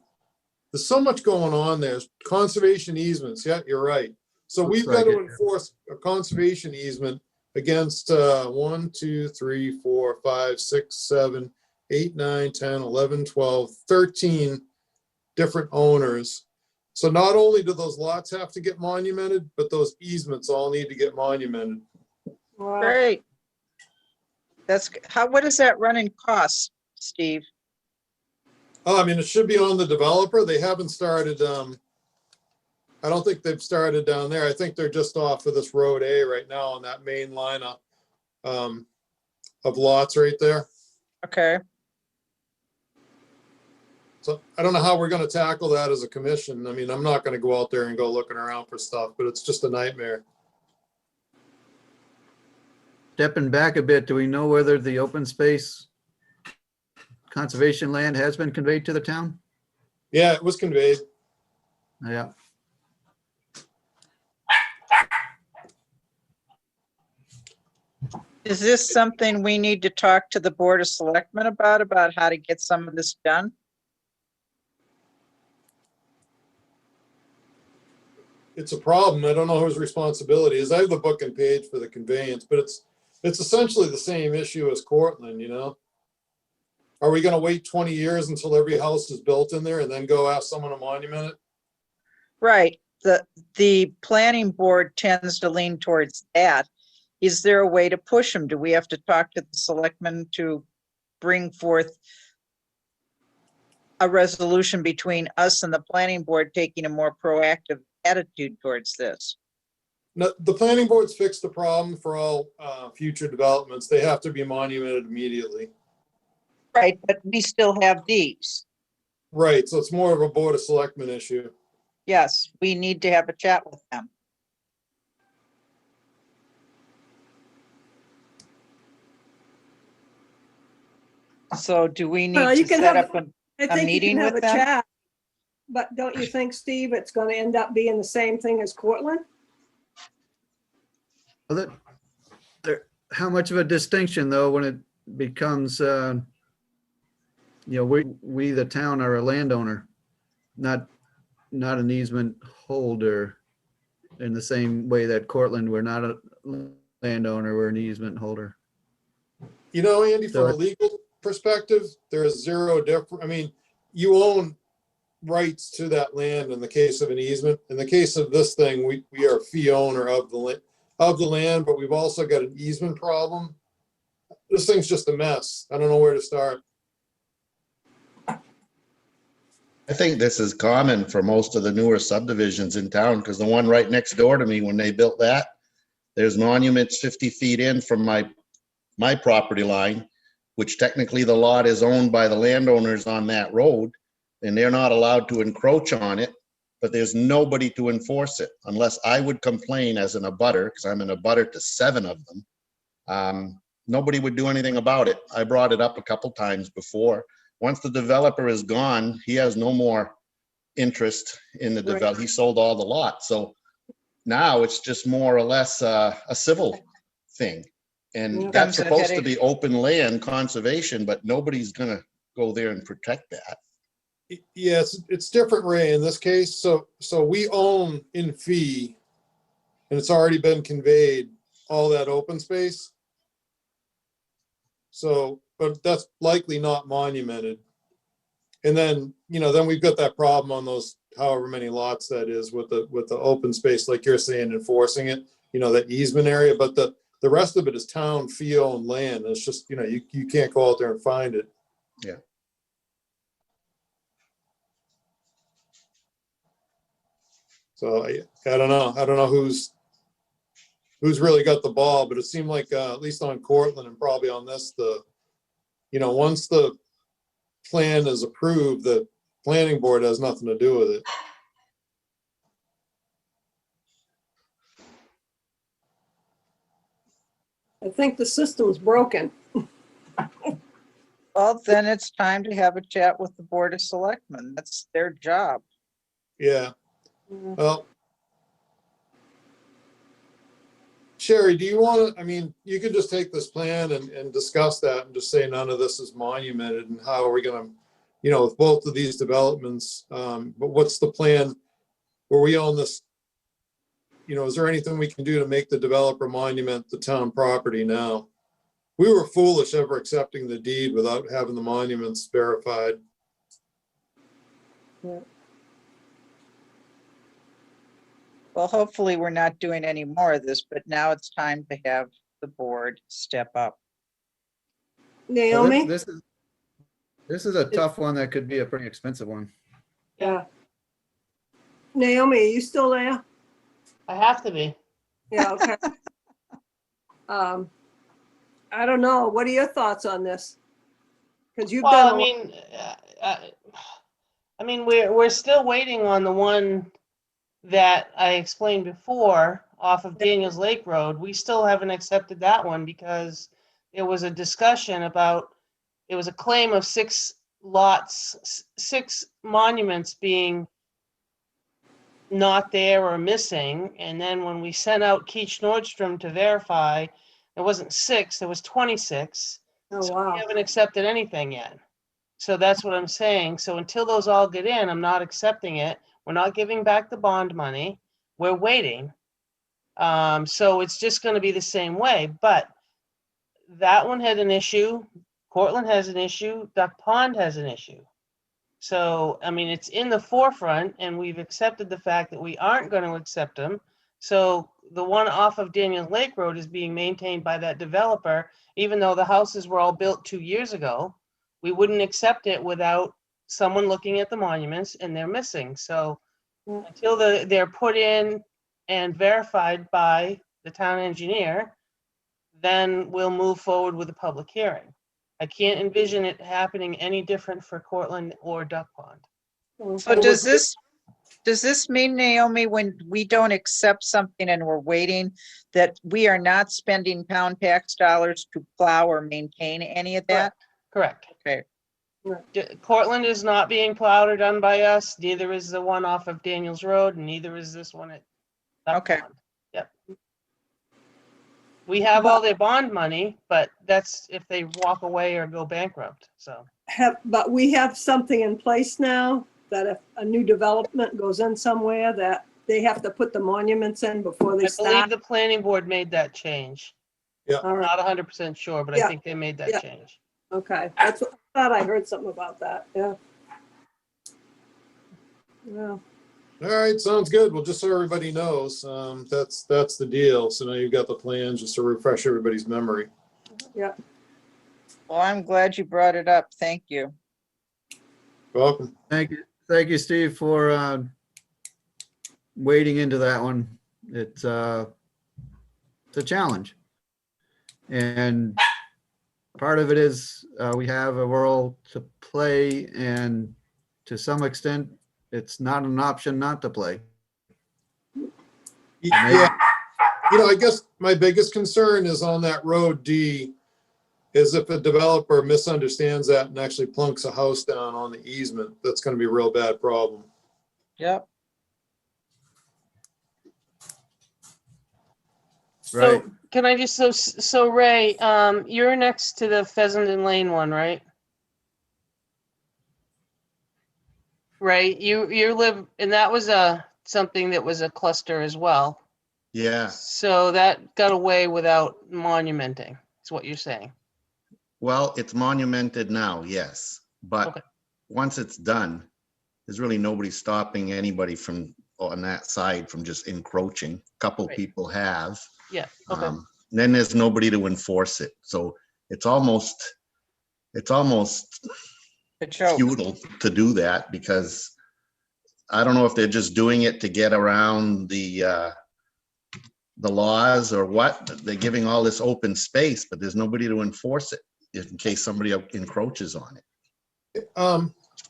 There's so much going on there. Conservation easements. Yeah, you're right. So Looks we've got like to it. enforce a conservation easement against 1, 2, 3, 4, 5, 6, 7, 8, 9, 10, 11, 12, 13 different owners. So not only do those lots have to get monumented, but those easements all need to get monumented. Wow. great. What does that run in costs, Steve? Oh, I mean, it should be on the developer. They haven't started, I don't think they've started down there. I think they're just off of this road A right now on that main line of lots right there. Okay, So I don't know how we're gonna tackle that as a commission. I mean, I'm not gonna go out there and go looking around for stuff, but it's just a nightmare. Stepping back a bit, do we know whether the open space conservation land has been conveyed to the town? Yeah, it was conveyed. Yeah. is this something we need to talk to the Board of Selectmen about how to get some of this done? It's a problem. I don't know whose responsibility is. I have the book and page for the conveyance, but it's essentially the same issue as Cortland, you know? Are we gonna wait 20 years until every house is built in there and then go ask someone to monument it? Right, the planning board tends to lean towards that. Is there a way to push them? Do we have to talk to the selectmen to bring forth a resolution between us and the planning board taking a more proactive attitude towards this? No, the planning board's fixed the problem for all future developments. They have to be monumented immediately. Right, but we still have these. Right, so it's more of a board of selectmen issue. Yes, we need to have a chat with them. So do we Well, need you to can set have- up I a think you meeting can have with a them? chat. But don't you think, Steve, it's gonna end up being the same thing as Cortland? Well, how much of a distinction though, when it becomes, we, the town, are a landowner, not an easement holder in the same way that Cortland, we're not a landowner, we're an easement holder. You know, Andy, from So- a legal perspective, there is zero difference. I mean, you own rights to that land in the case of an easement. In the case of this thing, we are fee owner of the land, but we've also got an easement problem. This thing's just a mess. I don't know where to start. I think this is common for most of the newer subdivisions in town, because the one right next door to me, when they built that, there's monuments 50 feet in from my property line, which technically the lot is owned by the landowners on that road, and they're not allowed to encroach on it, but there's nobody to enforce it unless I would complain as an abutter, because I'm an abutter to 7 of them. Nobody would do anything about it. I brought it up a couple times before. Once the developer is gone, he has no more interest in the develop. He sold all the lots. So now it's just more or less a civil thing. And Comes that's a supposed to headache. be open land conservation, but nobody's gonna go there and protect that. Yeah, it's different, Ray, in this case. So we own in fee, and it's already been conveyed, all that open space. So, but that's likely not monumented. And then, then we've got that problem on those however many lots that is with the open space, like you're saying, enforcing it, that easement area, but the rest of it is town fee owned land. It's just, you can't go out there and find it. Yeah. So I don't know. I don't know who's really got the ball, but it seemed like, at least on Cortland and probably on this, once the plan is approved, the planning board has nothing to do with it. I think the system's broken. Well, then it's time to have a chat with the Board of Selectmen. That's their job. Yeah. Well, Sherry, do you want to, you could just take this plan and discuss that and just say none of this is monumented, and how are we going to, with both of these developments, but what's the plan where we own this? Is there anything we can do to make the developer monument the town property now? We were foolish ever accepting the deed without having the monuments verified. Well, hopefully we're not doing any more of this, but now it's time to have the board step up. Naomi? This is a tough one that could be a pretty expensive one. Yeah. Naomi, are you still there? I have to be. Yeah, okay. I don't know. What are your thoughts on this? Because you've Well, done, we're still waiting on the one that I explained before off of Daniels Lake Road. We still haven't accepted that one because there was a discussion about, it was a claim of 6 lots, 6 monuments being not there or missing. And then when we sent out Keach Nordstrom to verify, it wasn't 6, there was 26. oh, So we wow. haven't accepted anything yet. So that's what I'm saying. So until those all get in, I'm not accepting it. We're not giving back the bond money. We're waiting. So it's just going to be the same way. But that one had an issue. Cortland has an issue. Duck Pond has an issue. So, it's in the forefront, and we've accepted the fact that we aren't going to accept them. So the one off of Daniels Lake Road is being maintained by that developer, even though the houses were all built 2 years ago. We wouldn't accept it without someone looking at the monuments, and they're missing. So until they're put in and verified by the town engineer, then we'll move forward with a public hearing. I can't envision it happening any different for Cortland or Duck Pond. So does this mean, Naomi, when we don't accept something and we're waiting, that we are not spending town tax dollars to plow or maintain any of that? Correct. Okay. Cortland is not being plowed or done by us. Neither is the one off of Daniels Road, and neither is this one at Duck Okay. Pond. Yep. We have all their bond money, but that's if they walk away or go bankrupt. So But we have something in place now that if a new development goes in somewhere, that they have to put the monuments in before they I believe start. the planning board made that change. Yeah. All right, Not 100% sure, but I Yeah. think they made that Yeah. change. okay. That's what I thought. I heard something about that. Yeah. Yeah. All right, sounds good. Well, just so everybody knows, that's the deal. So now you've got the plans, just to refresh everybody's memory. Yeah. Well, I'm glad you brought it up. Thank you. Welcome. Thank you, Steve, for wading into that one. It's a challenge. And part of it is we have a role to play, and to some extent, it's not an option not to play. Yeah, I guess my biggest concern is on that road D, is if a developer misunderstands that and actually plunks a house down on the easement, that's going to be a real bad problem. Yep. Right. So can I just, so Ray, you're next to the Pheasant and Lane one, right? Right, you live, and that was something that was a cluster as well. Yeah, So that got away without monumenting, is what you're saying. well, it's monumented now, yes, Okay. but once it's done, there's really nobody stopping anybody from, on that side from just encroaching. Couple Right. people have. Yeah, okay. Then there's nobody to enforce it. So it's almost The joke. futile to do that because I don't know if they're just doing it to get around the laws or what. They're giving all this open space, but there's nobody to enforce it in case somebody encroaches on it.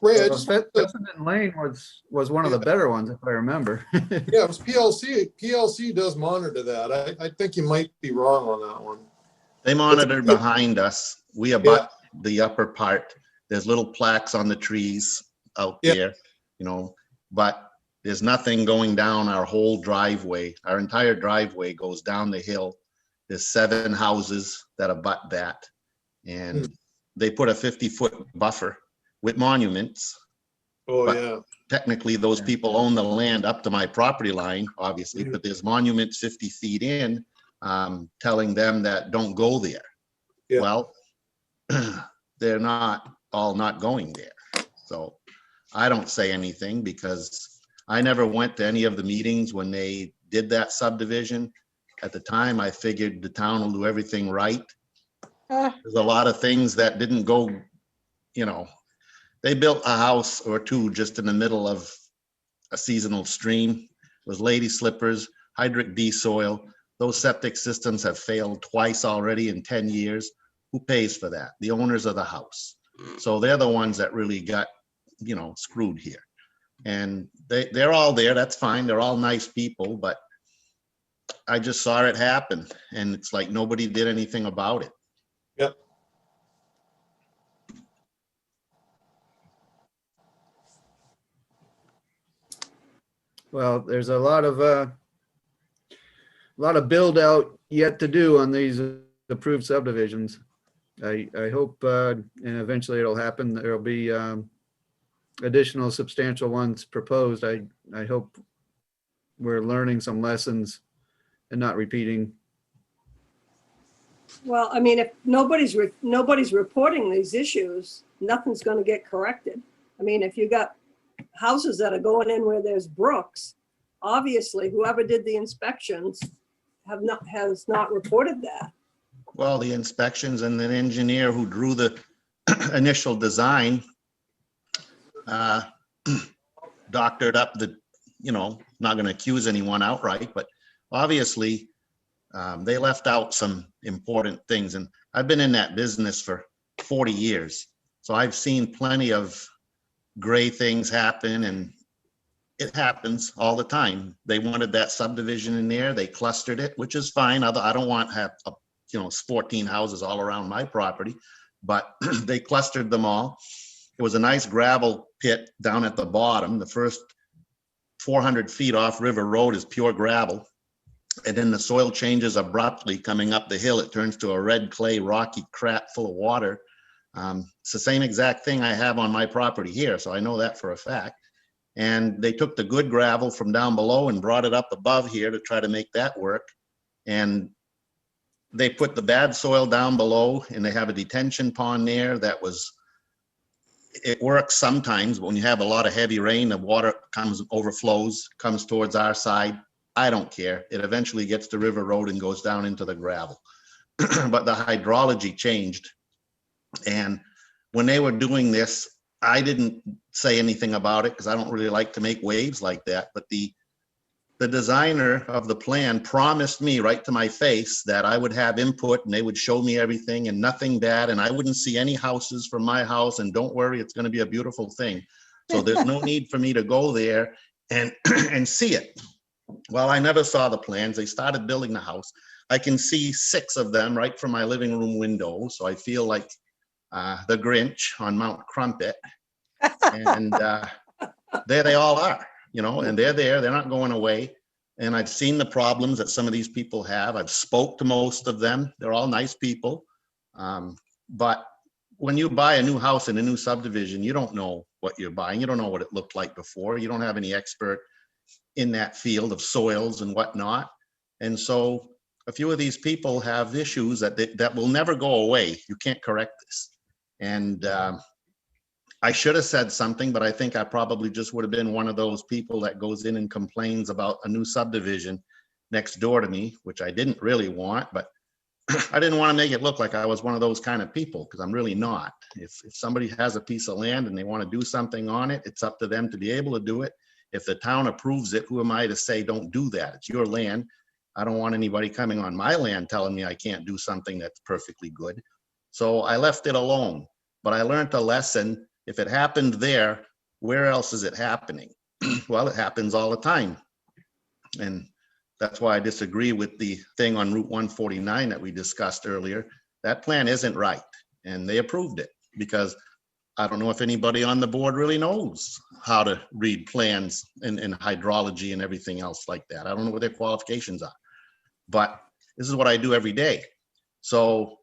Ray, I Well, just, wanted to- Pheasant Lane was one of the better ones, if I remember. yeah, it was PLC. PLC does monitor that. I think you might be wrong on that one. They monitor behind us. We abut the upper part. There's little plaques on the trees out Yeah. there, but there's nothing going down our whole driveway. Our entire driveway goes down the hill. There's 7 houses that abut that. And they put a 50-foot buffer with monuments. Oh, But yeah. technically, those people own the land up to my property line, obviously, but there's monuments 50 feet in telling them that don't go there. Yeah. Well, they're not going there. So I don't say anything because I never went to any of the meetings when they did that subdivision. At the time, I figured the town will do everything right. There's a lot of things that didn't go, they built a house or two just in the middle of a seasonal stream. It was lady slippers, hydric D soil. Those septic systems have failed twice already in 10 years. Who pays for that? The owners of the house. So they're the ones that really got, screwed here. And they're all there. That's fine. They're all nice people, but I just saw it happen. And it's like nobody did anything about it. Yep. Well, there's a lot of build out yet to do on these approved subdivisions. I hope, and eventually it'll happen. There'll be additional substantial ones proposed. I hope we're learning some lessons and not repeating. Well, I mean, if nobody's reporting these issues, nothing's going to get corrected. I mean, if you got houses that are going in where there's brooks, obviously whoever did the inspections has not reported that. Well, the inspections and the engineer who drew the initial design doctored up the, not going to accuse anyone outright, but obviously they left out some important things. And I've been in that business for 40 years. So I've seen plenty of gray things happen, and it happens all the time. They wanted that subdivision in there. They clustered it, which is fine. I don't want to have 14 houses all around my property, but they clustered them all. It was a nice gravel pit down at the bottom. The first 400 feet off River Road is pure gravel. And then the soil changes abruptly coming up the hill. It turns to a red clay, rocky crap full of water. It's the same exact thing I have on my property here. So I know that for a fact. And they took the good gravel from down below and brought it up above here to try to make that work. And they put the bad soil down below, and they have a detention pond there it works sometimes, but when you have a lot of heavy rain, the water overflows, comes towards our side. I don't care. It eventually gets to River Road and goes down into the gravel. But the hydrology changed. And when they were doing this, I didn't say anything about it because I don't really like to make waves like that. But the designer of the plan promised me right to my face that I would have input and they would show me everything and nothing bad. And I wouldn't see any houses from my house. And don't worry, it's going to be a beautiful thing. So there's no need for me to go there and see it. Well, I never saw the plans. They started building the house. I can see 6 of them right from my living room window. So I feel like the Grinch on Mount Crumpet. And there they all are, and they're there. They're not going away. and I've seen the problems that some of these people have. I've spoke to most of them. They're all nice people. But when you buy a new house in a new subdivision, you don't know what you're buying. You don't know what it looked like before. You don't have any expert in that field of soils and whatnot. And so a few of these people have issues that will never go away. You can't correct this. And I should have said something, but I think I probably just would have been one of those people that goes in and complains about a new subdivision next door to me, which I didn't really want, but I didn't want to make it look like I was one of those kind of people, because I'm really not. If somebody has a piece of land and they want to do something on it, it's up to them to be able to do it. If the town approves it, who am I to say don't do that? It's your land. I don't want anybody coming on my land telling me I can't do something that's perfectly good. So I left it alone, but I learned a lesson. If it happened there, where else is it happening? Well, it happens all the time. And that's why I disagree with the thing on Route 149 that we discussed earlier. That plan isn't right, and they approved it because I don't know if anybody on the board really knows how to read plans and hydrology and everything else like that. I don't know what their qualifications are, but this is what I do every day. So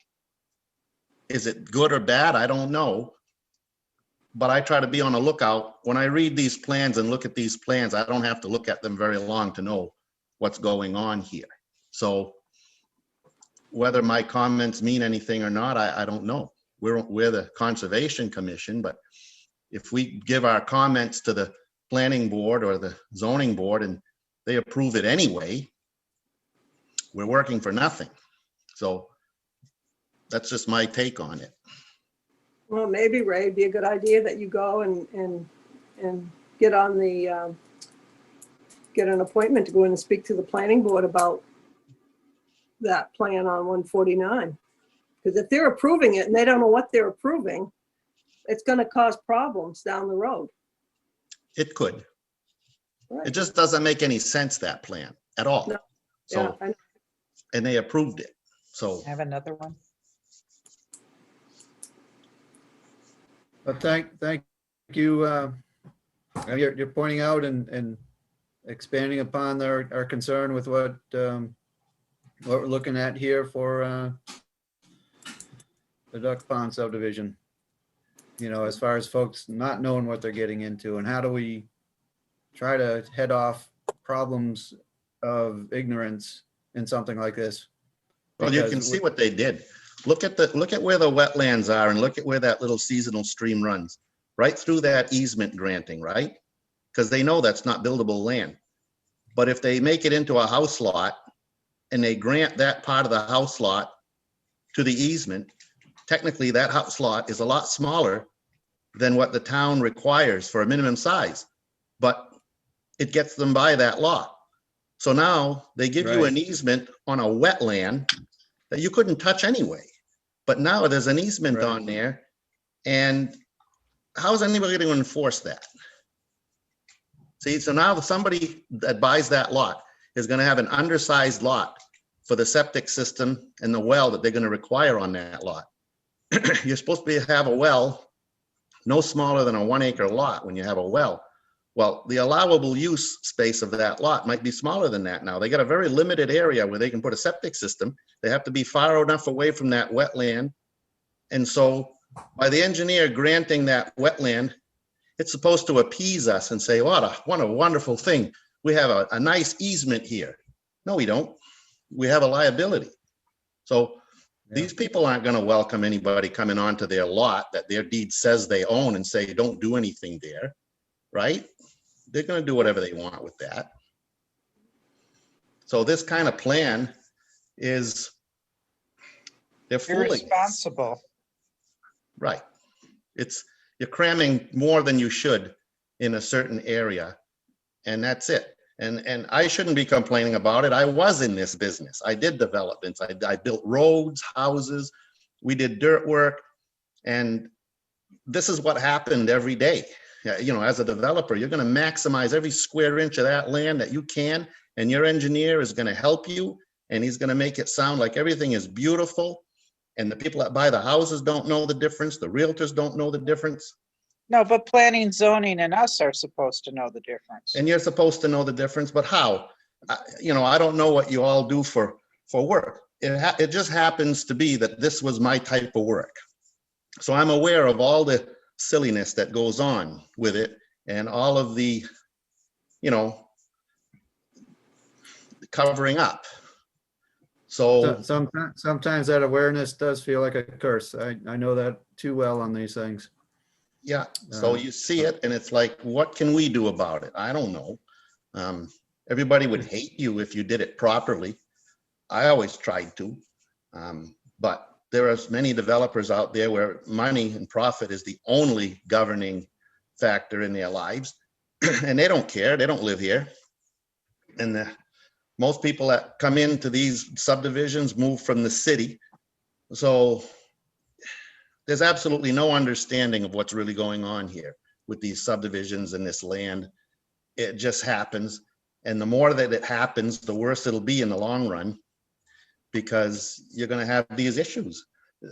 is it good or bad? I don't know. But I try to be on the lookout. When I read these plans and look at these plans, I don't have to look at them very long to know what's going on here. So whether my comments mean anything or not, I don't know. We're the Conservation Commission, but if we give our comments to the planning board or the zoning board and they approve it anyway, we're working for nothing. So that's just my take on it. Well, maybe, Ray, it'd be a good idea that you go and get on the, get an appointment to go in and speak to the planning board about that plan on 149. Because if they're approving it and they don't know what they're approving, it's going to cause problems down the road. It could. Right. It just doesn't make any sense, that plan at all. No. So, Yeah, and they approved it. So I have another one. But thank you. You're pointing out and expanding upon our concern with what we're looking at here for the Duck Pond subdivision. You know, as far as folks not knowing what they're getting into, and how do we try to head off problems of ignorance in something like this? well, you can see what they did. Look at where the wetlands are and look at where that little seasonal stream runs, right through that easement granting, right? Because they know that's not buildable land. But if they make it into a house lot and they grant that part of the house lot to the easement, technically that house lot is a lot smaller than what the town requires for a minimum size, but it gets them by that lot. So now they give you an easement on a wetland that you couldn't touch anyway. But now there's an easement on there, and how is anybody going to enforce that? See, so now somebody that buys that lot is going to have an undersized lot for the septic system and the well that they're going to require on that lot. You're supposed to have a well no smaller than a 1 acre lot when you have a well. Well, the allowable use space of that lot might be smaller than that now. They got a very limited area where they can put a septic system. They have to be far enough away from that wetland. And so by the engineer granting that wetland, it's supposed to appease us and say, what a wonderful thing. We have a nice easement here. No, we don't. We have a liability. So these people aren't going to welcome anybody coming onto their lot that their deed says they own and say, don't do anything there, right? They're going to do whatever they want with that. So this kind of plan is, they're fooling us. Irresponsible. Right. You're cramming more than you should in a certain area, and that's it. And I shouldn't be complaining about it. I was in this business. I did developments. I built roads, houses. We did dirt work, and this is what happened every day. You know, as a developer, you're going to maximize every square inch of that land that you can, and your engineer is going to help you, and he's going to make it sound like everything is beautiful, and the people that buy the houses don't know the difference. The realtors don't know the difference. No, but planning, zoning, and us are supposed to know the difference. And you're supposed to know the difference, but how? I don't know what you all do for work. It just happens to be that this was my type of work. So I'm aware of all the silliness that goes on with it and all of the, covering up. So Sometimes that awareness does feel like a curse. I know that too well on these things. yeah, so you see it and it's like, what can we do about it? I don't know. Everybody would hate you if you did it properly. I always tried to. But there are many developers out there where money and profit is the only governing factor in their lives. And they don't care. They don't live here. And most people that come into these subdivisions move from the city. So there's absolutely no understanding of what's really going on here with these subdivisions and this land. It just happens. And the more that it happens, the worse it'll be in the long run, because you're going to have these issues.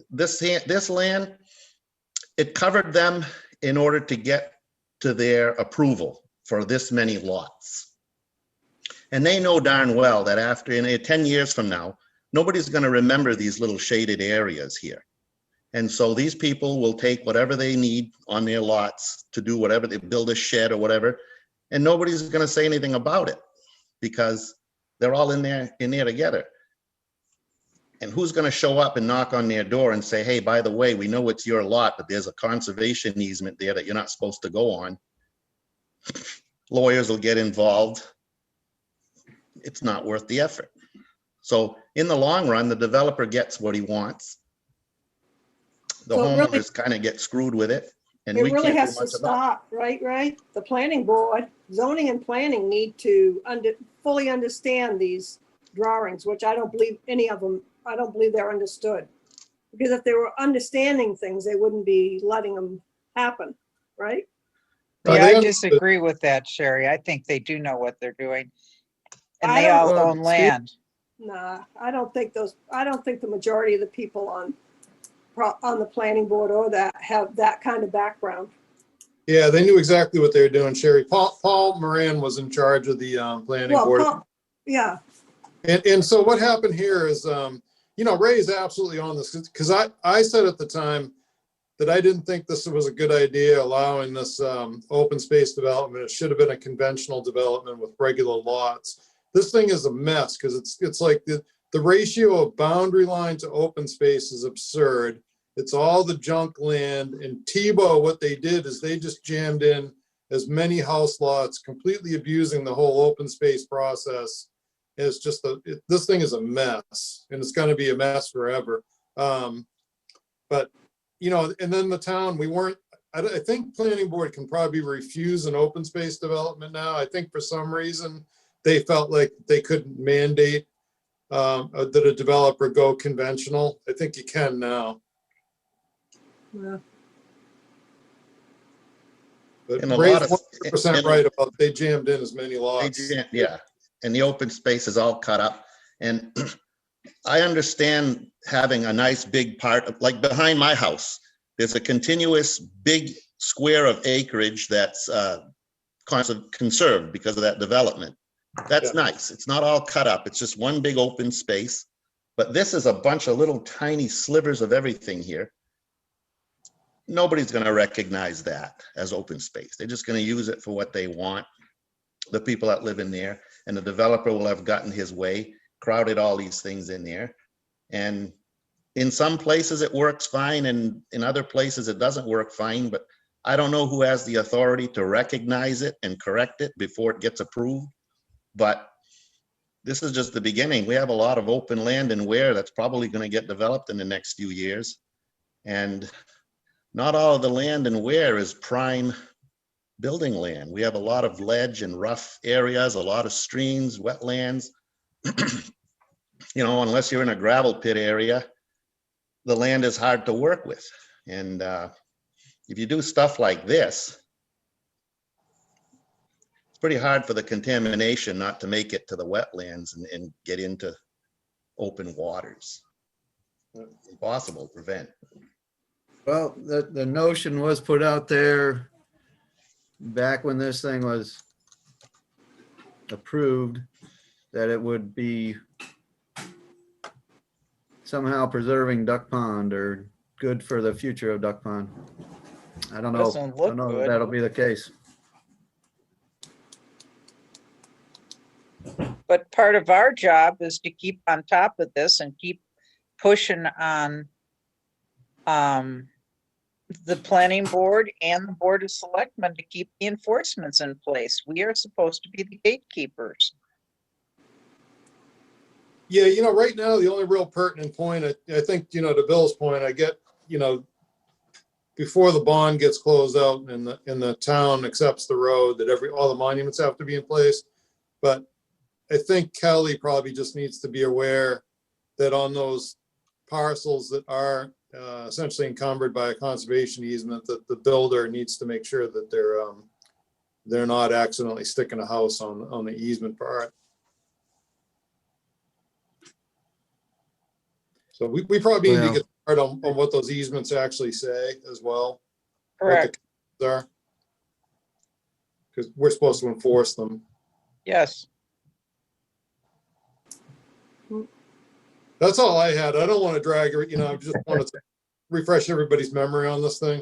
This land, it covered them in order to get to their approval for this many lots. And they know darn well that after 10 years from now, nobody's going to remember these little shaded areas here. And so these people will take whatever they need on their lots to do whatever, they build a shed or whatever, and nobody's going to say anything about it because they're all in there together. And who's going to show up and knock on their door and say, hey, by the way, we know it's your lot, but there's a conservation easement there that you're not supposed to go on. Lawyers will get involved. It's not worth the effort. So in the long run, the developer gets what he wants. The So it really- homeowners kind of get screwed with it. And It we really can't has do to much about it. stop, right? The planning board, zoning and planning need to fully understand these drawings, which I don't believe any of them, I don't believe they're understood. Because if they were understanding things, they wouldn't be letting them happen, right? Right, Yeah, they I understood. disagree with that, Sherry. I think they do know what they're doing. And I they don't- all Well, own Steve- land. Nah, I don't think the majority of the people on the planning board or that have that kind of background. Yeah, they knew exactly what they were doing, Sherry. Paul Moran was in charge of the planning Well, board. yeah, And so what happened here is, Ray is absolutely on this, because I said at the time that I didn't think this was a good idea, allowing this open space development. It should have been a conventional development with regular lots. This thing is a mess, because it's like the ratio of boundary line to open space is absurd. It's all the junk land. And Tebow, what they did is they just jammed in as many house lots, completely abusing the whole open space process. It's just this thing is a mess, and it's going to be a mess forever. But and then the town, I think planning board can probably refuse an open space development now. I think for some reason they felt like they couldn't mandate that a developer go conventional. I think you can now. yeah. But And a Ray's lot of- 100% right about they jammed in as many lots. Yeah, and the open space is all cut up. And I understand having a nice big part of, like behind my house, there's a continuous big square of acreage that's conserved because of that development. That's Yeah. nice. It's not all cut up. It's just one big open space. But this is a bunch of little tiny slivers of everything here. Nobody's going to recognize that as open space. They're just going to use it for what they want. The people that live in there, and the developer will have gotten his way, crowded all these things in there. And in some places it works fine, and in other places it doesn't work fine, but I don't know who has the authority to recognize it and correct it before it gets approved. But this is just the beginning. We have a lot of open land in Ware that's probably going to get developed in the next few years. And not all of the land in Ware is prime building land. We have a lot of ledge and rough areas, a lot of streams, wetlands. Unless you're in a gravel pit area, the land is hard to work with. And if you do stuff like this, it's pretty hard for the contamination not to make it to the wetlands and get into open waters. Impossible to prevent. Well, the notion was put out there back when this thing was approved, that it would be somehow preserving Duck Pond or good for the future of Duck Pond. I don't know. Doesn't I look don't know if good. that'll be the case. But part of our job is to keep on top of this and keep pushing on the planning board and the board of selectmen to keep the enforcements in place. We are supposed to be the gatekeepers. Yeah, right now, the only real pertinent point, I think, to Bill's point, I get, before the bond gets closed out and the town accepts the road, that all the monuments have to be in place. But I think Kelly probably just needs to be aware that on those parcels that are essentially encumbered by a conservation easement, that the builder needs to make sure that they're not accidentally sticking a house on the easement part. So we probably need to get started on what those easements actually say as well. Correct. Because we're supposed to enforce them. Yes. That's all I had. I don't want to drag her, I just wanted to refresh everybody's memory on this thing.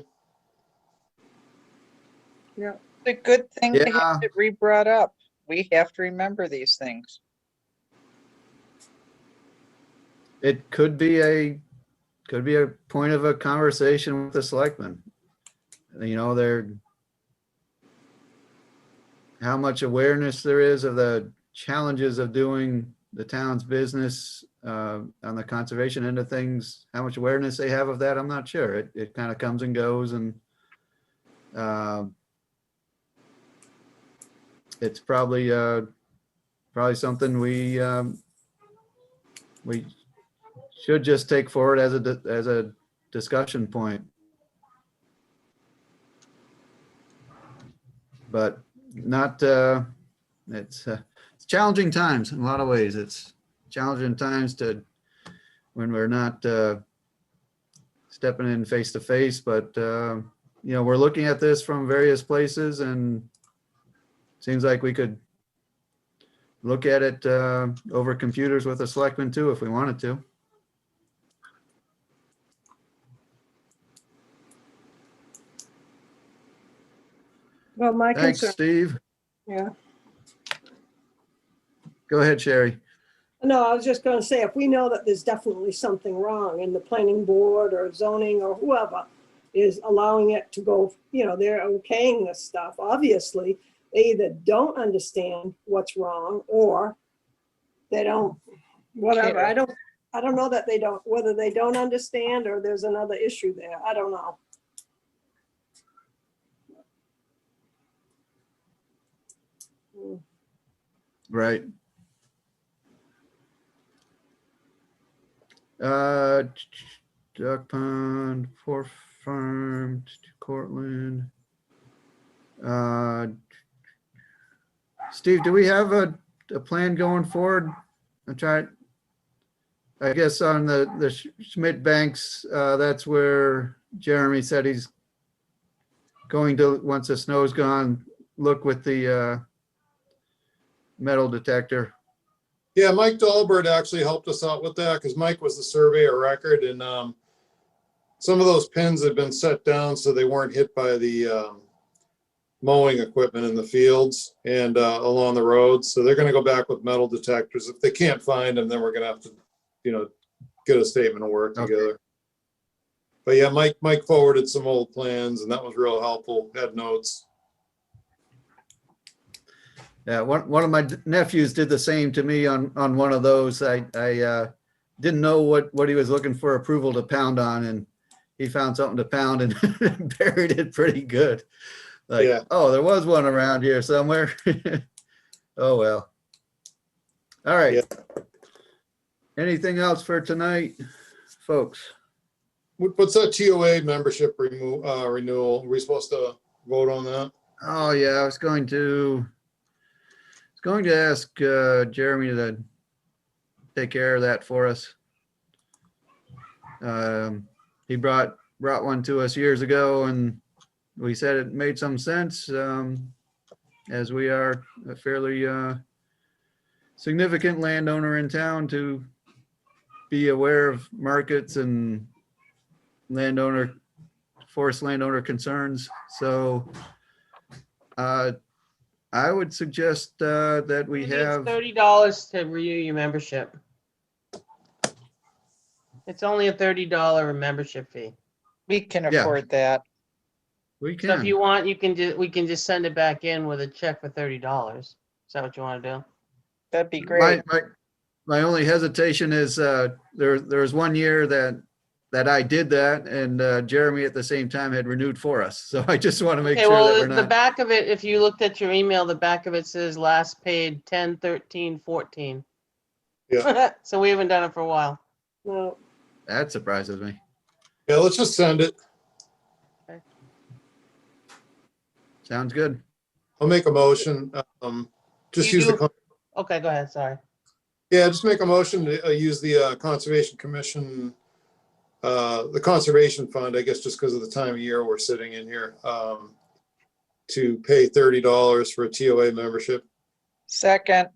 Yeah. It's a good thing to Yeah. have it re-brought up. We have to remember these things. It could be a point of a conversation with the selectmen. How much awareness there is of the challenges of doing the town's business on the conservation end of things, how much awareness they have of that, I'm not sure. It kind of comes and goes, and it's probably something we should just take forward as a discussion point. But not, it's challenging times in a lot of ways. It's challenging times when we're not stepping in face to face, but we're looking at this from various places, and seems like we could look at it over computers with the selectmen too, if we wanted to. Well, my Thanks, concern, Steve. yeah. Go ahead, Sherry. No, I was just gonna say, if we know that there's definitely something wrong and the planning board or zoning or whoever is allowing it to go, they're okaying this stuff, obviously, they either don't understand what's wrong or they don't, whatever. Care. I don't know that they don't, whether they don't understand or there's another issue there. I don't know. Right. Duck Pond, Four Farm, Cortland. Steve, do we have a plan going forward? I guess on the Schmidt Banks, that's where Jeremy said he's going to, once the snow's gone, look with the metal detector. Yeah, Mike Dahlberg actually helped us out with that because Mike was the surveyor of record, and some of those pins had been set down so they weren't hit by the mowing equipment in the fields and along the roads. So they're going to go back with metal detectors. If they can't find them, then we're going to have to, get a statement of work together. But yeah, Mike forwarded some old plans, and that was real helpful. Had notes. Yeah, one of my nephews did the same to me on one of those. I didn't know what he was looking for approval to pound on, and he found something to pound and buried it pretty good. Like, Yeah. Oh, there was one around here somewhere. Oh, well. All right. Yeah. Anything else for tonight, folks? What's that TOA membership renewal? Are we supposed to vote on that? Oh, yeah, I was going to ask Jeremy to take care of that for us. He brought one to us years ago, and we said it made some sense, as we are a fairly significant landowner in town to be aware of markets and forest landowner concerns. So I would suggest that we have, $30 to renew your membership. It's only a $30 membership fee. We can Yeah. afford that. we So if you can. want, we can just send it back in with a check for $30. Is that what you want to do? That'd be great. My only hesitation is there was one year that I did that, and Jeremy at the same time had renewed for us. So I just want to make Okay, sure that well, we're the not. back of it, if you looked at your email, the back of it says last paid 10/13/14. Yeah. So we haven't done it for a while. No, That surprises me. Yeah, let's just send it. Sounds good. I'll make a motion. Just You use the, do- Okay, go ahead, sorry. yeah, just make a motion to use the Conservation Commission, the Conservation Fund, I guess, just because of the time of year we're sitting in here, to pay $30 for a TOA membership. Second,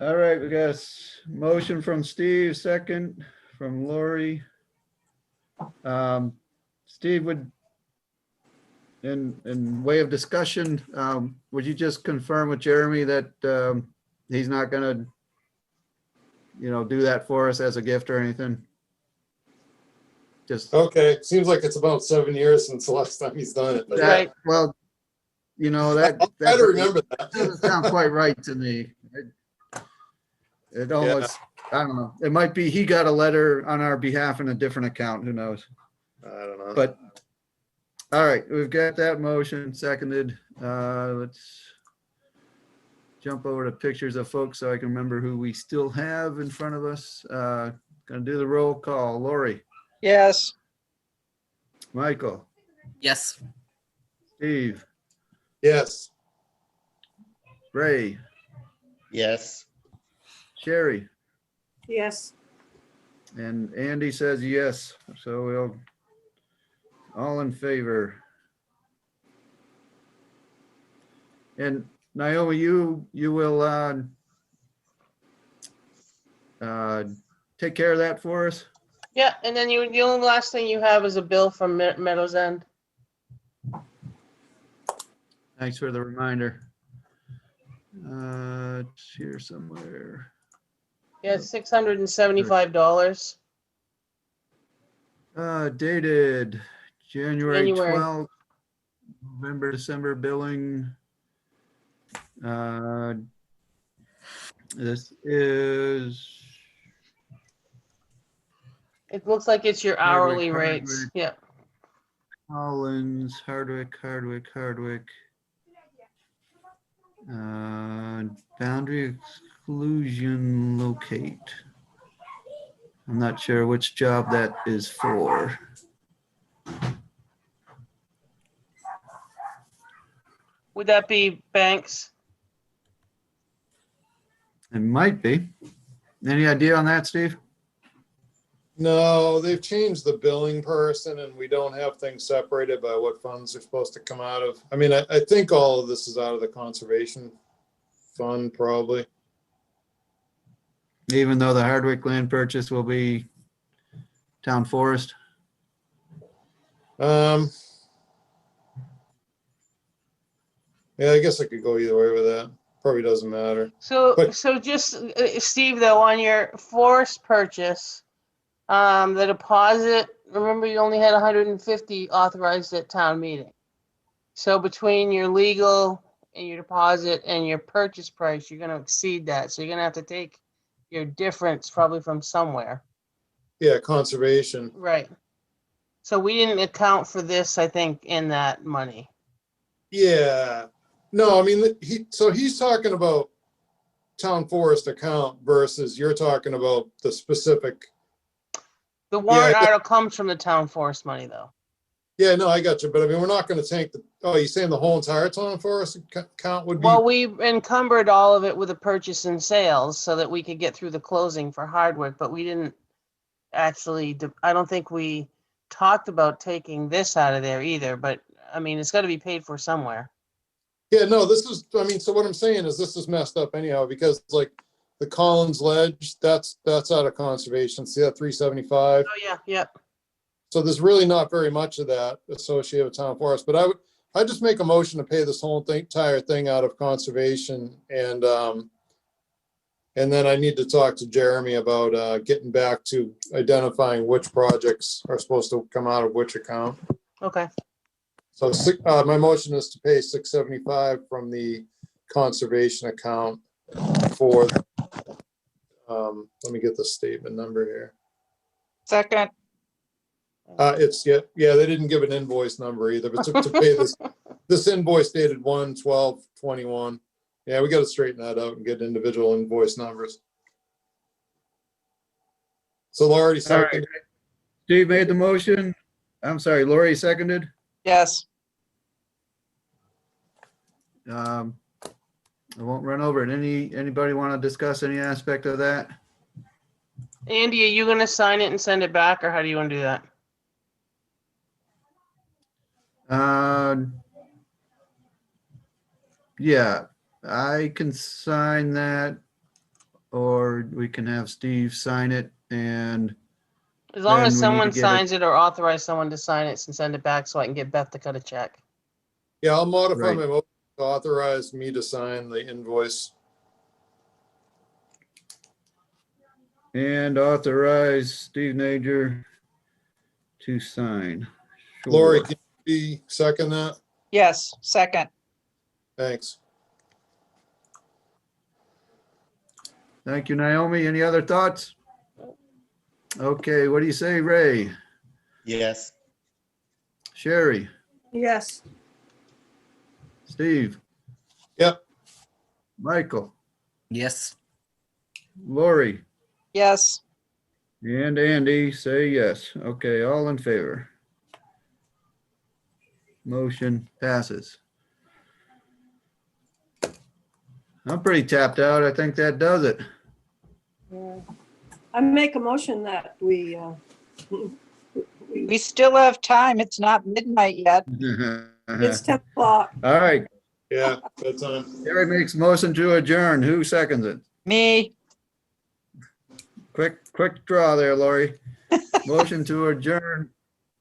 All right, we got a motion from Steve, second from Lori. Steve, in way of discussion, would you just confirm with Jeremy that he's not gonna, do that for us as a gift or anything? Just Okay, seems like it's about 7 years since the last time he's done it. but that, Right. well, that. I'll try to remember that. Doesn't sound quite right to me. It almost, I don't know. It might be he got a letter on our behalf in a different account. Who knows? I don't know. But, all right, we've got that motion seconded. Let's jump over to pictures of folks so I can remember who we still have in front of us. Gonna do the roll call. Lori, yes. Michael, Yes. Steve, Yes. Ray, Yes. Sherry, yes, and Andy says yes. So we'll, all in favor. And Naomi, you will take care of that for us? Yeah, and then the only last thing you have is a bill from Meadows End. Thanks for the reminder. It's here somewhere. Yeah, it's $675. Dated January January. 12th, November, December billing. This is, It looks like it's your Hardwick, hourly rates. Hardwick. Yeah. Collins, Hardwick. Boundary exclusion locate. I'm not sure which job that is for. Would that be Banks? It might be. Any idea on that, Steve? No, they've changed the billing person and we don't have things separated by what funds are supposed to come out of. I mean, I think all of this is out of the Conservation Fund, probably. Even though the Hardwick land purchase will be town forest? Yeah, I guess I could go either way with that. Probably doesn't matter. So, But- so just, Steve, though, on your forest purchase, the deposit, remember you only had 150 authorized at town meeting. So between your legal and your deposit and your purchase price, you're gonna exceed that. So you're gonna have to take your difference probably from somewhere. Yeah, conservation. Right. So we didn't account for this, I think, in that money. Yeah. No, I mean, he's talking about town forest account versus you're talking about the specific. The warrant Yeah. article comes from the town forest money, though. Yeah, no, I got you. But I mean, we're not going to take you're saying the whole entire town forest account would be? Well, we encumbered all of it with the purchase and sales so that we could get through the closing for Hardwick, but we didn't actually, I don't think we talked about taking this out of there either, but I mean, it's got to be paid for somewhere. Yeah, no, this is, I mean, so what I'm saying is this is messed up anyhow, because like the Collins Ledge, that's out of conservation. See that 375? Oh, yeah, yep. So there's really not very much of that associated with town forest, but I just make a motion to pay this whole thing, entire thing out of conservation, and then I need to talk to Jeremy about getting back to identifying which projects are supposed to come out of which account. Okay. So my motion is to pay 675 from the conservation account for, let me get the statement number here. Second, It's, yeah, they didn't give an invoice number either, but to pay this invoice dated 1/12/21. Yeah, we got to straighten that out and get individual invoice numbers. So Laurie All right. seconded. Steve made the motion. I'm sorry, Lori seconded. yes. I won't run over it. Anybody want to discuss any aspect of that? Andy, are you gonna sign it and send it back, or how do you want to do that? Yeah, I can sign that, or we can have Steve sign it, and As long Then as we need to someone get it- signs it or authorize someone to sign it and send it back so I can get Beth to cut a check. Yeah, I'll modify Right. my motion to authorize me to sign the invoice. authorize Steve Nager to sign. Sure. Lori, can you second that? Yes, second. Thanks. Thank you, Naomi. Any other thoughts? Okay, what do you say, Ray? Yes. Sherry? Yes. Steve? Yep. Michael? Yes. Lori? Yes. And Andy say yes. Okay, all in favor. Motion passes. I'm pretty tapped out. I think that does it. I make a motion that we We still have time. It's not midnight yet. it's 10 o'clock. All right, Yeah, that's on. Gary makes motion to adjourn. Who seconds it? Me, Quick draw there, Lori. Motion to adjourn.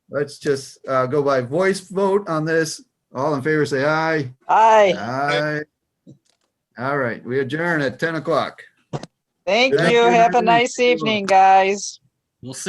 Let's just go by voice vote on this. All in favor, say aye. aye. Aye. All right, we adjourn at 10 o'clock. Thank Thank you. you, Have a Naomi. nice evening, guys. We'll see.